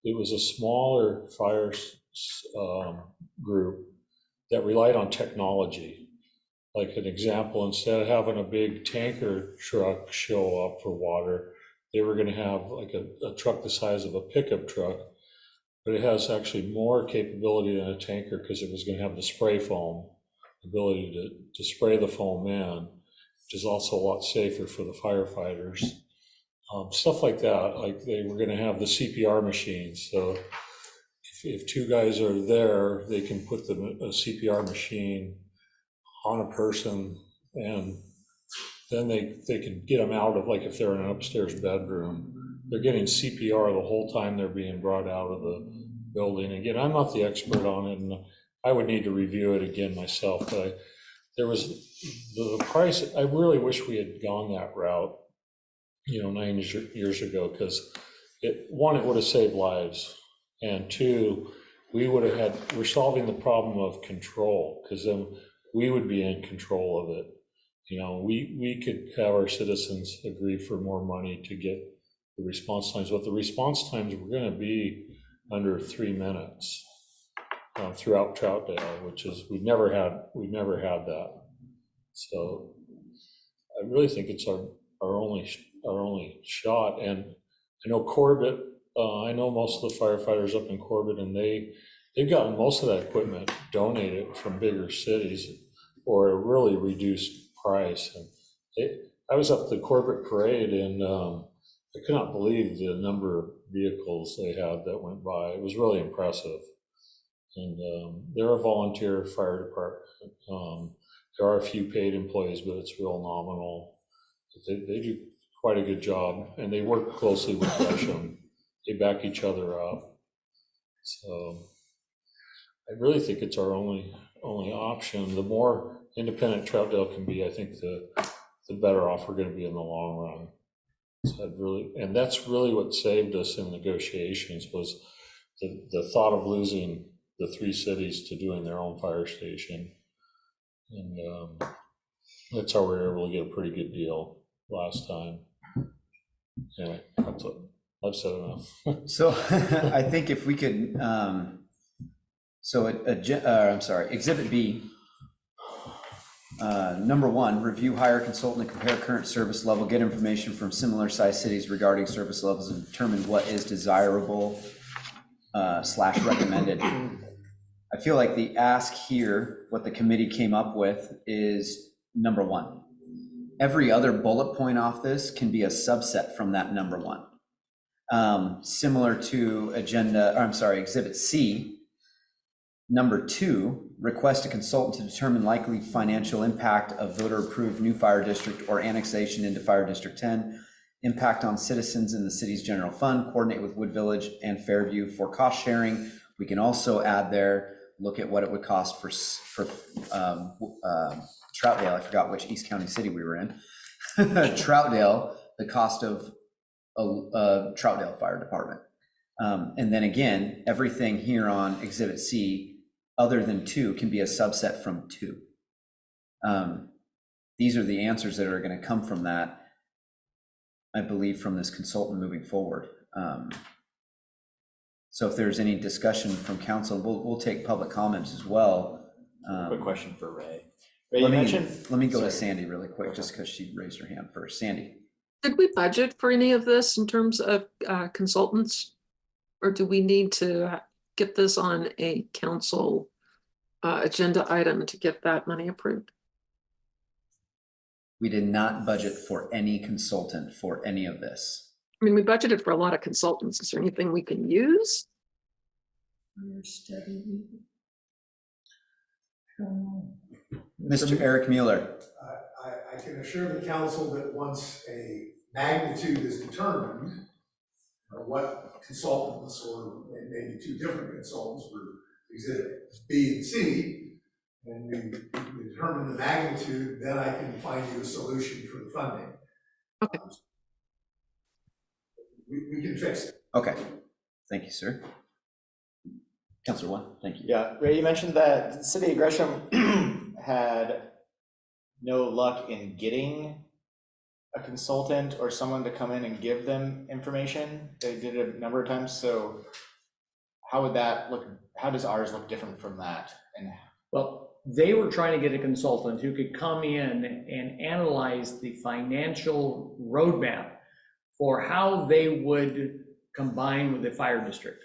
S10: a smaller fire group that relied on technology. Like an example, instead of having a big tanker truck show up for water, they were going to have like a truck the size of a pickup truck, but it has actually more capability than a tanker because it was going to have the spray foam ability to spray the foam in, which is also a lot safer for the firefighters. Stuff like that, like they were going to have the CPR machines. So if two guys are there, they can put a CPR machine on a person, and then they can get them out of, like if they're in an upstairs bedroom, they're getting CPR the whole time they're being brought out of the building. Again, I'm not the expert on it, and I would need to review it again myself, but there was the price. I really wish we had gone that route, 9 years ago, because it would have saved lives, and two, we're solving the problem of control, because then we would be in control of it. We could have our citizens agree for more money to get the response times, but the response times were going to be under 3 minutes throughout Troutdale, which is we've never had that. So I really think it's our only shot. And I know Corbett. I know most of the firefighters up in Corbett, and they've gotten most of that equipment donated from bigger cities or a really reduced price. And I was up at the Corbett parade, and I could not believe the number of vehicles they had that went by. It was really impressive. And they're a volunteer fire department. There are a few paid employees, but it's real nominal. They do quite a good job, and they work closely with Gresham. They back each other up. So I really think it's our only option. The more independent Troutdale can be, I think the better off we're going to be in the long run. So and that's really what saved us in negotiations, was the thought of losing the 3 cities to doing their own fire station. And that's how we were able to get a pretty good deal last time. Anyway, I've said enough.
S1: So I think if we could, Exhibit B, number 1, review, hire a consultant to compare current service level, get information from similar sized cities regarding service levels, and determine what is desirable / recommended. I feel like the ask here, what the committee came up with, is number 1. Every other bullet point off this can be a subset from that number 1. Similar to Exhibit C, number 2, request a consultant to determine likely financial impact of voter-approved new fire district or annexation into Fire District 10, impact on citizens in the city's general fund, coordinate with Wood Village and Fairview for cost sharing. We can also add there, look at what it would cost for Troutdale. I forgot which East County city we were in. Troutdale, the cost of Troutdale Fire Department. And then again, everything here on Exhibit C, other than 2, can be a subset from 2. These are the answers that are going to come from that, I believe, from this consultant moving forward. So if there's any discussion from council, we'll take public comments as well.
S11: Quick question for Ray.
S1: Let me go to Sandy really quick, just because she raised her hand first. Sandy.
S4: Did we budget for any of this in terms of consultants? Or do we need to get this on a council agenda item to get that money approved?
S1: We did not budget for any consultant for any of this.
S4: I mean, we budgeted for a lot of consultants. Is there anything we can use?
S1: Mr. Eric Mueller.
S8: I can assure the council that once a magnitude is determined, what consultants, or maybe 2 different consultants for Exhibit B and C, and we determine the magnitude, then I can find you a solution for the funding.
S4: Okay.
S2: we can fix it.
S1: Okay, thank you, sir. Counselor One, thank you.
S2: Yeah, Ray, you mentioned that the city of Gresham had no luck in getting a consultant or someone to come in and give them information. They did it a number of times, so how would that look, how does ours look different from that? And
S5: Well, they were trying to get a consultant who could come in and analyze the financial roadmap for how they would combine with the fire district.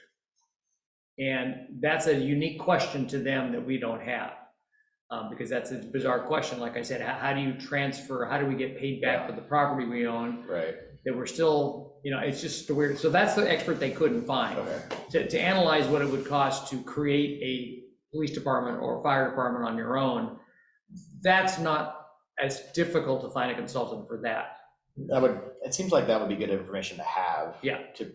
S5: And that's a unique question to them that we don't have, because that's a bizarre question. Like I said, how do you transfer, how do we get paid back for the property we own?
S2: right.
S5: That we're still, it's just weird. So that's the expert they couldn't find.
S2: Okay.
S5: To analyze what it would cost to create a police department or fire department on your own, that's not as difficult to find a consultant for that.
S2: That would, it seems like that would be good information to have.
S5: Yeah.
S2: To,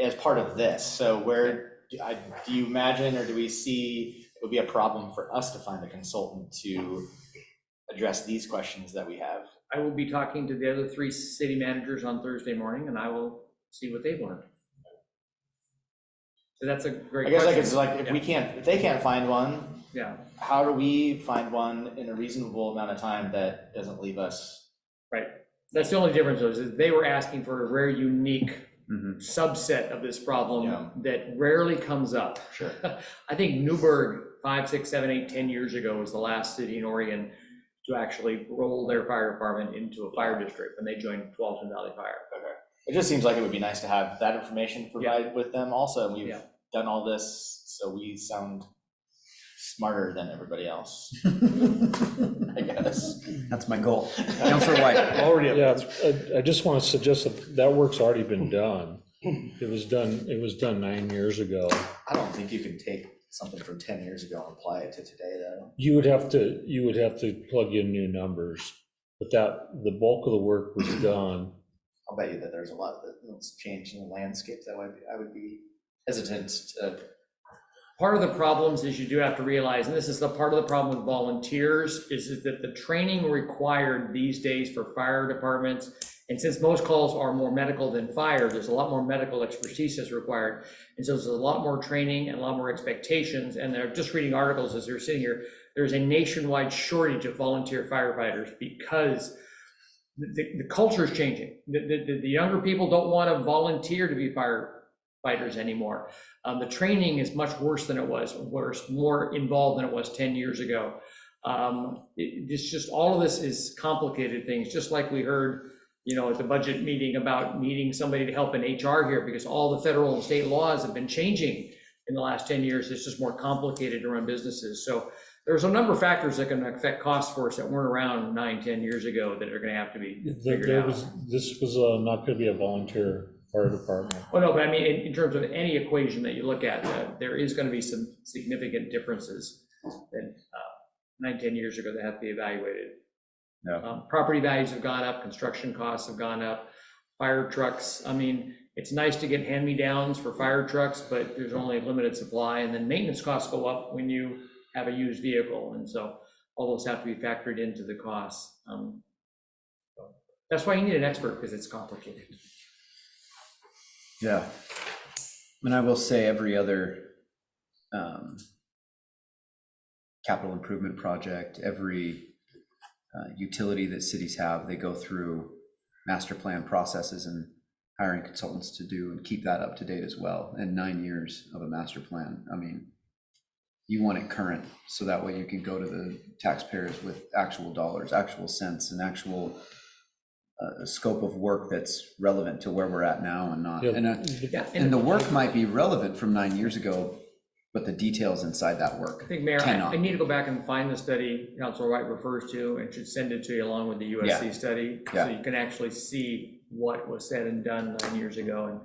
S2: as part of this. So where, do you imagine, or do we see it would be a problem for us to find a consultant to address these questions that we have?
S5: I will be talking to the other 3 city managers on Thursday morning, and I will see what they've learned. So that's a great
S2: I guess
S5: question.
S2: like, it's like, if they can't find one,
S5: Yeah,
S2: how do we find one in a reasonable amount of time that doesn't leave us?
S5: right. That's the only difference is they were asking for a very unique subset of this problem that rarely comes up.
S2: Sure.
S5: I think Newburgh 5, 6, 7, 8, 10 years ago was the last city in Oregon to actually roll their fire department into a fire district, and they joined Tualatin Valley Fire.
S2: Okay. It just seems like it would be nice to have that information provided with them also. And we've done all this, so we sound smarter than everybody else, I guess.
S1: That's my goal. Counselor White.
S10: Yeah, I just want to suggest that work's already been done. It was done 9 years ago.
S2: I don't think you can take something from 10 years ago and apply it to today, though.
S10: You would have to plug in new numbers, but the bulk of the work was done.
S2: I'll bet you that there's a lot that's changed in the landscape that I would be hesitant to.
S5: Part of the problems is you do have to realize, and this is the part of the problem with volunteers, is that the training required these days for fire departments, and since most calls are more medical than fire, there's a lot more medical expertise that's required. And so there's a lot more training and a lot more expectations. And they're just reading articles as they're sitting here. There's a nationwide shortage of volunteer firefighters because the culture is changing. The younger people don't want to volunteer to be firefighters anymore. The training is much worse than it was, more involved than it was 10 years ago. It's just, all of this is complicated things, just like we heard, at the budget meeting about needing somebody to help in HR here, because all the federal and state laws have been changing in the last 10 years. It's just more complicated to run businesses. So there's a number of factors that can affect costs for us that weren't around 9, 10 years ago that are going to have to be figured out.
S10: This was not going to be a volunteer fire department.
S5: Oh, no, but I mean, in terms of any equation that you look at, there is going to be some significant differences that 9, 10 years ago that have to be evaluated.
S1: No.
S5: Property values have gone up, construction costs have gone up, fire trucks. I mean, it's nice to get hand-me-downs for fire trucks, but there's only a limited supply. And then maintenance costs go up when you have a used vehicle. And so all those have to be factored into the costs. So that's why you need an expert, because it's complicated.
S1: Yeah. And I will say every other capital improvement project, every utility that cities have, they go through master plan processes and hiring consultants to do and keep that up to date as well. And 9 years of a master plan, I mean, you want it current, so that way you can go to the taxpayers with actual dollars, actual cents, and actual scope of work that's relevant to where we're at now and not. And the work might be relevant from 9 years ago, but the details inside that work
S5: I think, Mayor,
S1: cannot.
S5: I need to go back and find the study Councilor White refers to, and should send it to you along with the USC study, so you can actually see what was said and done 9 years ago and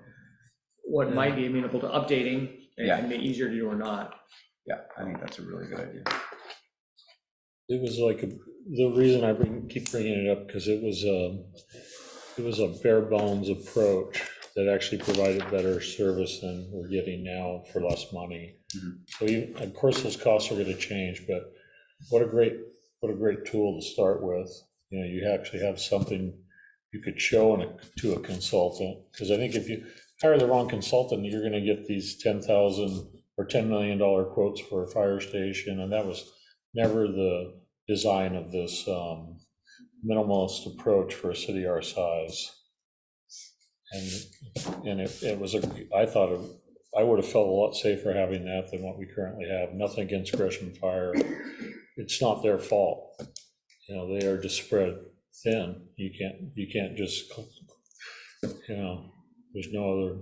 S5: what might be amenable to updating and be easier to do or not.
S1: Yeah, I think that's a really good idea.
S10: It was like the reason I keep bringing it up, because it was a bare bones approach that actually provided better service than we're getting now for less money. So of course those costs are going to change, but what a great tool to start with. You actually have something you could show to a consultant, because I think if hire the wrong consultant, you're gonna get these 10,000 or $10 million quotes for a fire station, and that was never the design of this minimalist approach for a city our size. And it was I would have felt a lot safer having that than what we currently have. Nothing against Gresham Fire. It's not their fault. You know, they are just spread thin. You can't just, you know, there's no other,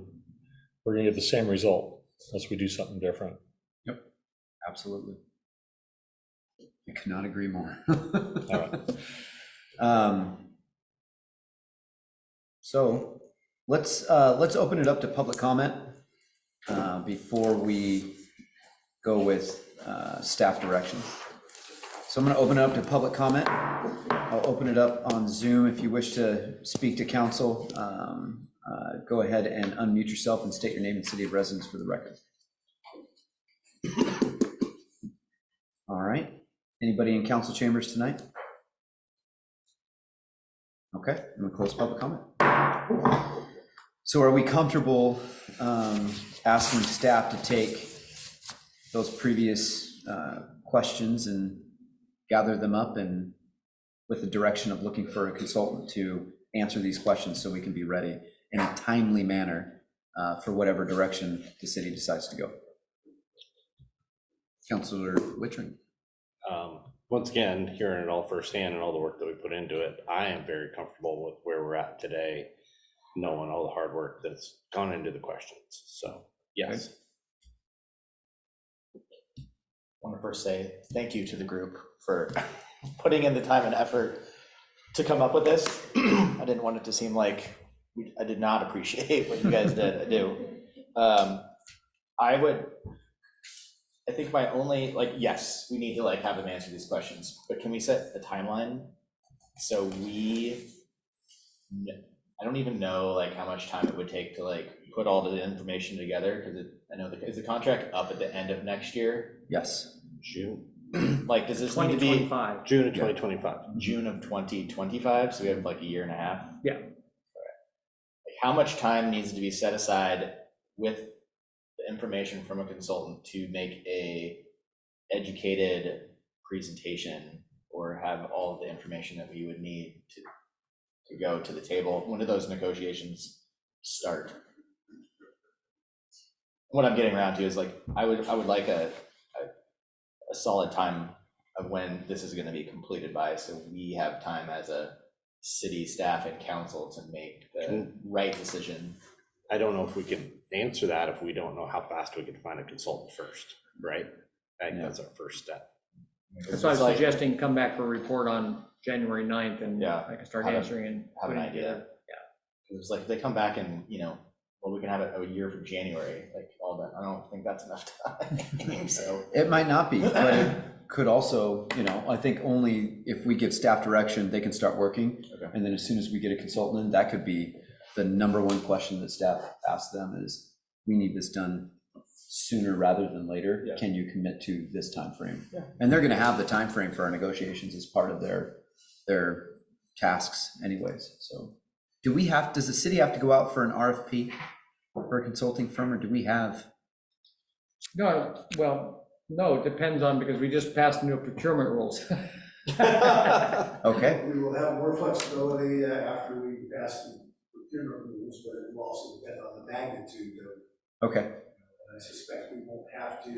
S10: we're gonna get the same result unless we do something different.
S1: Yep, absolutely. I could not agree more.
S10: All right.
S1: So let's open it up to public comment before we go with staff direction. So I'm going to open it up to public comment. I'll open it up on Zoom. If you wish to speak to council, go ahead and unmute yourself and state your name and city of residence for the record. All right. Anybody in council chambers tonight? Okay, I'm gonna close public comment. So are we comfortable asking staff to take those previous questions and gather them up, and with the direction of looking for a consultant to answer these questions so we can be ready in a timely manner for whatever direction the city decides to go? Councilor Wittring.
S11: Once again, hearing it all firsthand and all the work that we put into it, I am very comfortable with where we're at today, knowing all the hard work that's gone into the questions. So, yes.
S2: I want to first say thank you to the group for putting in the time and effort to come up with this. I didn't want it to seem like I did not appreciate what you guys did. I do. I think my only, yes, we need to have them answer these questions, but can we set a timeline? So I don't even know how much time it would take to put all the information together, because I know is the contract up at the end of next year?
S1: Yes.
S11: June.
S2: Does this need to be
S11: June of 2025?
S2: June of 2025, so we have a year and a half?
S5: Yeah.
S2: All right. How much time needs to be set aside with the information from a consultant to make a educated presentation, or have all of the information that we would need to go to the table? When do those negotiations start? What I'm getting around to is I would like a solid time of when this is going to be completed by, so we have time as a city staff and council to make the right decision.
S11: I don't know if we can answer that if we don't know how fast we can find a consultant first, right? I think that's our first step.
S5: That's why I was suggesting come back for a report on January 9th, and I can start answering and
S2: have an idea. Yeah. It's they come back and, well, we can have it a year from January, all that. I don't think that's enough time. So
S1: it might not be, but it could also, I think only if we give staff direction, they can start working. Okay. And then as soon as we get a consultant in, that could be the number one question that staff asks them is, we need this done sooner rather than later. Yeah. Can you commit to this time frame? Yeah. And they're going to have the time frame for our negotiations as part of their tasks anyways. So does the city have to go out for an RFP for a consulting firm, or do we have?
S5: No, well, no, it depends on, because we just passed new procurement rules.
S1: Okay.
S8: We will have more flexibility after we pass the procurement rules, but it will also depend on the magnitude of.
S1: Okay.
S8: And I suspect we won't have to,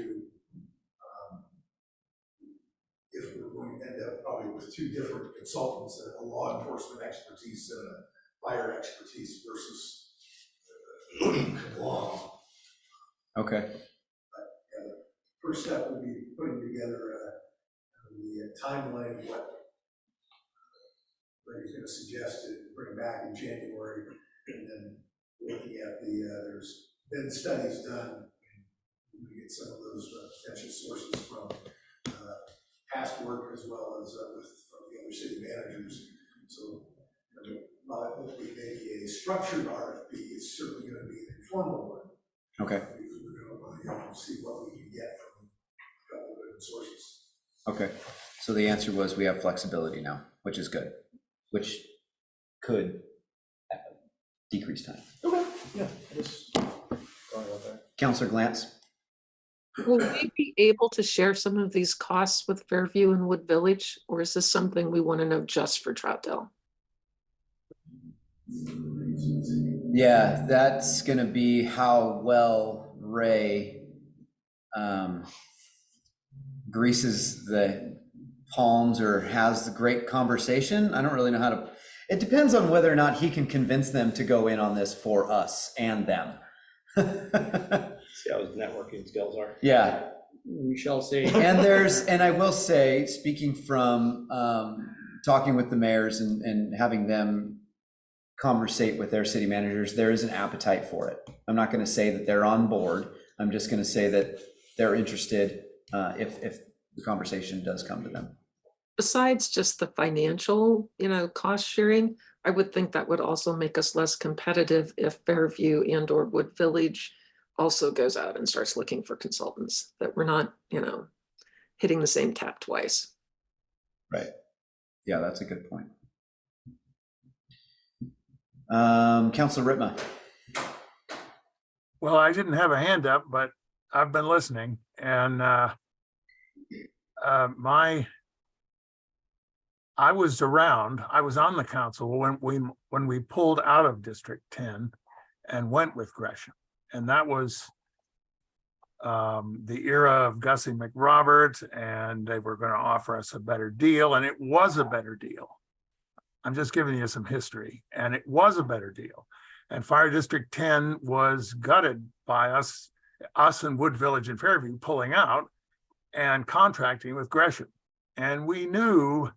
S8: if we're going to end up probably with two different consultants, a law enforcement expertise and a fire expertise versus law.
S1: Okay.
S8: The first step will be putting together the timeline of what he's going to suggest to bring back in January, and then looking at there's been studies done, and we get some of those potential sources from past work as well as from the other city managers. So while it won't be maybe a structured RFP, it's certainly going to be an informal one.
S1: Okay.
S8: Because we're going to want to see what we can get from a couple of different sources.
S1: Okay. So the answer was we have flexibility now, which is good, which could decrease time.
S2: Okay. Yeah, I just thought about that.
S1: Counselor Glantz?
S4: Will we be able to share some of these costs with Fairview and Wood Village, or is this something we want to know just for Troutdale?
S1: Yeah, that's gonna be how well Ray greases the palms or has the great conversation. I don't really know how to, it depends on whether or not he can convince them to go in on this for us and them.
S11: See how his networking skills are.
S1: Yeah.
S5: We shall see.
S1: And I will say, speaking from talking with the mayors and having them conversate with their city managers, there is an appetite for it. I'm not going to say that they're on board. I'm just going to say that they're interested if the conversation does come to them.
S4: Besides just the financial, cost sharing, I would think that would also make us less competitive if Fairview and or Wood Village also goes out and starts looking for consultants, that we're not, hitting the same tap twice.
S1: Right. Yeah, that's a good point. Councilor Ritma.
S7: Well, I didn't have a hand up, but I've been listening, and I was around. I was on the council when we pulled out of District 10 and went with Gresham, and that was the era of Gussie McRoberts, and they were going to offer us a better deal, and it was a better deal. I'm just giving you some history, and it was a better deal. And Fire District 10 was gutted by us and Wood Village and Fairview pulling out and contracting with Gresham. And we knew,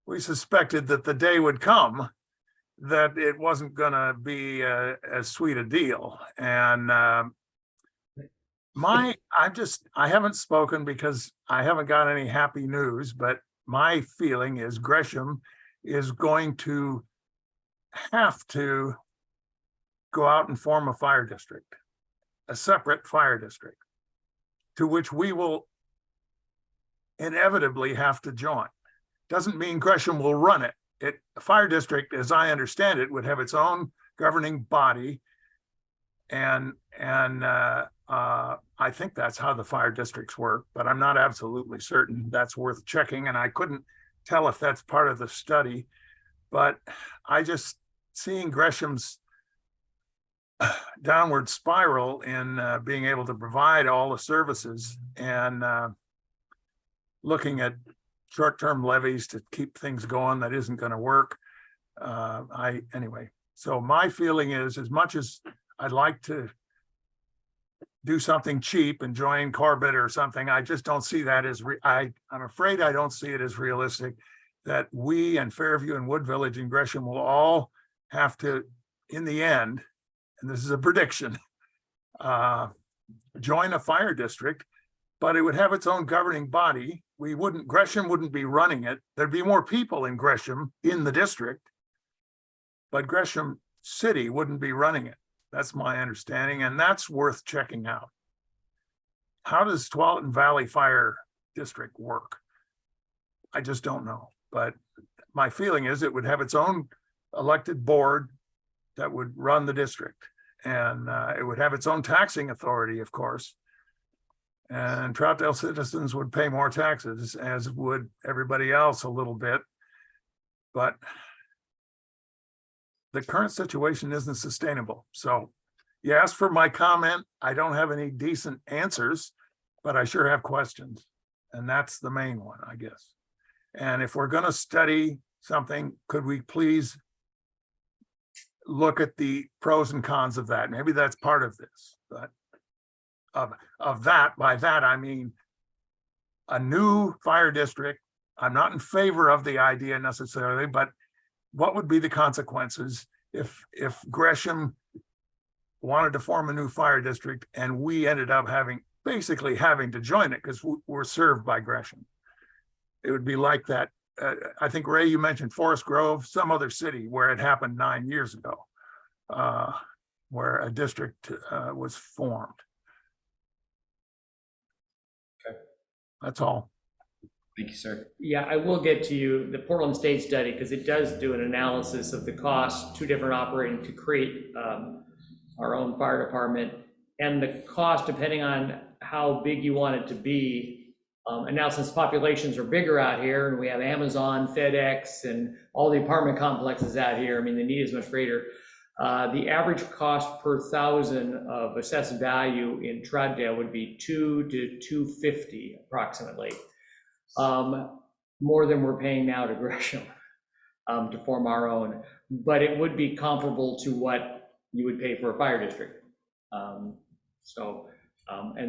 S7: we suspected that the day would come that it wasn't going to be as sweet a deal. And I haven't spoken because I haven't got any happy news, but my feeling is Gresham is going to have to go out and form a fire district, a separate fire district, to which we will inevitably have to join. Doesn't mean Gresham will run it. A fire district, as I understand it, would have its own governing body, and I think that's how the fire districts work, but I'm not absolutely certain. That's worth checking, and I couldn't tell if that's part of the study, but I just seeing Gresham's downward spiral in being able to provide all the services and looking at short-term levies to keep things going that isn't going to work. Anyway, so my feeling is, as much as I'd like to do something cheap and join Corbett or something, I just don't see that as, I'm afraid I don't see it as realistic that we and Fairview and Wood Village and Gresham will all have to, in the end, and this is a prediction, join a fire district, but it would have its own governing body. Gresham wouldn't be running it. There'd be more people in Gresham in the district, but Gresham City wouldn't be running it. That's my understanding, and that's worth checking out. How does Tualatin Valley Fire District work? I just don't know, but my feeling is it would have its own elected board that would run the district, and it would have its own taxing authority, of course, and Troutdale citizens would pay more taxes, as would everybody else a little bit, but the current situation isn't sustainable. So you asked for my comment. I don't have any decent answers, but I sure have questions. And that's the main one, I guess. And if we're going to study something, could we please look at the pros and cons of that? Maybe that's part of this, but of that, by that, I mean a new fire district. I'm not in favor of the idea necessarily, but what would be the consequences if Gresham wanted to form a new fire district and we ended up basically having to join it because we're served by Gresham? It would be like that. I think, Ray, you mentioned Forest Grove, some other city where it happened 9 years ago, where a district was formed.
S11: Okay.
S7: That's all.
S1: Thank you, sir.
S5: Yeah, I will get to you the Portland State study, because it does do an analysis of the cost, two different operating to create our own fire department, and the cost depending on how big you want it to be. And now since populations are bigger out here, and we have Amazon, FedEx, and all the apartment complexes out here, I mean, the need is much greater. The average cost per thousand of assessed value in Troutdale would be $2 to $250 approximately. More than we're paying now to Gresham to form our own, but it would be comparable to what you would pay for a fire district. And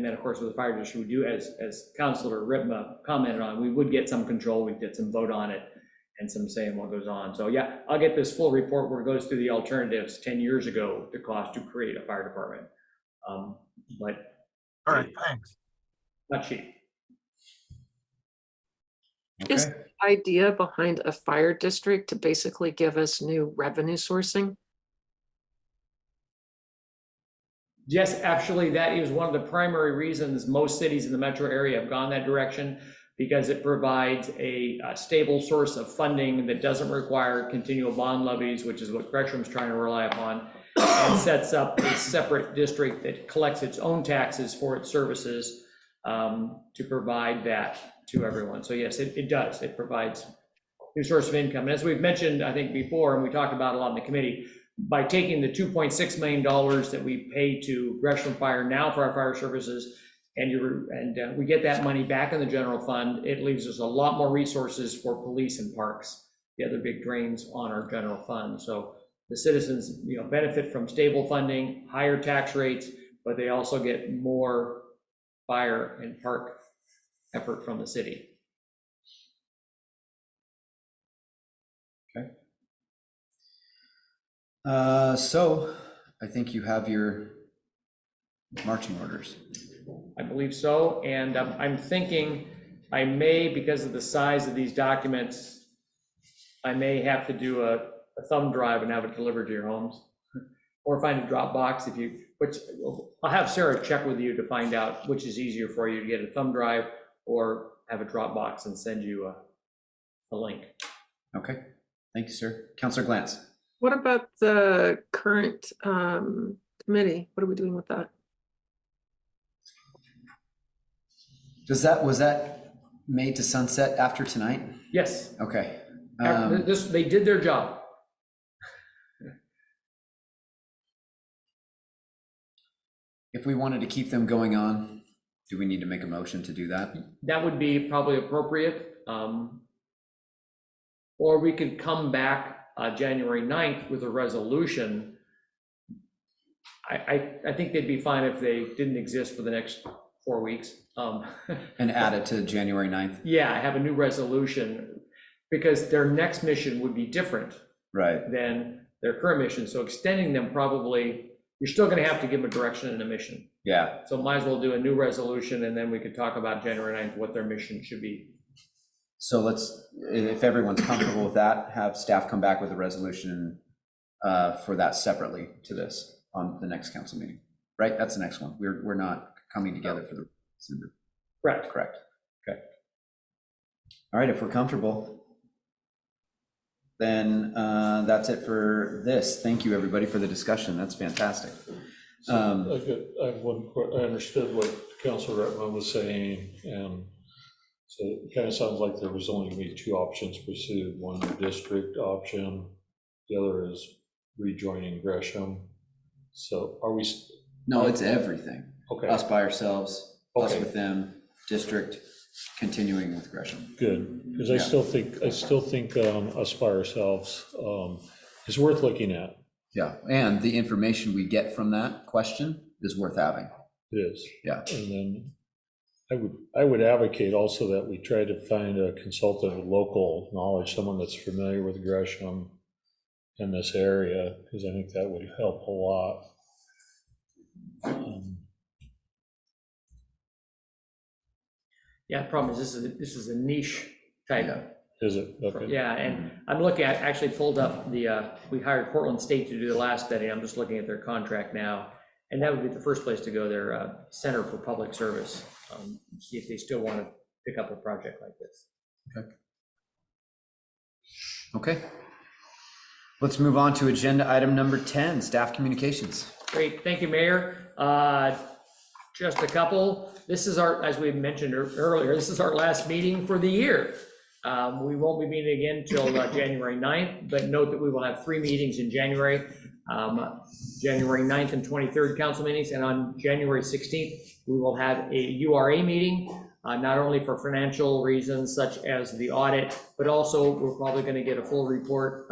S5: then of course with the fire district, we do, as Councilor Ripma commented on, we would get some control, we'd get some vote on it and some say in what goes on. So yeah, I'll get this full report where it goes through the alternatives 10 years ago, the cost to create a fire department. But
S7: All right, thanks.
S5: not cheap.
S4: Is the idea behind a fire district to basically give us new revenue sourcing?
S5: Yes, actually, that is one of the primary reasons most cities in the metro area have gone that direction, because it provides a stable source of funding that doesn't require continual bond levies, which is what Gresham's trying to rely upon, and sets up a separate district that collects its own taxes for its services to provide that to everyone. So yes, it does. It provides new source of income. And as we've mentioned, I think before, and we talked about a lot in the committee, by taking the $2.6 million that we pay to Gresham Fire now for our fire services, and we get that money back in the general fund, it leaves us a lot more resources for police and parks, the other big drains on our general fund. So the citizens, benefit from stable funding, higher tax rates, but they also get more fire and park effort from the city.
S1: Okay. So I think you have your marching orders.
S5: I believe so, and I'm thinking I may, because of the size of these documents, I may have to do a thumb drive and have it delivered to your homes, or find a Dropbox which I'll have Sarah check with you to find out which is easier for you, to get a thumb drive or have a Dropbox and send you a link.
S1: Okay, thank you, sir. Councilor Glantz.
S4: What about the current committee? What are we doing with that?
S1: Was that made to sunset after tonight?
S5: Yes.
S1: Okay.
S5: They did their job.
S1: If we wanted to keep them going on, do we need to make a motion to do that?
S5: That would be probably appropriate. Or we could come back January 9th with a resolution. I think they'd be fine if they didn't exist for the next 4 weeks.
S1: And add it to January 9th?
S5: Yeah, have a new resolution, because their next mission would be different than their current mission. So extending them, probably, you're still going to have to give them a direction and a mission.
S1: Yeah.
S5: So might as well do a new resolution, and then we could talk about January 9th, what their mission should be.
S1: So let's, if everyone's comfortable with that, have staff come back with a resolution for that separately to this on the next council meeting, right? That's the next one. We're not coming together for the December. Correct. Okay. All right, if we're comfortable, then that's it for this. Thank you, everybody, for the discussion. That's fantastic.
S10: I have one. I understood what Councilor Rutman was saying, and so it kind of sounds like there was only going to be two options pursued. One, the district option. The other is rejoining Gresham. So are we?
S1: No, it's everything.
S10: Okay.
S1: Us by ourselves, us with them, district, continuing with Gresham.
S10: Good, because I still think us by ourselves is worth looking at.
S1: Yeah, and the information we get from that question is worth having.
S10: It is.
S1: Yeah.
S10: And then I would advocate also that we try to find a consultant with local knowledge, someone that's familiar with Gresham in this area, because I think that would help a lot.
S5: Yeah, the problem is this is a niche type.
S1: Yeah.
S10: Is it? Okay.
S5: Yeah, and I'm looking at, actually pulled up we hired Portland State to do the last study. I'm just looking at their contract now. And that would be the first place to go, their Center for Public Service, see if they still want to pick up a project like this.
S1: Okay. Let's move on to agenda item number 10, staff communications.
S5: Great, thank you, Mayor. Just a couple. This is our, as we mentioned earlier, this is our last meeting for the year. We won't be meeting again till January 9th, but note that we will have 3 meetings in January. January 9th and 23rd council meetings, and on January 16th, we will have a URA meeting, not only for financial reasons such as the audit, but also we're probably going to get a full report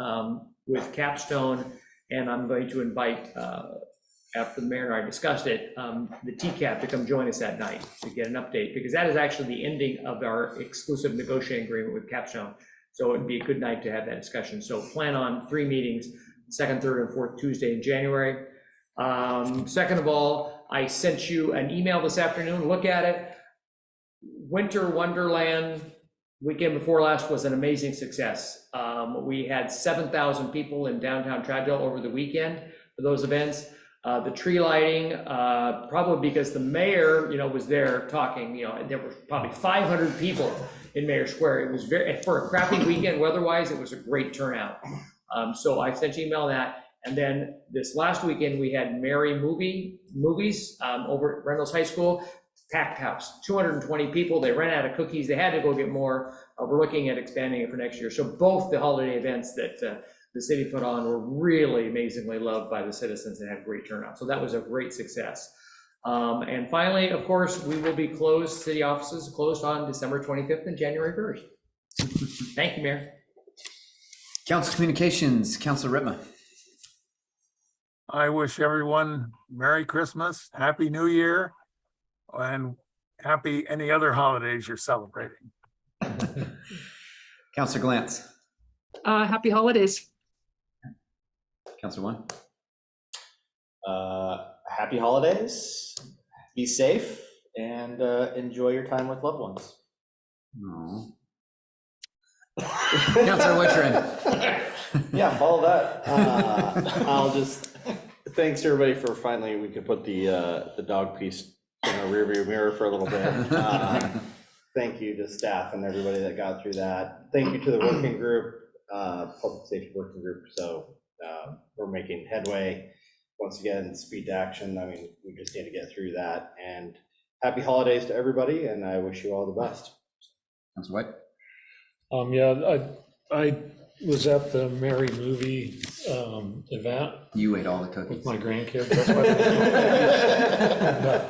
S5: with Capstone, and I'm going to invite, after the mayor and I discussed it, the TCAP to come join us that night to get an update, because that is actually the ending of our exclusive negotiating agreement with Capstone. So it'd be a good night to have that discussion. So plan on 3 meetings, second, third, and fourth Tuesday in January. Second of all, I sent you an email this afternoon. Look at it. Winter Wonderland weekend before last was an amazing success. We had 7,000 people in downtown Troutdale over the weekend for those events. The tree lighting, probably because the mayor, was there talking, there were probably 500 people in Mayor Square. It was for a crappy weekend weather-wise, it was a great turnout. So I sent you email that. And then this last weekend, we had Merry Movies over at Reynolds High School, packed house, 220 people. They ran out of cookies. They had to go get more. We're looking at expanding it for next year. So both the holiday events that the city put on were really amazingly loved by the citizens and had great turnout. So that was a great success. And finally, of course, we will be closed, city offices closed on December 25th and January 1st. Thank you, Mayor.
S1: Council Communications, Councilor Ritma.
S7: I wish everyone Merry Christmas, Happy New Year, and happy any other holidays you're celebrating.
S1: Councilor Glantz.
S4: Happy holidays.
S1: Councilor One.
S11: Happy holidays, be safe, and enjoy your time with loved ones.
S1: No. Councilor Wittrin.
S11: Yeah, follow that. Thanks everybody for finally, we could put the dog piece in a rearview mirror for a little bit. Thank you to staff and everybody that got through that. Thank you to the working group, public safety working group. So we're making headway. Once again, speed to action. I mean, we just need to get through that. And happy holidays to everybody, and I wish you all the best.
S1: Councilor White.
S10: Yeah, I was at the Merry Movie event.
S1: You ate all the cookies.
S10: With my grandkids. That's why.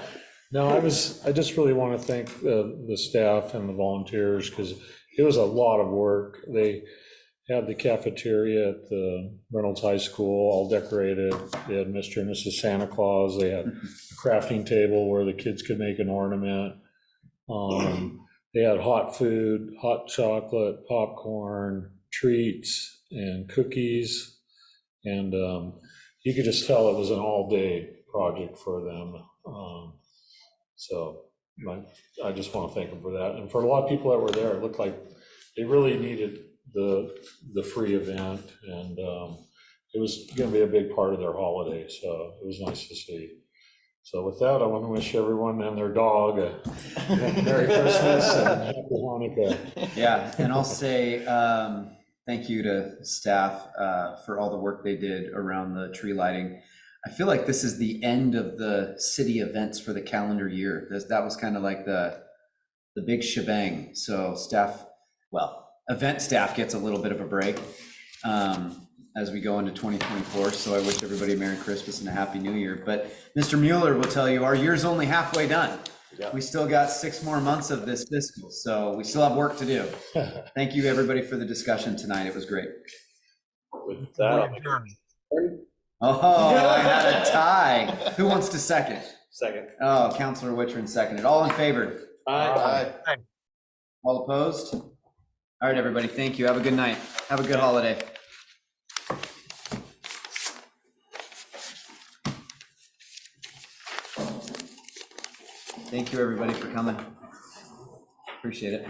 S10: No, I just really want to thank the staff and the volunteers, because it was a lot of work. They had the cafeteria at the Reynolds High School all decorated. They had Mr. and Mrs. Santa Claus. They had a crafting table where the kids could make an ornament. They had hot food, hot chocolate, popcorn, treats, and cookies. And you could just tell it was an all-day project for them. So I just want to thank them for that. And for a lot of people that were there, it looked like they really needed the free event, and it was going to be a big part of their holiday. So it was nice to see. So with that, I want to wish everyone and their dog a Merry Christmas and Happy Hanukkah.
S1: Yeah, and I'll say thank you to staff for all the work they did around the tree lighting. I feel like this is the end of the city events for the calendar year. That was kind of like the big shebang. So staff, event staff gets a little bit of a break as we go into 2024. So I wish everybody a Merry Christmas and a Happy New Year. But Mr. Mueller will tell you our year's only halfway done. Yeah. We still got 6 more months of this fiscal, so we still have work to do. Thank you, everybody, for the discussion tonight. It was great.
S10: With that,
S1: I had a tie. Who wants to second?
S11: Second.
S1: Oh, Councilor Wittrin seconded. All in favor?
S11: Aye.
S1: All opposed? All right, everybody. Thank you. Have a good night. Have a good holiday. Thank you, everybody, for coming. Appreciate it.